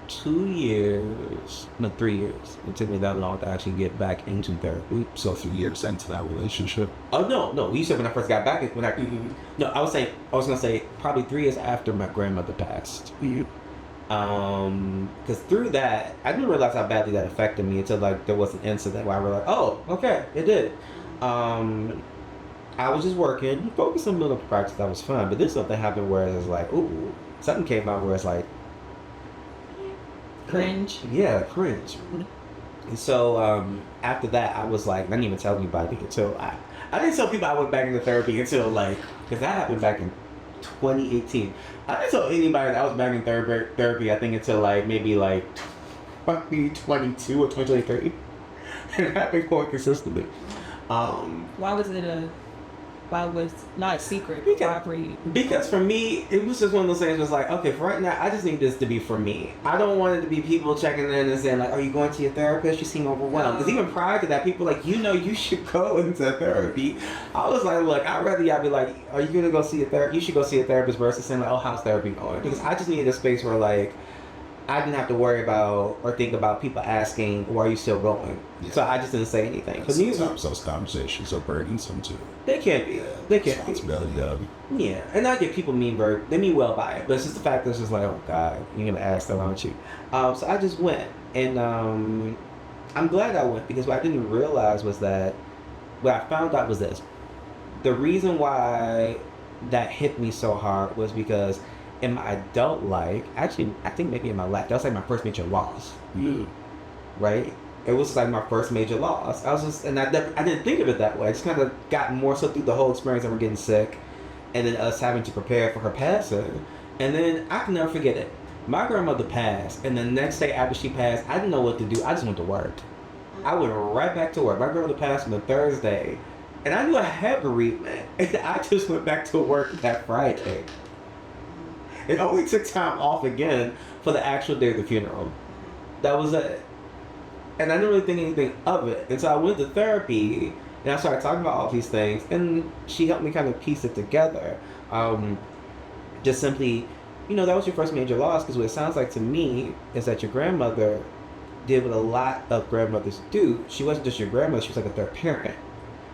2 years, no, 3 years. It took me that long to actually get back into therapy. So 3 years into that relationship? Oh no! You said when I first got back. No, I was gonna say probably 3 years after my grandmother passed. Because through that, I didn't realize how badly that affected me until like there was an incident where I realized, oh, okay, it did. I was just working, focused on medical practice. That was fun. But then something happened where it was like, ooh, something came out where it's like, Cringe. yeah, cringe. And so after that, I was like, I didn't even tell anybody until I didn't tell people I went back into therapy until like, because that happened back in 2018. I didn't tell anybody that I was back in therapy, I think until like maybe like 2022 or 2023. And it happened quite consistently. Why was not a secret? Because for me, it was just one of those things where it's like, okay, for right now, I just need this to be for me. I don't want it to be people checking in and saying like, are you going to your therapist? You seem overwhelmed. Because even prior to that, people were like, you should go into therapy. I was like, look, I'd rather y'all be like, are you going to go see a therapist? You should go see a therapist versus saying like, oh, how's therapy going? Because I just needed a space where like, I didn't have to worry about or think about people asking, why are you still going? Yeah. So I just didn't say anything. Sometimes those conversations are burdensome too. They can't be. They can't be. Yeah, and I get people they mean well by it, but it's just the fact that it's just like, oh God, you're gonna ask them, aren't you? So I just went, and I'm glad I went because what I didn't realize was that what I found out was this: the reason why that hit me so hard was because in my adult life, actually, I think maybe in my life, that was like my first major loss. Mm. Right? It was like my first major loss. I didn't think of it that way. I just kind of got more so through the whole experience of her getting sick, and then us having to prepare for her passing. And then I can never forget it. My grandmother passed, and the next day after she passed, I didn't know what to do. I just went to work. I went right back to work. My grandmother passed on the Thursday, and I knew I had bereavement, and I just went back to work that Friday. It only took time off again for the actual day of the funeral. That was it. And I didn't really think anything of it. And so I went to therapy and I started talking about all these things. And she helped me kind of piece it together. Just simply, that was your first major loss. Because what it sounds like to me is that your grandmother did what a lot of grandmothers do. She wasn't just your grandmother, she was like a third parent.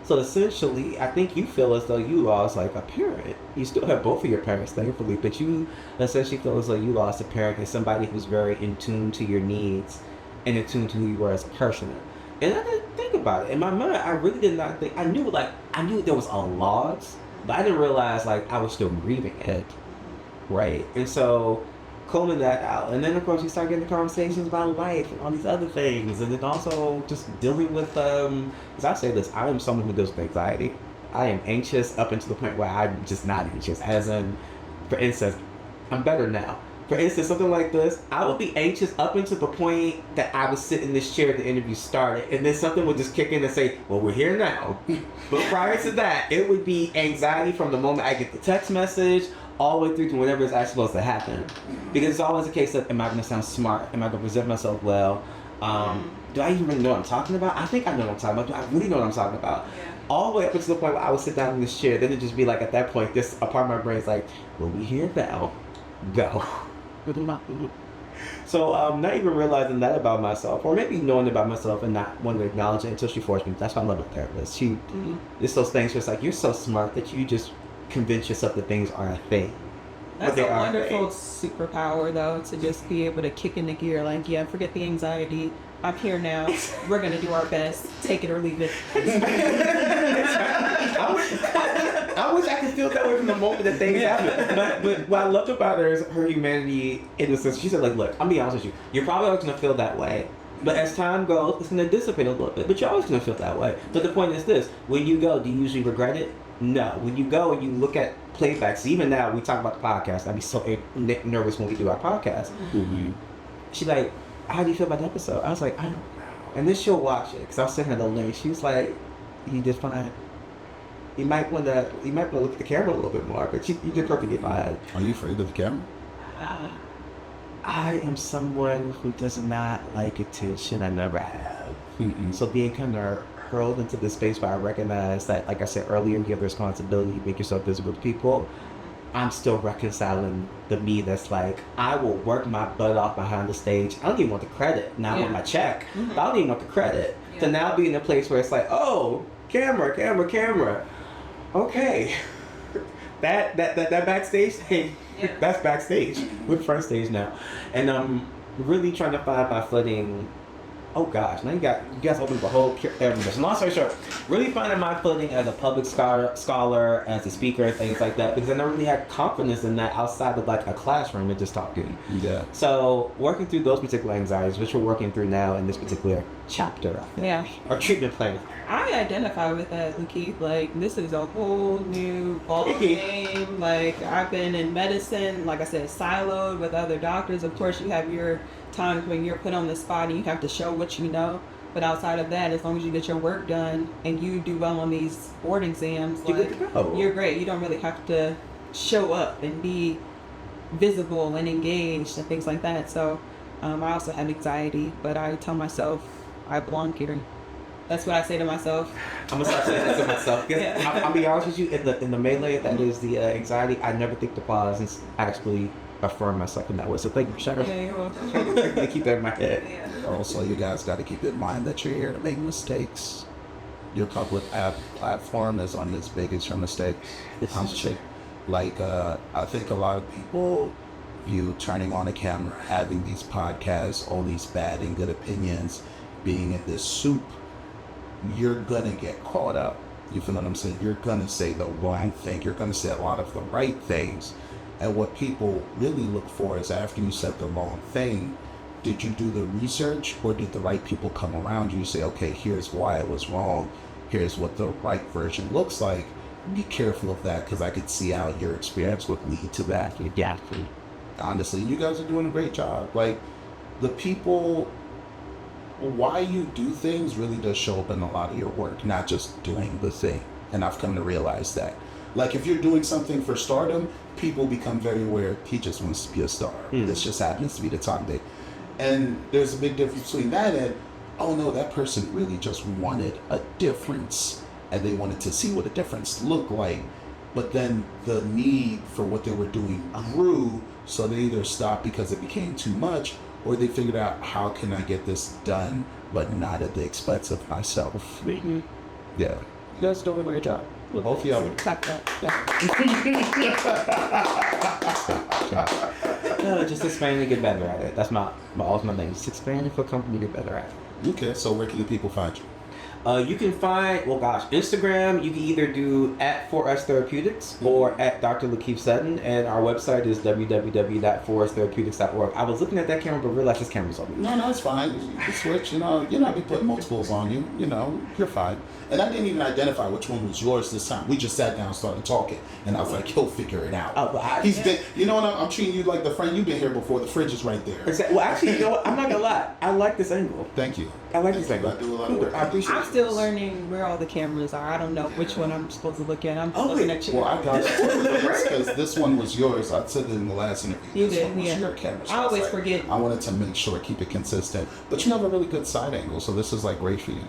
So essentially, I think you feel as though you lost like a parent. You still have both of your parents, thankfully, but you essentially feel as though you lost a parent and somebody who's very in tune to your needs and in tune to who you were as a person. And I didn't think about it. In my mind, I really did not think. I knew there was a loss, but I didn't realize like I was still grieving it. Right. And so combing that out. And then of course you start getting conversations about life and all these other things. And then also just dealing with because I say this, I am someone who deals with anxiety. I am anxious up until the point where I'm just not anxious. As in, for instance, I'm better now. For instance, something like this, I would be anxious up until the point that I would sit in this chair the interview started, and then something would just kick in and say, well, we're here now. But prior to that, it would be anxiety from the moment I get the text message all the way through to whenever it's actually supposed to happen. Because it's always a case of, am I going to sound smart? Am I going to present myself well? Do I even really know what I'm talking about? I think I know what I'm talking about. Do I really know what I'm talking about? Yeah. All the way up until the point where I would sit down in this chair, then it'd just be like, at that point, this a part of my brain is like, well, we here now. Go. So not even realizing that about myself, or maybe knowing about myself and not wanting to acknowledge it until she forced me. That's why I love my therapist. It's those things where it's like, you're so smart that you just convince yourself that things aren't a thing. That's a wonderful superpower, though, to just be able to kick in the gear. Like, yeah, forget the anxiety. I'm here now. We're going to do our best. Take it or leave it. I wish I could feel that way from the moment that things happen. But what I loved about her is her humanity in the sense, she said, like, look, I'm be honest with you. You're probably always going to feel that way. But as time goes, it's going to dissipate a little bit. But you're always going to feel that way. But the point is this. When you go, do you usually regret it? No. When you go and you look at playbacks, even now we talk about the podcast, I'd be so nervous when we do our podcast. Mm-hmm. She's like, how do you feel about the episode? I was like, I don't know. And then she'll watch it, because I was sitting there alone. She was like, you did fine. You might want to look at the camera a little bit more, but you did perfectly fine. Are you afraid of the camera? I am someone who does not like attention. I never have. Mm-mm. So being kind of hurled into this space where I recognize that, like I said earlier, you have the responsibility to make yourself visible to people. I'm still reconciling the me that's like, I will work my butt off behind the stage. I don't even want the credit. Now I want my check. Mm-hmm. I don't even want the credit. Yeah. To now be in a place where it's like, oh, camera. Okay. That backstage thing, that's backstage. We're front stage now. And I'm really trying to find my footing Oh gosh, now you guys open up a whole everything. Long story short, really finding my footing as a public scholar, as a speaker, things like that, because I never really had confidence in that outside of like a classroom and just talking. Yeah. So working through those particular anxieties, which we're working through now in this particular chapter, Yeah. or treatment plan. I identify with that, Keith. Like, this is a whole new ball game. Like, I've been in medicine, like I said, siloed with other doctors. Of course, you have your times when you're put on the spot and you have to show what you know. But outside of that, as long as you get your work done and you do well on these board exams, like, you're great. You don't really have to show up and be visible and engaged and things like that. So I also have anxiety, but I tell myself I belong here. That's what I say to myself. I'm gonna start saying that to myself. Yeah. I'll be honest with you, in the melee that is the anxiety, I never think to pause and actually affirm myself in that way. So thank you for sharing. Yeah, you're welcome. I keep that in my head. Yeah. Also, you guys got to keep in mind that you're here to make mistakes. Your public platform is on as big as your mistakes. I think a lot of people view turning on a camera, having these podcasts, all these bad and good opinions, being in this soup, you're gonna get caught up. You feel what I'm saying? You're gonna say the wrong thing. You're gonna say a lot of the right things. And what people really look for is after you said the wrong thing, did you do the research or did the right people come around you say, okay, here's why it was wrong. Here's what the right version looks like. Be careful of that because I could see how your experience would lead to that. Exactly. Honestly, you guys are doing a great job. Like, the people, why you do things really does show up in a lot of your work, not just doing the thing. And I've come to realize that. Like, if you're doing something for stardom, people become very aware he just wants to be a star. This just happens to be the topic. And there's a big difference between that and, oh no, that person really just wanted a difference. And they wanted to see what a difference looked like. But then the need for what they were doing grew, so they either stopped because it became too much, or they figured out, how can I get this done, but not at the expense of myself? Mm-hmm. Yeah. You guys doing a great job. Both of y'all. Clap that. Just expanding to get better at it. That's my ultimate thing. Just expanding for a company to get better at it. Okay, so where can the people find you? You can find, Instagram, you can either do at 4S Therapeutics or at Dr. Lakeith Sutton, and our website is www.4stherapeutics.org. I was looking at that camera, but realized this camera's on me. No, it's fine. You can switch, you're not be putting multiples on you, you're fine. And I didn't even identify which one was yours this time. We just sat down and started talking, and I was like, he'll figure it out. He's been, I'm treating you like the friend, you've been here before, the fridge is right there. Exactly. Well, actually, you know what? I'm not gonna lie. I like this angle. Thank you. I like this angle. I do a lot of work. I appreciate I'm still learning where all the cameras are. I don't know which one I'm supposed to look at. I'm looking at you. Well, I got it because this one was yours. I said it in the last interview. You this did, one was yeah. your camera. So I always forget. I wanted to make sure, keep it consistent. But you have a really good side angle, so this is like great for you.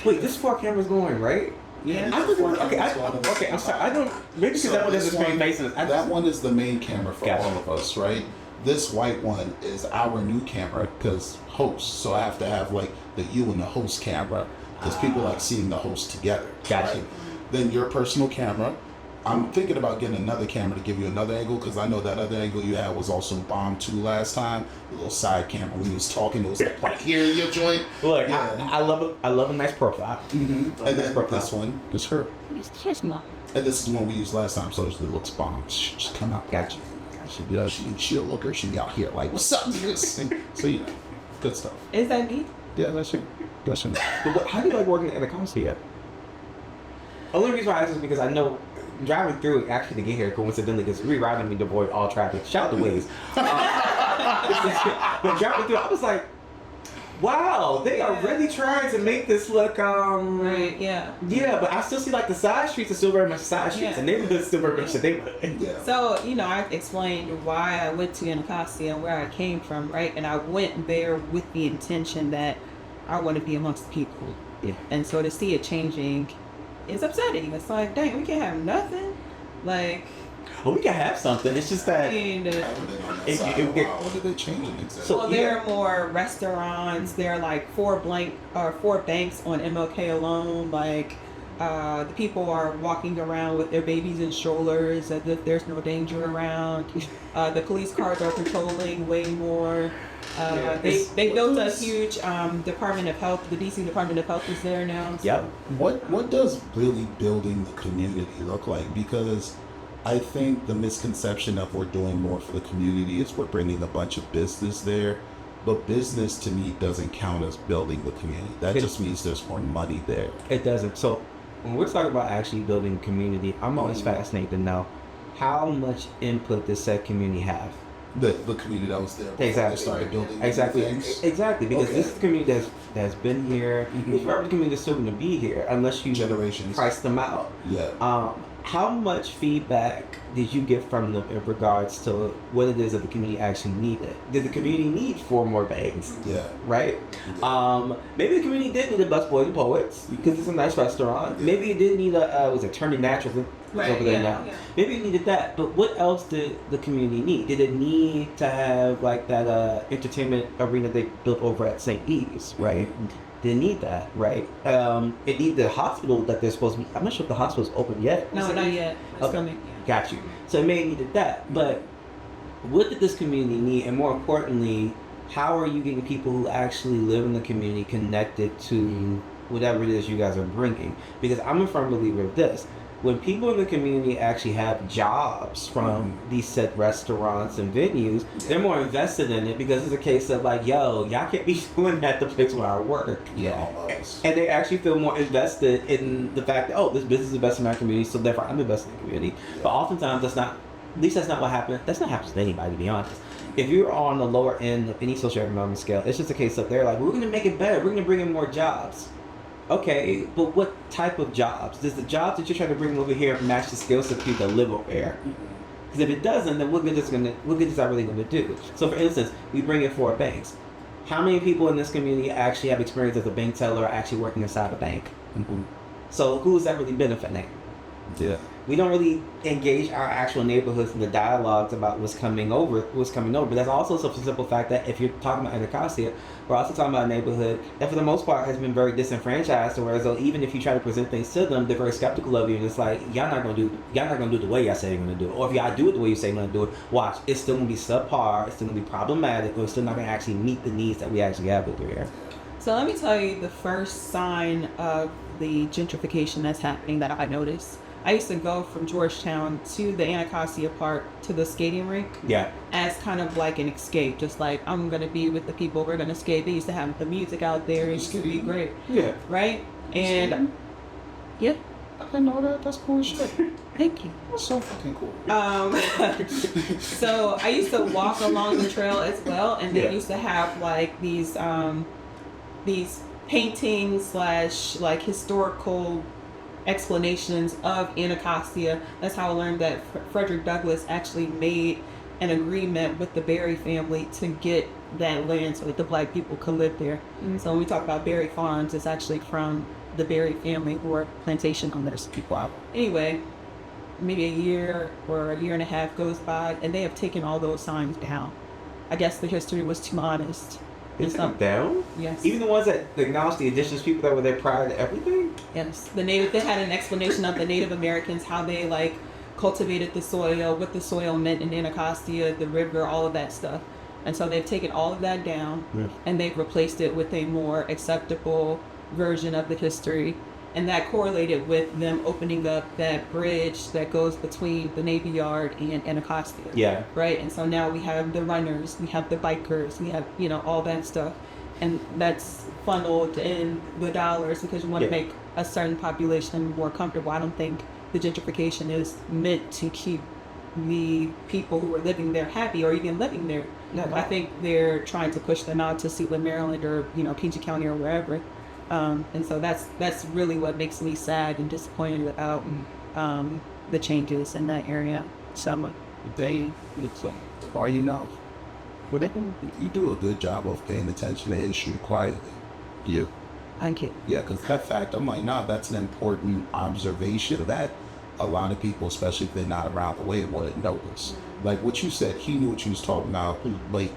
Wait, this 4 cameras going, right? Yeah. Okay, I'm sorry. I don't. Maybe because that one doesn't screen facing us. That one is the main camera for Gotcha. all of us, right? This white one is our new camera because host. So I have to have like the you and the host camera because people like seeing the host together. Gotcha. Right? Then your personal camera. I'm thinking about getting another camera to give you another angle because I know that other angle you had was also bomb too last time. The little side camera when you was talking, it was like right here in your joint. Look, yeah. I love a nice profile. Mm-hmm. And then this one is her. Here's mine. And this is the one we used last time, so it looks bomb. Just come out. Gotcha. She'll look her. She'll be out here like, what's up, niggas? So good stuff. Is that me? Yeah, that's it. That's it. But how do you like working at Anacostia? The only reason why I ask is because I know driving through it actually to get here coincidentally because rerouting me to avoid all traffic. Shout out to Waze. But driving through, I was like, wow, they are really trying to make this look right, yeah. Yeah, but I still see like the side streets are still very much side streets and neighborhoods still very much the neighborhood. Yeah. So, I explained why I went to Anacostia and where I came from, right? And I went there with the intention that I want to be amongst people. Yeah. And so to see it changing, it's upsetting. It's like, dang, we can't have nothing. Like, well, we can have something. It's just that. What did they change it exactly? So there are more restaurants. There are like 4 banks on MLK alone. Like, the people are walking around with their babies in strollers as if there's no danger around. The police cars are patrolling way more. They built a huge Department of Health. The DC Department of Health is there now. So. Yep. What does really building the community look like? Because I think the misconception of we're doing more for the community is we're bringing a bunch of business there. But business to me doesn't count as building the community. That just means there's more money there. It doesn't. So when we're talking about actually building community, I'm always fascinated to know how much input does said community have. The community that was there before Exactly. they started building Exactly. Exactly. Because this is a community that's been here. This community is still going to be here unless you generations price them out. Yeah. How much feedback did you get from them in regards to what it is that the community actually needed? Did the community need 4 more bags? Yeah. Right? Maybe the community did need a Busboys and Poets because it's a nice restaurant. Maybe it did need was it Turning Naturals over there now? Yeah. Maybe it needed that. But what else did the community need? Did it need to have like that entertainment arena they built over at St. Eve's, right? Didn't need that, right? It needed the hospital that they're supposed to be. I'm not sure if the hospital's open yet. No, not yet. It's coming. Got you. So it may have needed that. But what did this community need? And more importantly, how are you getting people who actually live in the community connected to whatever it is you guys are bringing? Because I'm a firm believer of this. When people in the community actually have jobs from these said restaurants and venues, they're more invested in it because it's a case of like, yo, y'all can't be doing that the place where I work. Yeah. And they actually feel more invested in the fact that, oh, this business is invested in our community, so therefore I'm invested in the community. But oftentimes that's not what happens. That's not happens to anybody, to be honest. If you're on the lower end of any socioeconomic scale, it's just a case of they're like, we're going to make it better. We're going to bring in more jobs. Okay, but what type of jobs? Does the jobs that you're trying to bring over here match the skill set of people that live over there? Because if it doesn't, then what good is that really going to do? So, for instance, we bring in 4 banks. How many people in this community actually have experience as a bank teller or actually working inside a bank? Mm-hmm. So, who is that really benefiting? Yeah. We don't really engage our actual neighborhoods in the dialogues about what's coming over. But that's also the simple fact that if you're talking about Anacostia, we're also talking about a neighborhood that for the most part has been very disenfranchised, whereas though even if you try to present things to them, they're very skeptical of you, and it's like, y'all not gonna do it the way y'all say you're gonna do it. Or if y'all do it the way you say you're gonna do it, watch, it's still gonna be subpar, it's still gonna be problematic, or it's still not gonna actually meet the needs that we actually have over here. So let me tell you the first sign of the gentrification that's happening that I noticed. I used to go from Georgetown to the Anacostia Park to the skating rink as kind of like an escape. Just like, I'm going to be with the people, we're going to skate. They used to have the music out there. It used to be great. Yeah. Right? And, yeah. I didn't know that. That's cool as shit. Thank you. That's so fucking cool. So I used to walk along the trail as well, and they used to have like these paintings / like historical explanations of Anacostia. That's how I learned that Frederick Douglass actually made an agreement with the Berry family to get that land so that the black people could live there. Mm-hmm. So when we talk about Berry Farms, it's actually from the Berry family who are plantation owners. Wow. Anyway, maybe a year or a year and a half goes by, and they have taken all those signs down. I guess the history was too honest. It's not down? Yes. Even the ones that acknowledge the indigenous people that were there prior to everything? Yes. They had an explanation of the Native Americans, how they like cultivated the soil, what the soil meant in Anacostia, the river, all of that stuff. And so they've taken all of that down and they've replaced it with a more acceptable version of the history. And that correlated with them opening up that bridge that goes between the Navy Yard and Anacostia. Yeah. Right? And so now we have the runners, we have the bikers, we have, all that stuff. And that's funneled in the dollars because you want to make a certain population more comfortable. I don't think the gentrification is meant to keep the people who are living there happy or even living there. No. I think they're trying to push them out to Suitland, Maryland or, PG County or wherever. And so that's really what makes me sad and disappointed about the changes in that area. So you do a good job of paying attention to issue quietly. You. Thank you. Yeah, because that fact, I'm like, that's an important observation that a lot of people, especially if they're not around the way, wouldn't notice. Like what you said, he knew what you was talking about. Like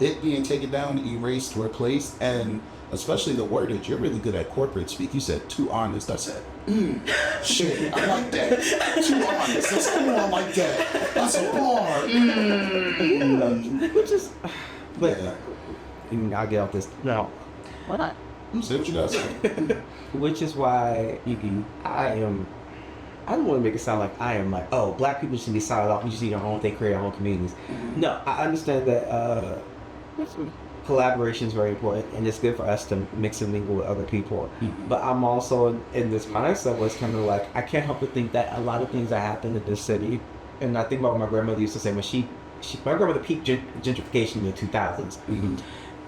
it being taken down, erased, replaced, and especially the word that you're really good at corporate speak. You said too honest. I said, shit, I like that. Too honest. Let's go on like that. That's a bar. Which is, But I'll get off this. No. Why not? Say what you got to say. Which is why I don't want to make it sound like I am like, oh, black people should be solid off. You just need your own thing, create your own communities. No, I understand that collaboration is very important, and it's good for us to mix and mingle with other people. But I'm also in this mindset where it's kind of like, I can't help but think that a lot of things that happen in this city, and I think about what my grandmother used to say when my grandmother peaked gentrification in the 2000s.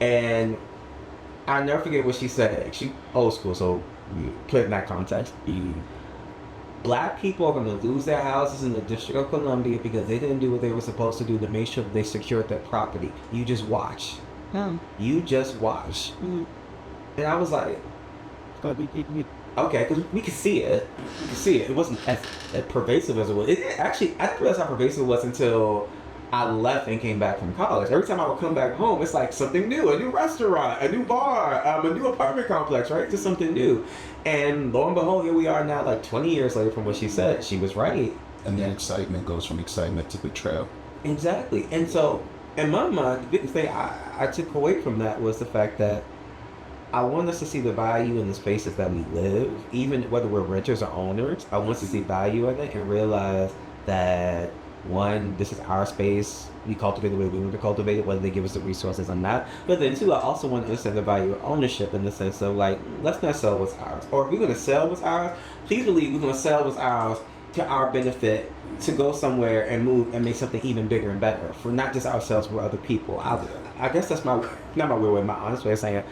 And I'll never forget what she said. She old school, so put it in that context. Black people are going to lose their houses in the District of Columbia because they didn't do what they were supposed to do to make sure that they secured their property. You just watch. You just watch. And I was like, okay, because we could see it. We could see it. It wasn't as pervasive as it was. Actually, I didn't realize how pervasive it was until I left and came back from college. Every time I would come back home, it's like something new, a new restaurant, a new bar, a new apartment complex, right? Just something new. And lo and behold, here we are now, like 20 years later from what she said. She was right. And the excitement goes from excitement to betrayal. Exactly. And so, in my mind, the biggest thing I took away from that was the fact that I want us to see the value in the spaces that we live, even whether we're renters or owners. I want us to see value in it and realize that, one, this is our space. We cultivate the way we want to cultivate it, whether they give us the resources or not. But then, two, I also want to understand the value of ownership in the sense of, like, let's not sell what's ours. Or if we're going to sell what's ours, please believe we're going to sell what's ours to our benefit, to go somewhere and move and make something even bigger and better for not just ourselves, but other people. I guess that's not my real way, my honest way of saying it.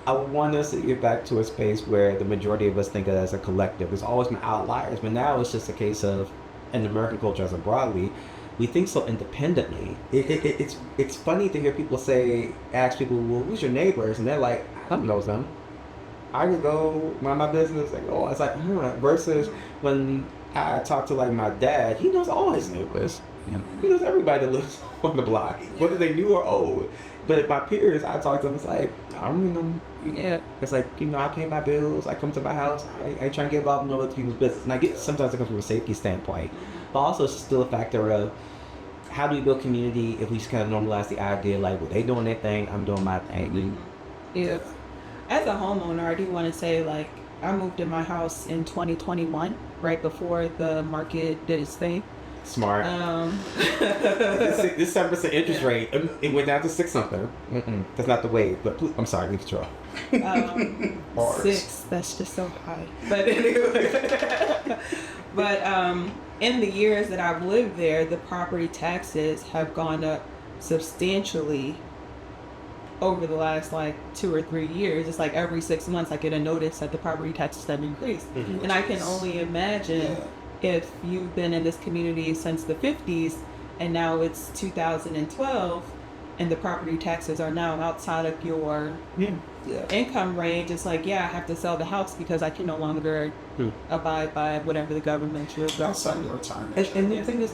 I want us to get back to a space where the majority of us think of it as a collective. There's always been outliers, but now it's just a case of, in American culture as a broadly, we think so independently. It's funny to hear people ask people, well, who's your neighbors? And they're like, I don't know them. I can go mind my business and go. It's like, versus when I talk to like my dad, he knows all his neighbors. He knows everybody that lives on the block, whether they new or old. But my peers, I talk to them, it's like, I don't know. Yeah. It's like, I pay my bills, I come to my house, I try and get involved in other people's business. And I get sometimes it comes from a safety standpoint. But also it's still a factor of how do we build community if we just kind of normalize the idea like, well, they doing their thing, I'm doing my thing. Yeah. As a homeowner, I do want to say, like, I moved in my house in 2021, right before the market did its thing. Smart. This 7% interest rate, it went down to 6 something. That's not the wave, but I'm sorry, leave control. 6, that's just so high. But anyway, in the years that I've lived there, the property taxes have gone up substantially over the last like 2 or 3 years. It's like every 6 months I get a notice that the property taxes have increased. And I can only imagine if you've been in this community since the 50s and now it's 2012 and the property taxes are now outside of your income range, it's like, I have to sell the house because I can no longer abide by whatever the government should. Outside your time. And the thing is,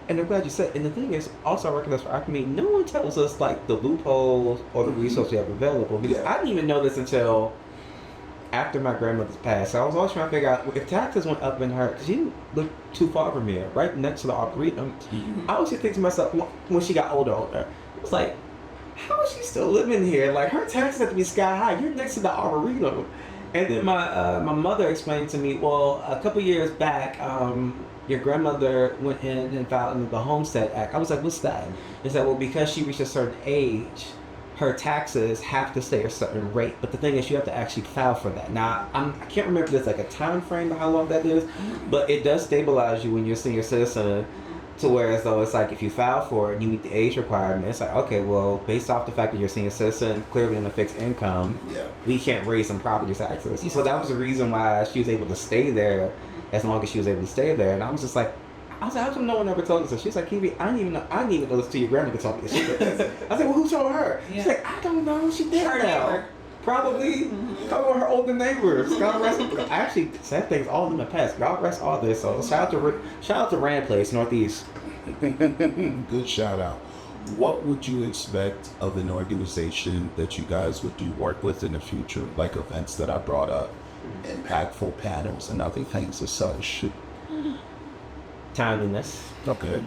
and I'm glad you said, and the thing is, also I recognize for our community, no one tells us like the loopholes or the resources we have available, because I didn't even know this until after my grandmother's passed. So I was always trying to figure out if taxes went up in her, because she didn't live too far from here, right next to the Arboretum. I always think to myself, when she got older, it was like, how is she still living here? Like, her taxes have to be sky high. You're next to the Arboretum. And then my mother explained to me, well, a couple years back, your grandmother went in and filed under the Homestead Act. I was like, what's that? Is that, well, because she reached a certain age, her taxes have to stay a certain rate. But the thing is, you have to actually file for that. Now, I can't remember if there's like a time frame of how long that is, but it does stabilize you when you're a senior citizen, to where as though it's like if you file for it and you meet the age requirement, it's like, okay, well, based off the fact that you're a senior citizen, clearly in a fixed income, we can't raise some property taxes. So that was the reason why she was able to stay there as long as she was able to stay there. And I was just like, how come no one ever told us? So she's like, Kiwi, I didn't even know this till your grandmother told me this. I said, well, who told her? She's like, I don't know. She did now. Probably couple of her older neighbors. God rest. Actually, sad things, all of them have passed. God rest all this. So shout out to Rand Place, Northeast. Good shout out. What would you expect of an organization that you guys would do work with in the future, like events that I brought up, impactful panels and other things as such? Timeliness. Okay.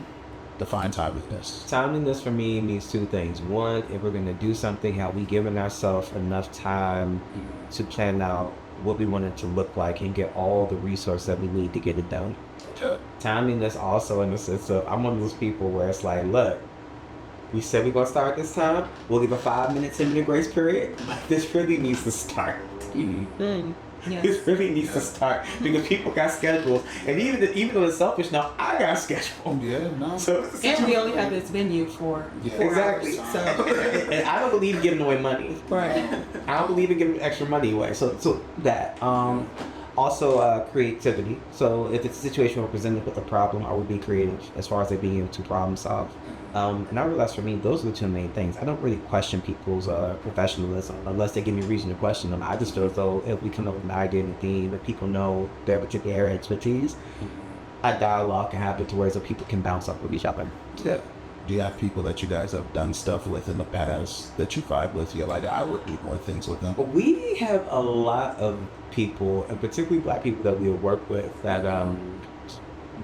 Define timeliness. Timeliness for me means two things. One, if we're going to do something, have we given ourselves enough time to plan out what we want it to look like and get all the resources that we need to get it done. Yeah. Timeliness also in the sense of, I'm one of those people where it's like, look, we said we're going to start this time. We'll give a 5-minute, 10-minute grace period. But this really needs to start. Yes. This really needs to start because people got schedules, and even though it's selfish now, I got a schedule. Yeah, no. So And we only have this venue for 4 exactly. hours. So And I don't believe in giving away money. right. I don't believe in giving extra money away. So that. Also, creativity. So if it's a situation we're presented with a problem, I would be creative as far as it being able to problem solve. And I realize for me, those are the two main things. I don't really question people's professionalism unless they give me a reason to question them. I just feel as though if we come up with an idea and a theme, if people know their particular area of expertise, a dialogue can happen to where so people can bounce off of each other. Yeah. Do you have people that you guys have done stuff with in the past that you vibe with? You're like, I would do more things with them. But we have a lot of people, and particularly Black people that we have worked with, that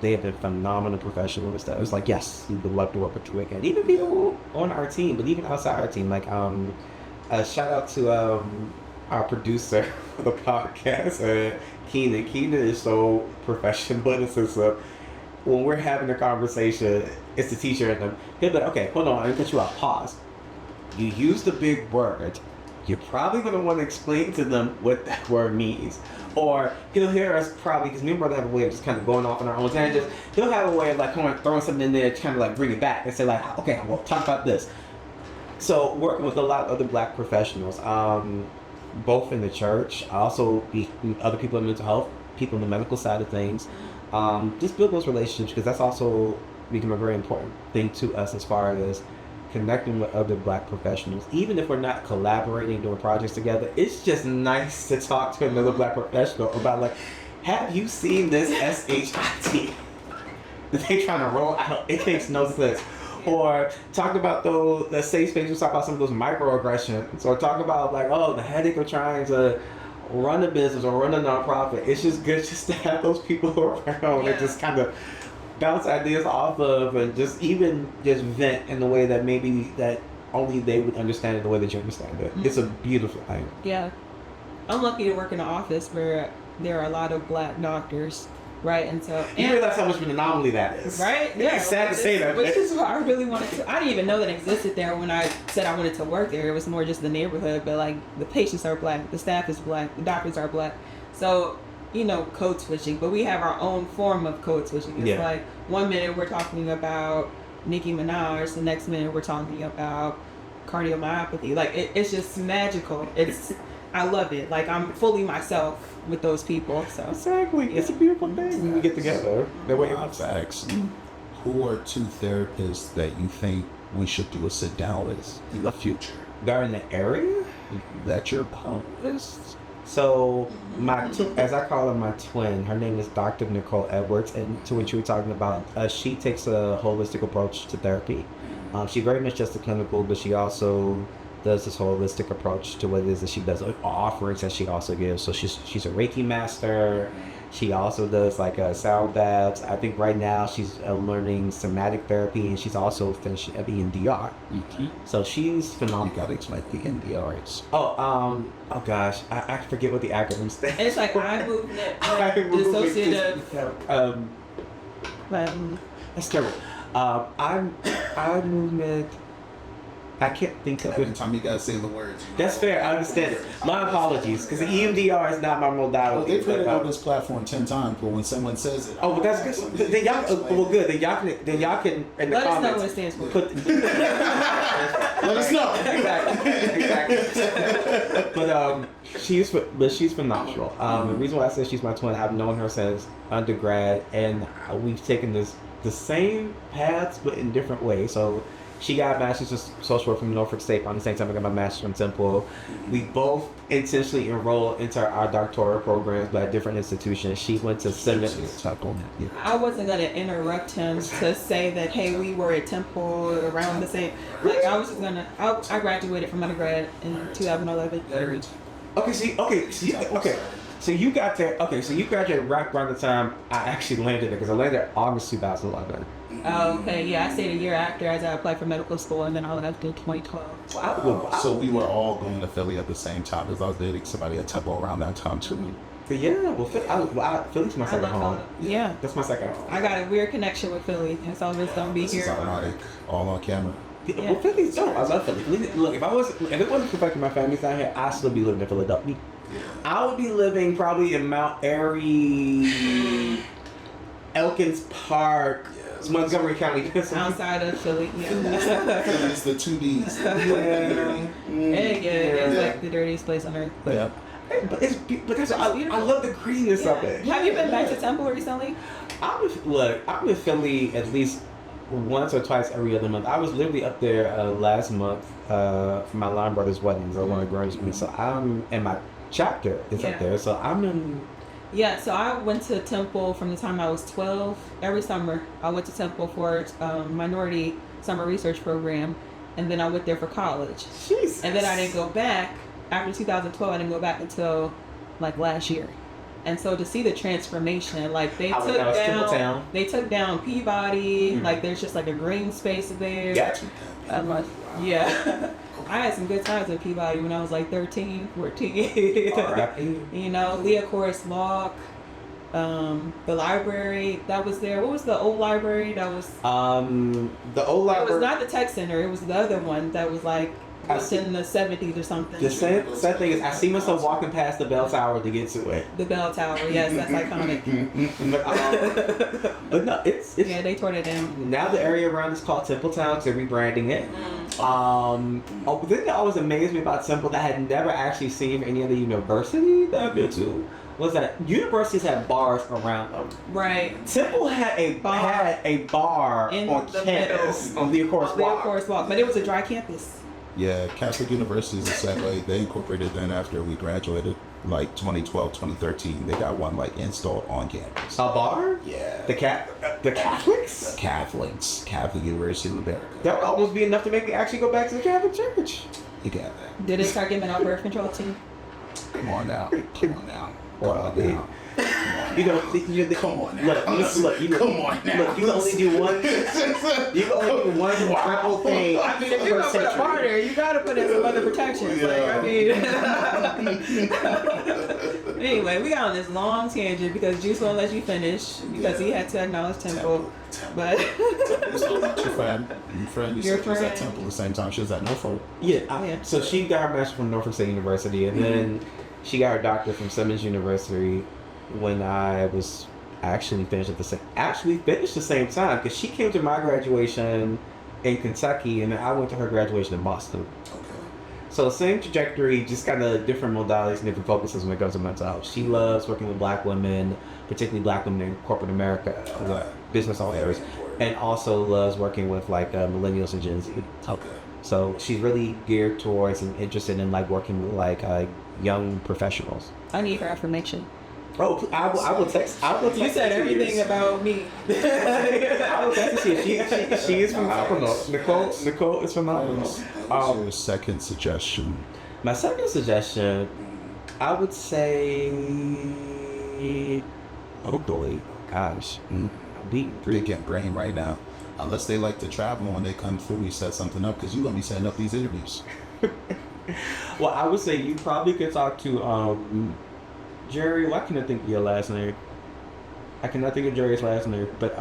they have been phenomenal professionals. That was like, yes, we would love to work with you again. Even people on our team, but even outside our team, like a shout out to our producer for the podcast, Keenan. Keenan is so professional in the sense of when we're having a conversation, it's the teacher in them. He'll be like, okay, hold on, I'm gonna put you out. Pause. You use the big word. You're probably going to want to explain to them what that word means. Or he'll hear us probably, because me and brother have a way of just kind of going off on our own tangents. He'll have a way of like throwing something in there to kind of like bring it back and say like, okay, well, talk about this. So working with a lot of other Black professionals, both in the church, I also be other people in mental health, people in the medical side of things. Just build those relationships because that's also become a very important thing to us as far as connecting with other Black professionals. Even if we're not collaborating, doing projects together, it's just nice to talk to another Black professional about like, have you seen this SHIT that they trying to roll out? It makes no sense. Or talk about those, the safe spaces, talk about some of those microaggressions, or talk about like, oh, the headache of trying to run a business or run a nonprofit. It's just good just to have those people around and just kind of bounce ideas off of and just vent in the way that maybe that only they would understand it the way that you understand it. It's a beautiful thing. Yeah. I'm lucky to work in an office where there are a lot of Black doctors, right? And so you realize how much of an anomaly that is. Right? Yeah. It's sad to say that. Which is what I really wanted to. I didn't even know that existed there when I said I wanted to work there. It was more just the neighborhood, but like the patients are Black, the staff is Black, the doctors are Black. So code switching, but we have our own form of code switching. It's like 1 minute we're talking about Nicki Minaj, the next minute we're talking about cardiomyopathy. Like it's just magical. I love it. Like I'm fully myself with those people. So exactly, it's a beautiful thing when we get together. That way, facts. Who are 2 therapists that you think we should do a sit down with in the future? They're in the area that you're on this. So as I call her my twin, her name is Dr. Nicole Edwards, and to what you were talking about, she takes a holistic approach to therapy. She very much just a clinical, but she also does this holistic approach to what it is that she does, offerings that she also gives. So she's a Reiki master. She also does like sound baths. I think right now she's learning somatic therapy, and she's also finishing EMDR. Mm-hmm. So she's phenomenal. You gotta explain what the EMDR is. Oh gosh, I forget what the acronym stands. it's like eye movement, dissociative. That's terrible. Eye movement. I can't think of Every it. time you gotta say the words. That's fair. I understand it. My apologies, because the EMDR is not my modality. Well, they've heard it on this platform 10 times, but when someone says it, oh, but that's good. Then y'all, well, good. Then y'all can in the Let us know comments what it stands for. let us know. Exactly. But she's phenomenal. The reason why I say she's my twin, I've known her since undergrad, and we've taken the same paths, but in different ways. So she got a master's of social work from Norfolk State. On the same time, I got my master's from Temple. We both intentionally enrolled into our doctoral programs by different institutions. She went to Simmons. I wasn't going to interrupt him to say that, hey, we were at Temple around the same. Like, I was just going to. I graduated from undergrad in 2011. Okay. So you got there. Okay, so you graduated right around the time I actually landed there because I landed August 2011. Oh, okay. Yeah, I stayed a year after as I applied for medical school, and then I left in 2012. So we were all going to Philly at the same time because I was dating somebody at Temple around that time too. But yeah, well, Philly's my second home. Yeah. That's my second home. I got a weird connection with Philly, and so I'm just gonna be This here. is ironic. All on camera. Yeah. Well, Philly's dope. I love Philly. Look, if it wasn't for the fact that my family's down here, I'd still be living in Philadelphia. I would be living probably in Mount Airy, Elkins Park, Montgomery County. Outside of Philly, yeah. It's the 2Ds. It's like the dirtiest place on earth. Yeah. But I love the grittiness of it. Have you been back to Temple recently? I'm in Philly at least once or twice every other month. I was literally up there last month for my line brother's wedding. So I want to grunge me. So I'm in my chapter is up there. So I'm in. Yeah, so I went to Temple from the time I was 12. Every summer, I went to Temple for minority summer research program, and then I went there for college. Jesus. And then I didn't go back after 2012. I didn't go back until like last year. And so to see the transformation, like they took down Peabody. Like there's just like a green space there. Gotcha. Yeah. I had some good times at Peabody when I was like 13, 14. You know, Leah Corus Walk, the library that was there. What was the old library that was? The old library. It was not the tech center. It was the other one that was like in the 70s or something. The sad thing is, I see myself walking past the bell tower to get to it. The bell tower, yes, that's iconic. But no, it's yeah, they tore it down. Now the area around is called Temple Town. They're rebranding it. The thing that always amazed me about Temple that I had never actually seen any other university that I've been to was that universities have bars around them. Right. Temple had a bar in on the campus middle. on Leah Corus Walk. But it was a dry campus. Yeah, Catholic University is the same way. They incorporated then after we graduated, like 2012, 2013. They got one like installed on campus. A bar? Yeah. The Catholics? The Catholics. Catholic University of America. That would almost be enough to make me actually go back to the Catholic Church. You got that. Did it start giving out birth control too? Come on now. Come on now. You know, come on now. Look, you can only do one. You can only do one triple thing. I mean, if you're gonna put a bar there, you gotta put in some other protections. Like, I mean. Anyway, we got on this long tangent because Juice won't let you finish because he had to acknowledge Temple. But your friend you Your said she was at friend. Temple the same time she was at Norfolk. Yeah. So she got her master's from Norfolk State University, and then she got her doctorate from Simmons University. When I was actually finished the same time because she came to my graduation in Kentucky and I went to her graduation in Boston. Okay. So same trajectory, just kind of different modalities and different focuses when it comes to mental health. She loves working with Black women, particularly Black women in corporate America, business owners, and also loves working with like millennials and Gen Z. Okay. So she's really geared towards and interested in like working with like young professionals. I need her affirmation. Oh, I will text. You said everything about me. I will text her. She is phenomenal. Nicole is phenomenal. What's your second suggestion? My second suggestion, I would say, oh boy, gosh, They get brain right now. Unless they like to travel when they come through, we set something up because you're gonna be setting up these interviews. Well, I would say you probably could talk to Jerry. Why can't I think of your last name? I cannot think of Jerry's last name, but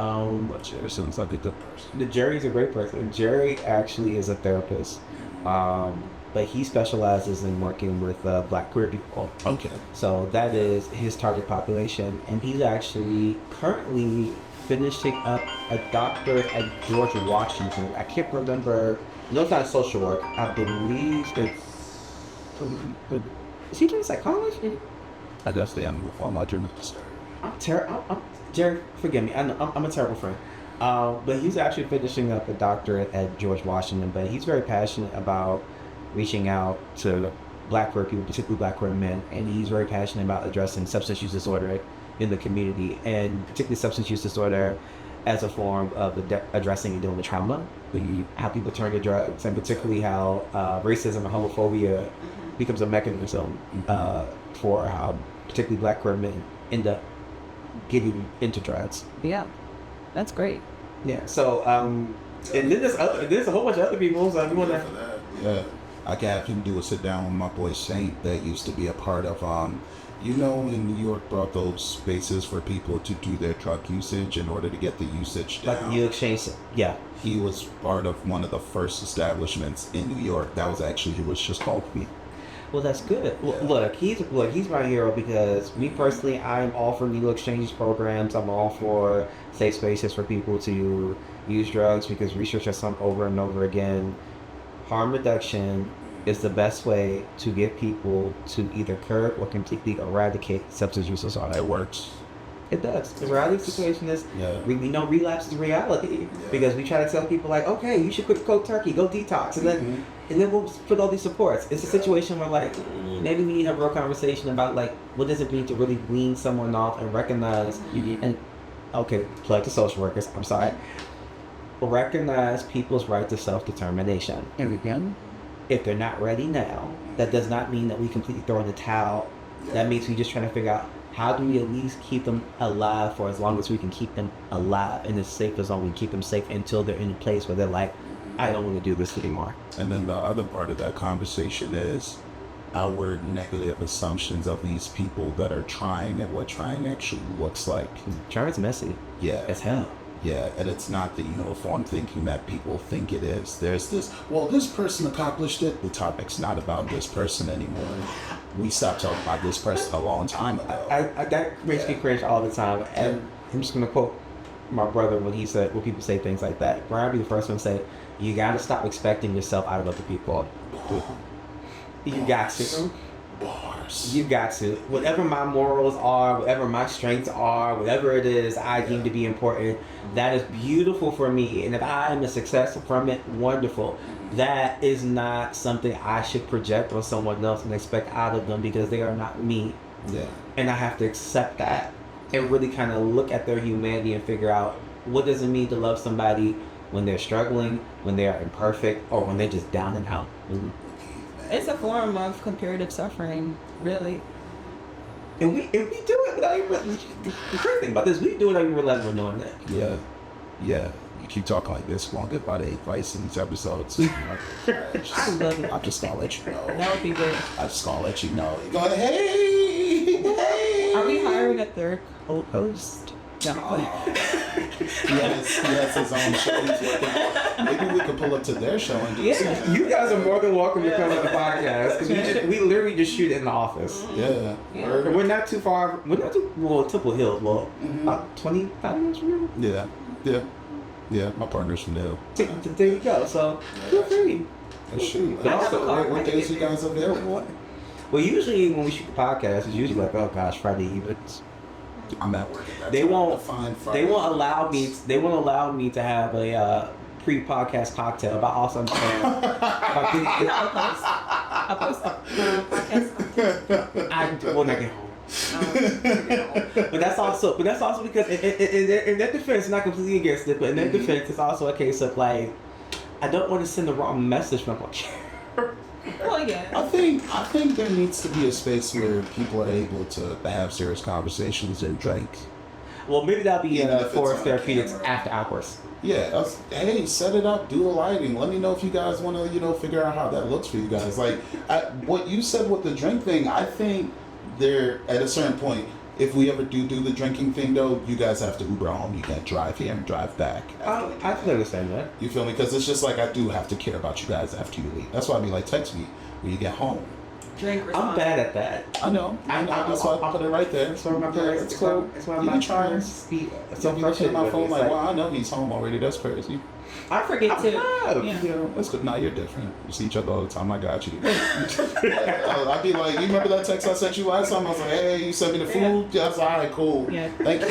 Jerry sounds like a good person. Jerry's a great person. Jerry actually is a therapist, but he specializes in working with Black queer people. Okay. So that is his target population, and he's actually currently finishing up a doctorate at George Washington. I can't remember. No, it's not social work. I believe it's. Is he doing psychology? I guess they am on my journalist. Jerry, forgive me. I'm a terrible friend. But he's actually finishing up a doctorate at George Washington. But he's very passionate about reaching out to Black queer people, particularly Black queer men, and he's very passionate about addressing substance use disorder in the community, and particularly substance use disorder as a form of addressing and dealing with trauma, how people turn to drugs, and particularly how racism and homophobia becomes a mechanism for how particularly black queer men, end up getting into drugs. Yeah, that's great. Yeah. So, and then there's a whole bunch of other people. So you want to? Yeah. I can have him do a sit down with my boy Saint that used to be a part of, in New York brought those spaces for people to do their drug usage in order to get the usage down. Like you exchange. Yeah. He was part of one of the first establishments in New York. That was actually, it was just called me. Well, that's good. Yeah. Look, he's my hero because me personally, I'm all for needle exchange programs. I'm all for safe spaces for people to use drugs because research has shown over and over again, harm reduction is the best way to get people to either curb or completely eradicate substance use disorder. It works. It does. The reality situation is, Yeah. we know relapse is reality because we try to tell people like, okay, you should quit cold turkey, go detox, and then we'll put all these supports. It's a situation where like maybe we need to have a real conversation about like what does it mean to really wean someone off and recognize and okay, plug to social workers. I'm sorry. Recognize people's right to self-determination. And again, If they're not ready now, that does not mean that we completely throw in the towel. That means we just trying to figure out how do we at least keep them alive for as long as we can keep them alive in the safest zone. We keep them safe until they're in a place where they're like, I don't want to do this anymore. And then the other part of that conversation is our negative assumptions of these people that are trying and what trying actually looks like. Trying's messy. Yeah. As hell. Yeah, and it's not the uniform thinking that people think it is. There's this, well, this person accomplished it. The topic's not about this person anymore. We stopped talking about this person a long time ago. That makes me cringe all the time. And I'm just going to quote my brother when people say things like that. Brian be the first one to say, you got to stop expecting yourself out of other people. You got to. Bars. You got to. Whatever my morals are, whatever my strengths are, whatever it is I deem to be important, that is beautiful for me. And if I am a success from it, wonderful. That is not something I should project on someone else and expect out of them because they are not me. Yeah. And I have to accept that and really kind of look at their humanity and figure out what does it mean to love somebody when they're struggling, when they are imperfect, or when they're just down and out. It's a form of comparative suffering, really. And we do it without even the crazy thing about this, we do it without even realizing we're doing that. Yeah. Yeah. You keep talking like this, we'll get about 8 advice in these episodes. I love it. I'm just gonna let you know. That would be good. I'm just gonna let you know. You're going, hey! Are we hiring a third co-host? No. Yes, his own show he's working on. Maybe we could pull up to their show and do something. You guys are more than welcome to come on the podcast because we literally just shoot it in the office. Yeah. And we're not too far. We're not too Temple Hill. Well, about 25 minutes from here. Yeah. My partner's from there. There you go. So feel free. Shoot. But also, What days you guys available? Well, usually when we shoot the podcast, it's usually like, oh gosh, Friday evenings. I'm at work. They won't allow me to have a pre-podcast cocktail. But also I'm saying, when I get home. But that's also because in that defense, not completely against it, but in that defense, it's also a case of like, I don't want to send the wrong message from my chair. Well, yeah. I think there needs to be a space where people are able to have serious conversations and drink. Well, maybe that'll be Even if it's Forest on Therapeutics camera. after hours. Yeah, hey, set it up, do the lighting. Let me know if you guys want to, figure out how that looks for you guys. Like, what you said with the drink thing, I think there, at a certain point, if we ever do the drinking thing, though, you guys have to Uber home. You can't drive here and drive back. I feel understand that. You feel me? Because it's just like I do have to care about you guys after you leave. That's why I be like, text me when you get home. Drink I'm responsibly. bad at that. I know. That's why I put it right there. That's why my parents. It's cool. That's why You my can try. parents speak. So if you look at my phone like, wow, I know he's home already. That's crazy. I forget to. Yeah. You know, that's good. Now you're different. We see each other all the time. I got you. I'd be like, you remember that text I sent you last time? I was like, hey, you sent me the food? Yeah. That's all right, cool. Yeah. Thank you.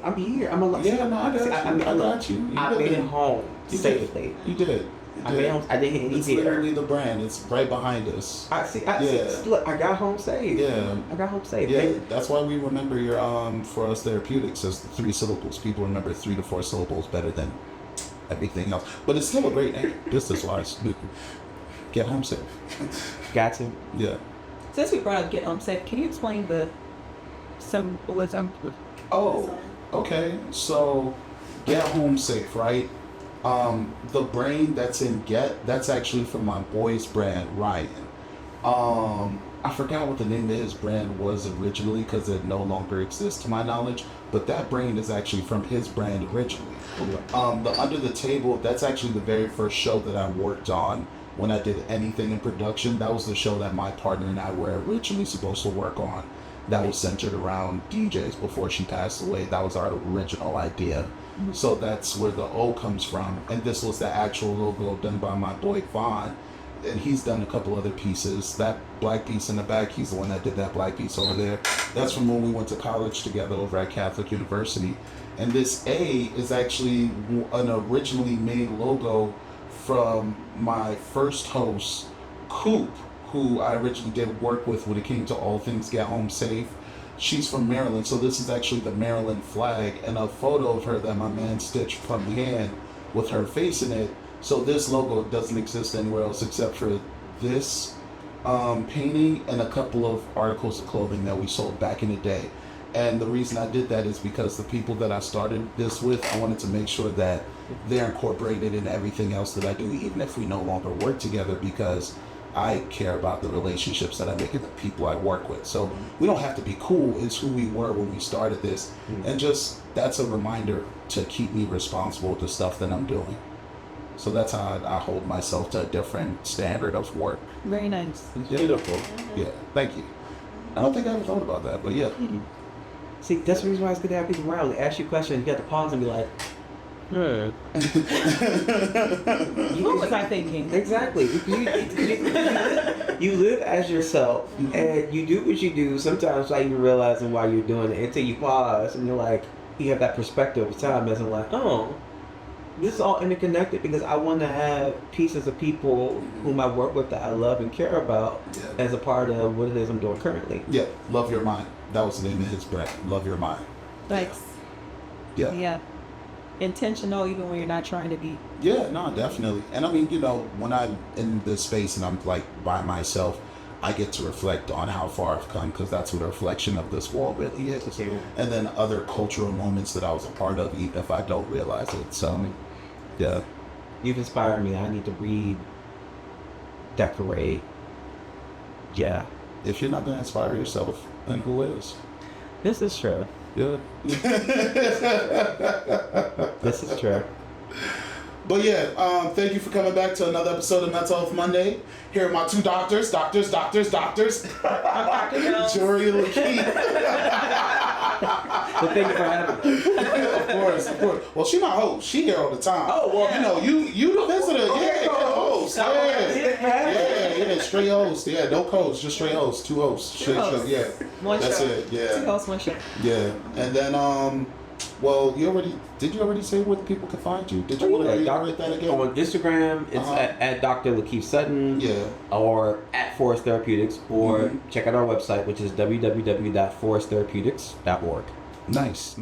I'm here. I'm alive. Yeah, no, I got you. I got you. I made it home safely. You did. I made it home. I didn't hit any It's here. literally the brand. It's right behind us. See, Yeah. look, I got home safe. Yeah. I got home safe. Yeah, that's why we remember your For Us Therapeutics as 3 syllables. People remember 3 to 4 syllables better than everything else. But it's still a great name, business-wise. get home safe. Got to. Yeah. Since we brought up Get Home Safe, can you explain the symbolism? Oh, okay. So, get home safe, right? The brain that's in Get, that's actually from my boy's brand, Ryan. I forgot what the name of his brand was originally because it no longer exists to my knowledge, but that brain is actually from his brand originally. The Under the Table, that's actually the very first show that I worked on when I did anything in production. That was the show that my partner and I were originally supposed to work on. That was centered around DJs before she passed away. That was our original idea. So that's where the O comes from. And this was the actual logo done by my boy Vaughn. And he's done a couple other pieces. That black piece in the back, he's the one that did that black piece over there. That's from when we went to college together over at Catholic University. And this A is actually an originally made logo from my first host, Coop, who I originally did work with when it came to all things Get Home Safe. She's from Maryland, so this is actually the Maryland flag and a photo of her that my man stitched from hand with her face in it. So this logo doesn't exist anywhere else except for this painting and a couple of articles of clothing that we sold back in the day. And the reason I did that is because the people that I started this with, I wanted to make sure that they're incorporated in everything else that I do, even if we no longer work together, because I care about the relationships that I make and the people I work with. So we don't have to be cool. It's who we were when we started this. And just, that's a reminder to keep me responsible with the stuff that I'm doing. So that's how I hold myself to a different standard of work. Very nice. Beautiful. Yeah, thank you. I don't think I ever thought about that, but yeah. See, that's the reason why it's good to have people around. They ask you questions, you got to pause and be like, What was I thinking? exactly. You live as yourself, and you do what you do. Sometimes without even realizing why you're doing it until you pause and you're like, you have that perspective of time as in like, oh, this is all interconnected because I want to have pieces of people whom I work with that I love and care about as a part of what it is I'm doing currently. Yeah, Love Your Mind. That was the name of his brand. Love Your Mind. Thanks. Yeah. Yeah. Intentional even when you're not trying to be. Yeah, no, definitely. And I mean, you know, when I'm in this space and I'm like by myself, I get to reflect on how far I've come because that's what a reflection of this world really is. And then other cultural moments that I was a part of, even if I don't realize it. So, yeah. You've inspired me. I need to read, decorate. Yeah. If you're not going to inspire yourself, then who is? This is true. Yeah. This is true. But yeah, thank you for coming back to another episode of Mental Health Monday. Here are my two doctors. Jory Lakeith. So thank you for having me. Of course. Well, she my host. She here all the time. Oh, well, you know, you the visitor. Yeah, host. Yeah, straight host. Yeah, no coach, just straight host. Two hosts. Two hosts. Yeah, One that's show. it. Yeah. Two hosts, one show. Yeah, and then well, did you already say where the people can find you? Did you want to reiterate that again? On Instagram, it's at Dr. Lakeith Sutton. Yeah. Or at Forest Therapeutics. Or check out our website, which is www.foresttherapeutics.org. Nice.